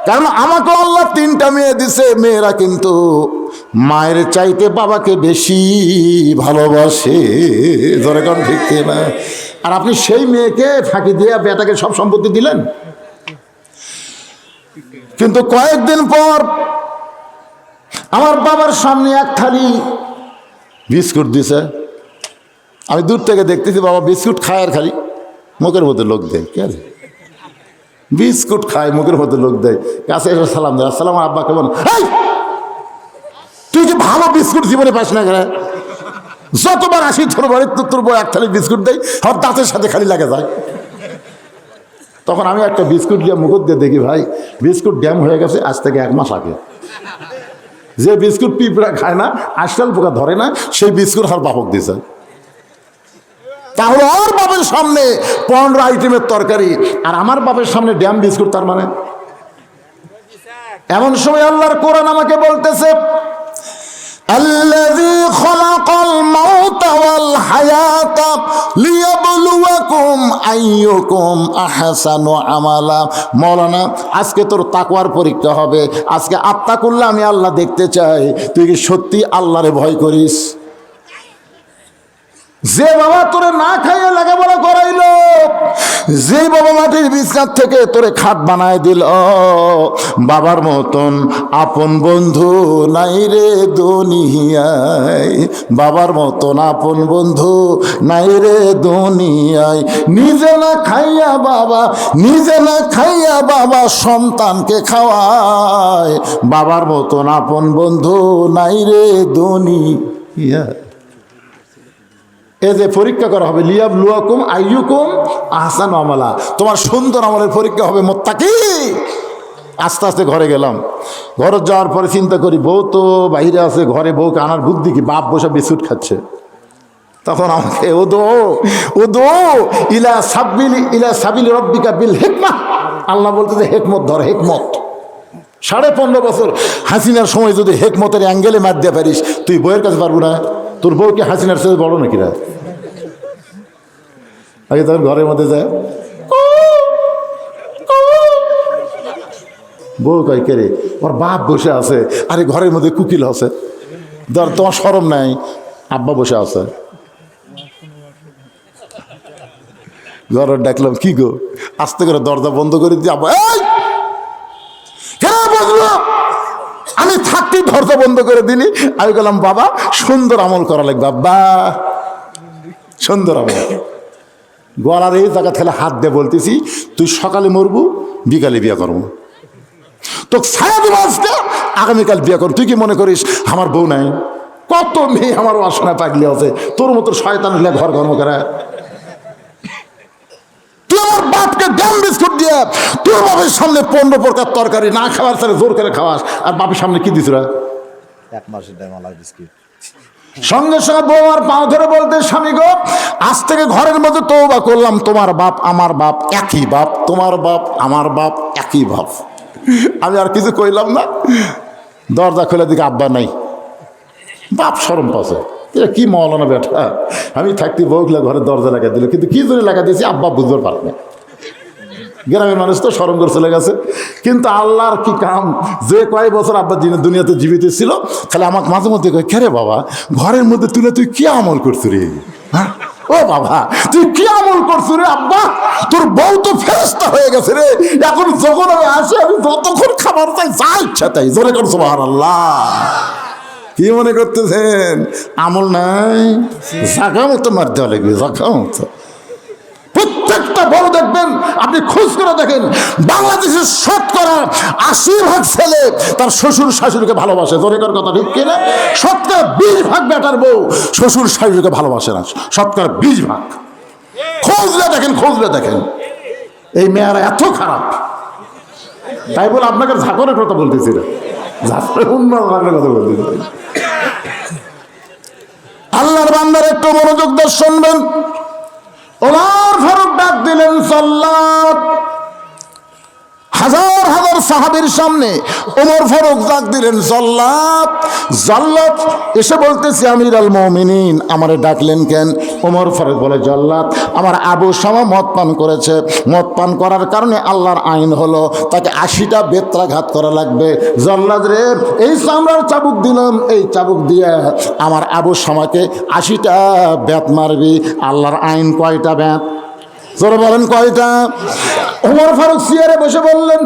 কারণ আমাকে আল্লাহ 3টা মেয়ে দিছে, মেয়েরা কিন্তু মায়ের চাইতে বাবাকে বেশি ভালোবাসে, ধরে কারণ ঠিক না? আর আপনি সেই মেয়েকে ফাঁকি দিয়ে বেটাকে সব সম্পত্তি দিলেন। কিন্তু কয়েকদিন পর আমার বাবার সামনে এক থালি বিস্কুট দিছে। আমি দূর থেকে দেখতেছি বাবা বিস্কুট খায় আর খালি মুখের মধ্যে লোক দেয়। কে রে বিস্কুট খায়, মুখের মধ্যে লোক দেয়। কাছে এসে সালাম দেয়, আসসালাম আব্বা কেমন? তুই কি ভালো বিস্কুট জীবনে পাস না? কেন যতবার আসি তোর বাড়ি তোর বউ এক থালি বিস্কুট দেয়, আমার দাঁতের সাথে খালি লাগে যায়। তখন আমি একটা বিস্কুট দিয়ে মুখত দিয়ে দেখি ভাই বিস্কুট ড্যাম হয়ে গেছে আজ থেকে 1 মাস আগে। যে বিস্কুট পিঁপড়া খায় না, আজকাল পোকা ধরে না, সেই বিস্কুট আর বাপক দিয়েছে। তাহলে ওর বাপের সামনে 15 আইটেমের তরকারি আর আমার বাপের সামনে ড্যাম বিস্কুট, তার মানে এমন সময় আল্লাহর কোরআন আমাকে বলতেছে الذي خلق الموت والحياة ليبلوكم أيكم أحسن عملا। মৌলানা আজকে তোর তাকওয়ার পরীক্ষা হবে, আজকে আত্তাকুল্লাহ আমি আল্লাহ দেখতে চাই তুই কি সত্যি আল্লাহরে ভয় করিস। যে বাবা তোরে না খাইয়ে লেখাপড়া করাইলো, যে বাবা মাটির বিছনার থেকে তোরে খাট বানায় দিল, বাবার মতন আপন বন্ধু নাই রে দুনিয়ায়, বাবার মতন আপন বন্ধু নাই রে দুনিয়ায়। নিজে না খাইয়া বাবা সন্তানকে খাওয়ায়, বাবার মতন আপন বন্ধু নাই রে দুনিয়ায়। এই যে পরীক্ষা করা হবে লিয়াবলুয়াকুম আইয়ুকুম আহসানু আমালা, তোমার সুন্দর আমলের পরীক্ষা হবে মুত্তাকি। আস্তে আস্তে ঘরে গেলাম, ঘরে যাওয়ার পরে চিন্তা করি বউ তো বাইরে আছে, ঘরে বউকে আনার বুদ্ধি কি, বাপ বসে বিস্কুট খাচ্ছে। তখন আমাকে ও দো ইলা সাবিলি রব্বিকা বিল হিকমাহ, আল্লাহ বলতেছে হেকমত ধর, হেকমত। 15.5 বছর হাসিনার সময় যদি হেকমতের অ্যাঙ্গেলে মার দিয়ে পারিস, তুই বউয়ের কাছে পারবো না? তোর বউ কি হাসিনার সাথে বড় নাকি রা? আগে তোর ঘরের মধ্যে যায় বউ কয় কে রে, ওর বাপ বসে আছে, আরে ঘরের মধ্যে কুকিল আছে, ধর তোমার শরম নাই, আব্বা বসে আছে। ঘর ডাকলাম কি গো, আস্তে করে দরজা বন্ধ করে দিয়ে আব্বা আমি থাকতে দরজা বন্ধ করে দিলি। আমি বললাম বাবা সুন্দর আমল করা লাগবে, বাবা সুন্দর আমল। গলার এই জায়গা থেকে হাত দিয়ে বলতেছি তুই সকালে মরবু, বিকালে বিয়ে করবো, তো ছায়া দেবো আজকে, আগামীকাল বিয়ে কর। তুই কি মনে করিস আমার বউ নাই? কত মেয়ে আমার বাসনা পাগলি আছে, তোর মতো শয়তান হলে ঘর কর্ম করে। বাপকে ড্যাম বিস্কুট দিয়ে তোর বাপের সামনে 15 প্রকার তরকারি না খাওয়ার সাথে জোর করে খাওয়াস, আর বাপের সামনে কি দিস? 1 মাসের ডামালা বিস্কিট। সঙ্গে সঙ্গে বউ আর পাও ধরে বলতে স্বামী গো আজ থেকে ঘরের মধ্যে তওবা করলাম, তোমার বাপ আমার বাপ একই বাপ, তোমার বাপ আমার বাপ একই বাপ। আমি আর কিছু কইলাম না, দরজা খুলে দিকে আব্বা নাই, বাপ শরম পাচ্ছে কি মৌলানা বেটা। আমি থাকতে বউগুলা ঘরে দরজা লাগা দিল, কিন্তু কি জন্য লাগা দিয়েছি আব্বা বুঝতে পারে না। গ্রামের মানুষ তো শরম করে চলে গেছে, কিন্তু আল্লাহর কি কাম, যে কয়েক বছর আব্বা দুনিয়াতে জীবিত ছিল, খালি আমাকে মাঝে মধ্যে কয় কে রে বাবা ঘরের মধ্যে তুলে তুই কি আমল করছো রে? হ্যাঁ ও বাবা তুই কি আমল করছো রে আব্বা, তোর বউ তো ফেরেশতা হয়ে গেছে রে, এখন যখন আমি আসি আমি যতক্ষণ খাবার চাই যা ইচ্ছা তাই। জোরে করছো সুবহানাল্লাহ। কি মনে করতেছেন আমল নাই? জাগা মতো মার দেওয়া লাগবে, জাগা মতো। প্রত্যেকটা বড় দেখবেন, আপনি খোঁজ করে দেখেন বাংলাদেশের 80% ছেলে তার শ্বশুর শাশুড়িকে ভালোবাসে। জোরেকার কথা ঠিক কিনা? 20% বেটার বউ শ্বশুর শাশুড়িকে ভালোবাসে না, 20% খোঁজলে দেখেন। এই মেয়েরা এত খারাপ, তাই বলে আপনাকে ঝাঁকরের কথা বলতেছি না, কথা বলতেছি। আল্লাহর বান্দার একটু মনোযোগ দিয়ে শুনবেন। ওমর ফারুক ডাক দিলেন সাল্লাত, হাজার হাজার সাহাবীর সামনে ওমর ফারুক ডাক দিলেন সাল্লাত। জাল্লাত এসে বলতেছি আমির আল মুমিনিন আমারে ডাকলেন কেন? ওমর ফারুক বলে জাল্লাত আমার আবু শামা মদ পান করেছে, মদ পান করার কারণে আল্লাহর আইন হলো তাকে 80টা বেত্রাঘাত করা লাগবে। জাল্লাত রে এই চামড়ার চাবুক দিলাম, এই চাবুক দিয়ে আমার আবু শামাকে 80টা বেত মারবি। আল্লাহর আইন কয়টা বেত? জোরে বলেন কয়টা? ওমর ফারুক চেয়ারে বসে বললেন,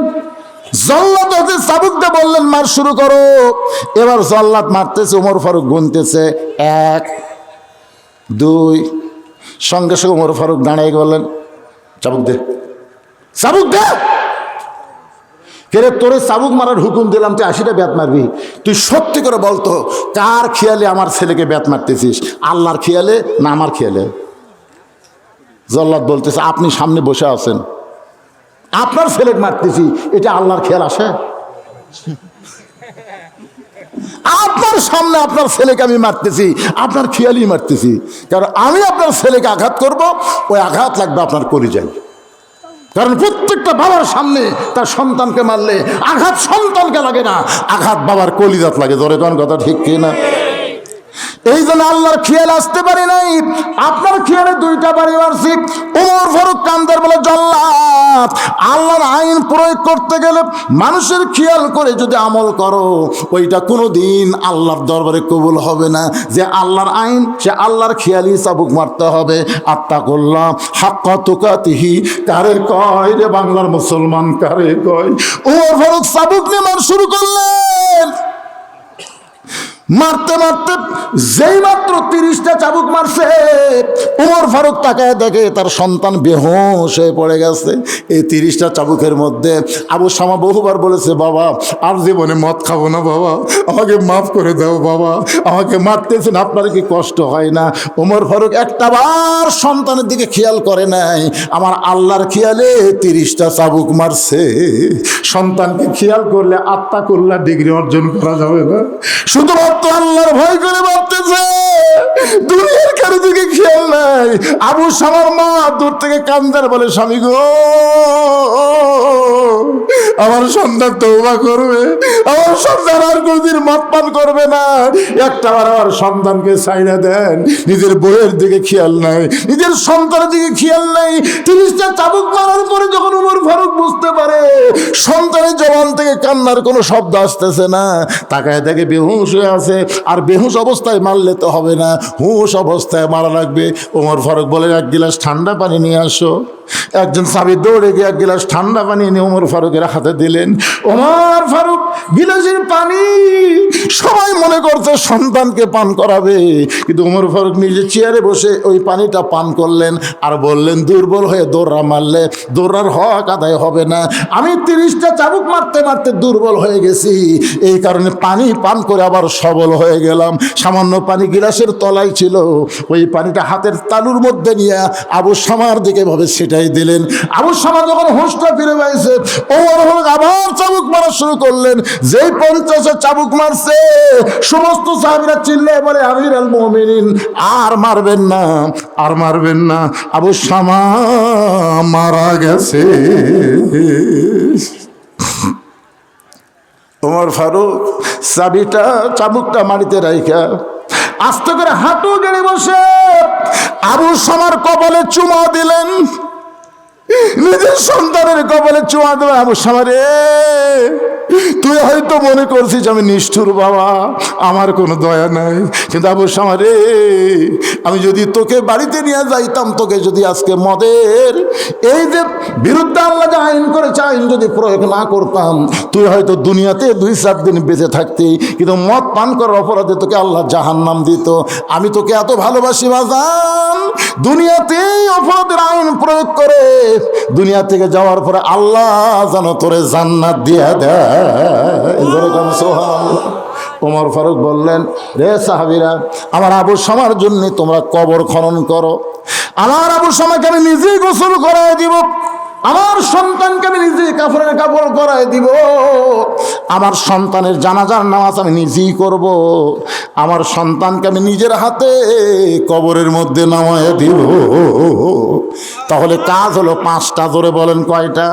জল্লাদ হতে চাবুক দিয়ে বললেন মার শুরু করো। এবার জল্লাদ মারতেছে, ওমর ফারুক গুনতেছে 1 2, সঙ্গে সঙ্গে ওমর ফারুক দাঁড়িয়ে বললেন চাবুক দে, চাবুক দে। কেরে তোরে চাবুক মারার হুকুম দিলাম, তুই 80টা বেত মারবি। তুই সত্যি করে বলতো কার খেয়ালে আমার ছেলেকে বেত মারতেছিস, আল্লাহর খেয়ালে না আমার খেয়ালে? জল্লাদ বলতেছে আপনি সামনে বসে আছেন, আপনার ছেলেকে মারতেছি, এটা আল্লাহর খেয়াল আসে? আপনার সামনে আপনার ছেলেকে আমি মারতেছি, আপনার খেয়ালই মারতেছি, কারণ আমি আপনার ছেলেকে আঘাত করব, ওই আঘাত লাগবে আপনার কলিজায়। কারণ প্রত্যেকটা বাবার সামনে তার সন্তানকে মারলে আঘাত সন্তানকে লাগে না, আঘাত বাবার কলিজাত লাগে। ধরে কোন কথা ঠিক কিনা? এই জন্য আল্লাহর খেয়াল আসতে পারি নাই, আপনার খেয়ালে দুইটা বাড়ি মারছি। ওমর ফারুক কান্দার বলে জল্লাদ, আল্লাহর আইন প্রয়োগ করতে গেলে মানুষের খেয়াল করে যদি আমল করো, ওইটা কোনোদিন আল্লাহর দরবারে কবুল হবে না। যে আল্লাহর আইন, সে আল্লাহর খেয়ালই চাবুক মারতে হবে। আত্তাকুল্লাহ হাক্কা তুকাতিহি কারে কয় রে বাংলার মুসলমান, কারে কয়? ওমর ফারুক চাবুক নিয়ে মার শুরু করলেন। মারতে মারতে যেই মাত্র 30টা চাবুক মারছে, ওমর ফারুক তাকায় দেখে তার সন্তান বেহুশ হয়ে পড়ে গেছে। এই 30টা চাবুকের মধ্যে আবু শামা বহুবার বলেছে, বাবা আর জীবনে মদ খাবো না বাবা, আমাকে মাফ করে দাও বাবা, আমাকে মারতেছেন, আপনার কি কষ্ট হয় না? ওমর ফারুক একটাবার সন্তানের দিকে খেয়াল করে নাই, আমার আল্লাহর খেয়ালে 30টা চাবুক মারছে। সন্তানকে খেয়াল করলে আত্তাকুল্লাহ ডিগ্রি অর্জন করা যাবে না, শুধুমাত্র আল্লাহর ভয় করে মারতেছে, দুনিয়ার কারো দিকে খেয়াল নাই। আবু শামার মা দূর থেকে কান্দার বলে, স্বামী গো, আমার সন্তান তওবা করবে, আমার সন্তান আর কোনদিন মদ পান করবে না। একটাবার আমার সন্তানকে ছাইড়া দেন। নিজের বইয়ের দিকে খেয়াল নাই, নিজের সন্তানের দিকে খেয়াল নাই। 30টা চাবুক মারার পরে যখন ওমর ফারুক বুঝতে পারে সন্তানের জবান থেকে কান্নার কোনো শব্দ আসতেছে না, তাকায় দেখে বেহুশ হয়ে আছে। আর বেহুশ অবস্থায় মারলে তো হবে না, হুশ অবস্থায় মারা লাগবে। ওমর ফারুক বলে, 1 গিলাস ঠান্ডা পানি নিয়ে আসো। একজন সাহাবী দৌড়ে গিয়ে 1 গিলাস ঠান্ডা পানি নিয়ে ওমর ফারুকের হাতে দিলেন। ওমর ফারুক গিলাসের পানি, সবাই মনে করছে সন্তানকে পান করাবে, কিন্তু ওমর ফারুক নিজে চেয়ারে বসে ওই পানিটা পান করলেন আর বললেন, দুর্বল হয়ে দৌড়া মারলে দৌড়ার হক আদায় হবে না। আমি 30টা চাবুক মারতে মারতে দুর্বল হয়ে গেছি, এই কারণে পানি পান করে আবার সবল হয়ে গেলাম। সামান্য পানি গিলাসের তলায় ছিল, ওই পানিটা হাতের তালুর মধ্যে নিয়ে আবু শামার দিকে ভাবে সেটাই দিলেন। আবু শামা যখন হোঁশটা ফিরে পাইছে, ওমর ফারুক আবার চাবুক মারা শুরু করলেন। যেই 50 চাবুক মারছে, সমস্ত সাহাবীরা চিল্লায় বলে, আমির আল মুমিনিন, আর মারবেন না, আর মারবেন না, আবু শামা মারা গেছে। ওমর ফারুক চাবিটা চাবুকটা মাটিতে রাইখা আস্তে করে হাঁটু গেড়ে বসে আবু শামার কপালে চুমা দিলেন। নিজের সন্তানের কপালে চুমা দেবে, আবু শামা রে, তুই হয়তো মনে করছিস আমি নিষ্ঠুর বাবা, আমার কোনো দয়া নাই, কিন্তু আবু শামা রে, আমি যদি তোকে বাড়িতে নিয়ে যাইতাম, তোকে যদি আজকে মদের এই যে বিরুদ্ধে আল্লাহ যে আইন করেছে, আইন যদি প্রয়োগ না করতাম, তুই হয়তো দুনিয়াতে 2-4 দিন বেঁচে থাকতি, কিন্তু মদ পান করার অপরাধে তোকে আল্লাহ জাহান্নাম দিত। আমি তোকে এত ভালোবাসি বাজান, দুনিয়াতেই অপরাধের আইন প্রয়োগ করে দুনিয়া থেকে যাওয়ার পরে আল্লাহ যেন তোরে জান্নাত দিয়ে দেয়। ওমর ফারুক বললেন, রে সাহাবীরা, আমার আবু শামার জন্য তোমরা কবর খনন করো। আমার আবু শামাকে আমি নিজেই গোসল করায় দিব, আমার সন্তানকে আমি নিজেই কাফনের কাপড় করায় দিব, আমার সন্তানের জানাজার নামাজ আমি নিজেই করব, আমার সন্তানকে আমি নিজের হাতে কবরের মধ্যে নামায় দিব। তাহলে কাজ হলো 5টা, ধরে বলেন কয়টা?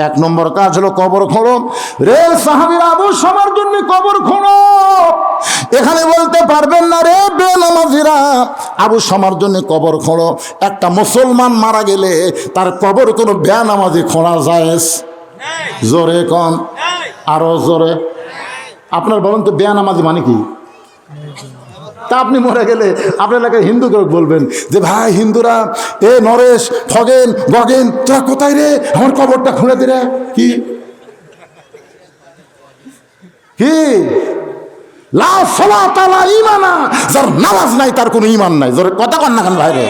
1 নম্বর কাজ হলো কবর খোঁড়ো। রে সাহাবীরা, আবু শামার জন্য কবর খোঁড়ো। এখানে বলতে পারবেন না, রে বেনামাজিরা, আবু শামার জন্য কবর খোঁড়ো। একটা মুসলমান মারা গেলে তার কবর কোনো বেনামাজি খোঁড়া যায়? জোরে কন, আরো জোরে। আপনার বলেন তো, বেনামাজি মানে কি? তা আপনি মরে গেলে আপনার এলাকায় হিন্দুকে বলবেন যে, ভাই হিন্দুরা, এ নরেশ, খগেন, গগেন, তোরা কোথায় রে, আমার কবরটা খুঁড়ে দে রে। কি কি লা সালাতা লা ঈমানা, যার নামাজ নাই তার কোনো ঈমান নাই। জোরে কথা কন না কেন ভাই রে?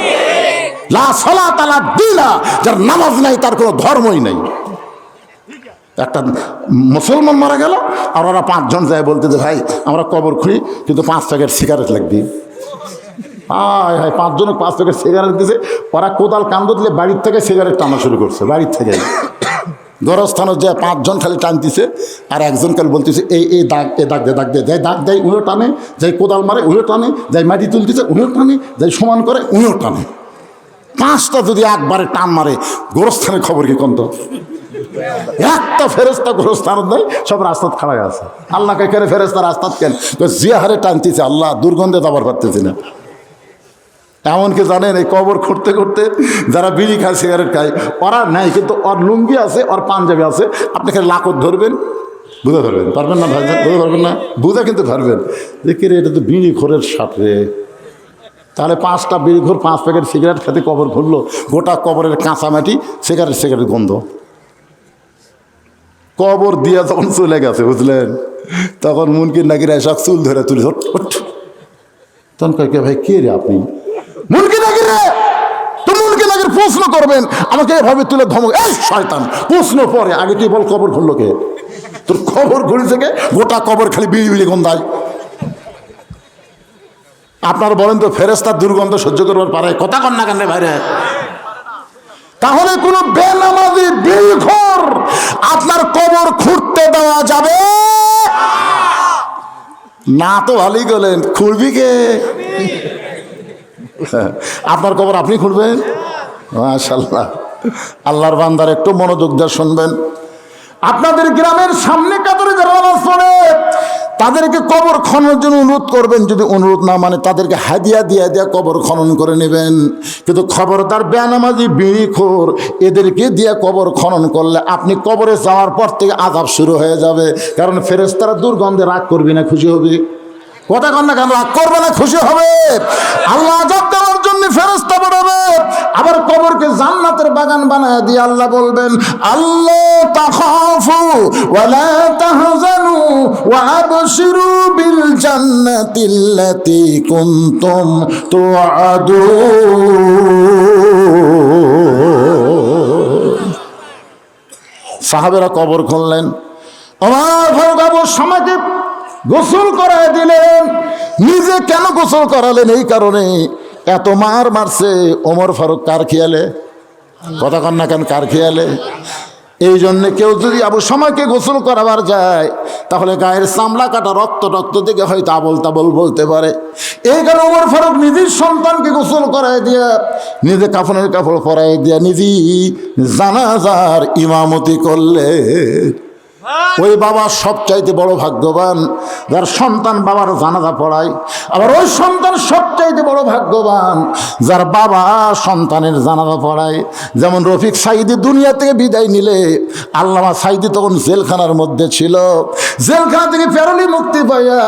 লা সালাতা লা দীনা, যার নামাজ নাই তার কোনো ধর্মই নাই। একটা মুসলমান মারা গেল আর ওরা 5 জন যায় বলতে যে, ভাই আমরা কবর খুঁড়ি, কিন্তু 5 প্যাকেট সিগারেট লাগবে। হায় হায়, 5 জনে 5 প্যাকেট সিগারেট দিয়েছে। ওরা কোদাল কান্দ দিলে বাড়ির থেকে সিগারেট টানা শুরু করছে, বাড়ির থেকে। গোরস্থানের যে 5 জন খালি টানতেছে, আর একজন খালি বলতেছে এই দাগ দাগ দে, যাই দাগ দেয় উনিও টানে, যাই কোদাল মারে উনিও টানে, যাই মাটি তুলতেছে উনিও টানে, যাই সমান করে উনিও টানে। 5টা যদি একবারে টান মারে, গোরস্থানের খবর কি কোন? একটা ফেরেস্তা গোরস্থান দেয়, সব রাস্তাত খাড়াই আছে। আল্লাহকে কেন ফেরেস্তা রাস্তাত কেন? যে হারে টানতেছে, আল্লাহ দুর্গন্ধে দাবার পারতেছি না। এমনকি জানেন, এই কবর খুঁড়তে খুঁড়তে যারা বিড়ি খায়, সিগারেট খায়, ওরা নেয় কিন্তু ওর লুঙ্গি আছে, ওর পাঞ্জাবি আছে, আপনি খালি লাকত ধরবেন, বুঝে ধরবেন, পারবেন না ভাই, বুঝে পারবেন না, বুঝে কিন্তু ধরবেন যে কে রে, এটা তো বিড়ি খোরের সাথে। তাহলে 5টা বিড়ি খোর 5 প্যাকেট সিগারেট খেতে কবর খুললো, গোটা কবরের কাঁচা মাটি, সিগারেট গন্ধ। কবর দিয়া যখন চলে গেছে বুঝলেন, তখন মুনকির নাকির এসব চুল ধরে তুলি, তখন কয় কে ভাই, কে রে আপনি? মুনকির নাকির রে, তো মুনকির নাকির প্রশ্ন করবেন আমাকে এভাবে তুলে ধমক, এই শয়তান, প্রশ্ন পরে, আগে তুই বল কবর খুললো কে? তোর খবর ঘুরি থেকে গোটা কবর খালি বিড়ি বিড়ি গন্ধায়। আপনার বলেন তো, ফেরেস্তার দুর্গন্ধ সহ্য করবার পারে? কথা কন না কেন ভাইরে? তাহলে কোন বেনামাজি বিড়িখোর আপনার কবর খুঁড়তে দেওয়া যাবে না? তো ভালোই গেলেন, খুঁড়বি কে? আপনার কবর আপনি খুঁড়বেন? মাশাআল্লাহ। আল্লাহর বান্দার একটু মনোযোগ দিয়ে শুনবেন। আপনাদের গ্রামের সামনে কাতারে যারা নামাজ পড়ে, তাদেরকে কবর খননের জন্য অনুরোধ করবেন। যদি অনুরোধ না মানে, তাদেরকে হাদিয়া দিয়ে কবর খনন করে নেবেন। কিন্তু খবরদার বেনামাজি বিড়িখোর এদেরকে দিয়ে কবর খনন করলে আপনি কবরে যাওয়ার পর থেকে আযাব শুরু হয়ে যাবে। কারণ ফেরেশতারা দুর্গন্ধে রাগ করবি না খুশি হবে? কথা কন না কেন? রাগ করবে না খুশি হবে? আল্লাহ আযাব দেওয়ার জন্য ফেরেশতা পাঠাবে। আবার কবরকে জান্নাতের বাগান বানায় দিয়ে আল্লাহ বলবেন, আল্লাহ তাখাফু ওয়া লা তাহজানু ওয়া আবশিরু বিল জান্নাতিল্লাতী কুনতুম তুআদুন। সাহাবেরা কবর খুললেন, ওমর ফারুক আবু শামাকে গোসল করায় দিলেন। নিজে কেন গোসল করালেন? এই কারণে, এত মার মারছে ওমর ফারুক কার খেয়ালে? কথা কন না কেন, কার খেয়ালে? এই জন্যে কেউ যদি আবু শামাকে গোসল করাবার যায়, তাহলে গায়ের চামড়া কাটা, রক্ত দেখে হয়তো আবল তাবল বলতে পারে। এই কারণে ওমর ফারুক নিজের সন্তানকে গোসল করায় দিয়া, নিজে কাফনের কাপড় পরাই দিয়া, নিজেই জানাজার ইমামতি করলে। ওই বাবা সবচাইতে বড় ভাগ্যবান যার সন্তান বাবার জানাজা পড়ায়। আবার ওই সন্তান সবচাইতে বড় ভাগ্যবান যার বাবা সন্তানের জানাজা পড়ায়। যেমন রফিক সাইদি দুনিয়া থেকে বিদায় নিলে, আল্লামা সাইদি তখন জেলখানার মধ্যে ছিল। জেলখানা থেকে ফেরলি মুক্তি পাইয়া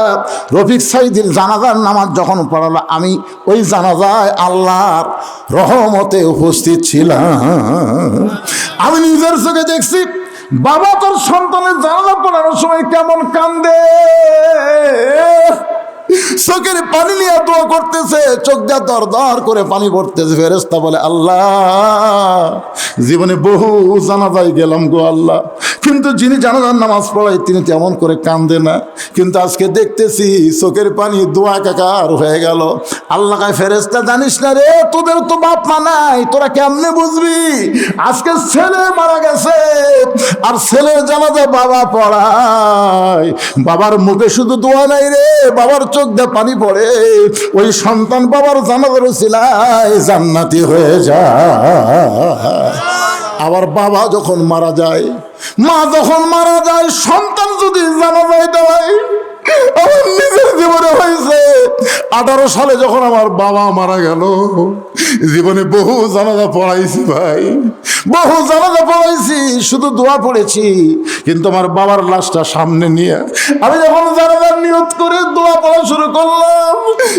রফিক সাইদির জানাজার নামাজ যখন পড়ালো, আমি ওই জানাজায় আল্লাহর রহমতে উপস্থিত ছিলাম। আমি নিজের চোখে দেখছি বাবা তোর সন্তানের জানাজা পড়ানোর সময় কেমন কান্দে, চোখের পানি নিয়ে দোয়া করতেছে, চোখ দিয়ে দর দর করে পানি পড়তেছে। ফেরেশতা বলে, আল্লাহ জীবনে বহু জানাজায় গেলাম গো আল্লাহ, কিন্তু যিনি জানাজার নামাজ পড়ায় তিনি তেমন করে কান্দে না, কিন্তু আজকে দেখতেছি চোখের পানি দোয়া কাকার হয়ে গেল। আল্লাহ কয়, ফেরেশতা জানিস না রে, তোদের তো বাপ মা নাই, তোরা কেমনে বুঝবি? আজকে ছেলে মারা গেছে আর ছেলের জানাজা বাবা পড়ায়, বাবার মুখে শুধু দোয়া নাই রে, বাবার চোখ দিয়ে পানি পড়ে। ওই সন্তান বাবার জানাজার উসিলায় জান্নাতি হয়ে যায়। আবার বাবা যখন মারা যায়, মা যখন মারা যায়, সন্তান যদি জানাজায় দেওয়ায়, আমার নিজের জীবনে হয়েছে 18 সালে যখন আমার বাবা মারা গেল, জীবনে বহু জানাজা পড়াইছি ভাই, বহু জানাজা পড়াইছি, শুধু দোয়া পড়েছি। কিন্তু আমার বাবার লাশটা সামনে নিয়ে আমি যখন জানাজার নিয়ত করে দোয়া পড়া শুরু করলাম,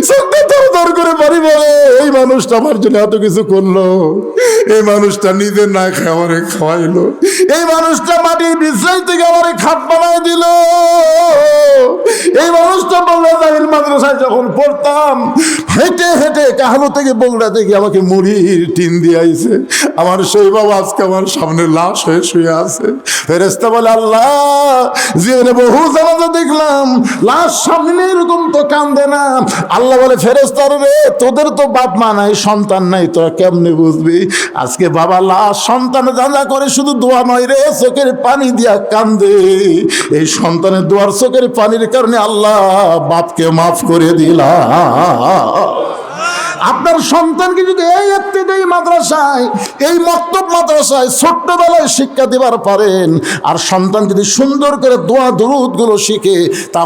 চোখটা দর করে বাড়ি বলে, এই মানুষটা আমার জন্য এত কিছু করলো, এই মানুষটা নিজে না খেয়ে আমারে খাওয়াইলো, এই মানুষটা মাটির বিছাই থেকে আমারে খাট বানায় দিল, এই মানুষটা বললো মাদ্রাসায় যখন পড়তাম, হেঁটে হেঁটে কাহালো থেকে বগুড়া থেকে আমাকে মুড়ির টিন দিয়ে আইছে। আমার সেই বাবা আজকে আমার সামনে লাশ হয়ে শুয়ে আছে। ফেরেশতা বলে, আল্লাহ, জীবনে বহু জানাজা দেখলাম, লাশ সামনে এরকম তো কান্দে না। আল্লাহ বলে, ফেরেশতার রে, তোদের তো বাপ মা নাই, সন্তান নাই, তোরা কেমনে বুঝবি? আজকে বাবা লাশ সন্তান জানা করে, শুধু দোয়া নয় রে, চোখের পানি দিয়া কান্দে। এই সন্তানের দোয়ার চোখের পানির কারণে আল্লাহ বাপকে মাফ করে দিলা। আপনার সন্তানকে যদি এই ইবতিদায়ী মাদ্রাসায়, এই মক্তব মাদ্রাসায় ছোট্টবেলায় শিক্ষা দেবার পারেন, আর সন্তান যদি সুন্দর করে দোয়া দুরূদ গুলো শিখে, তা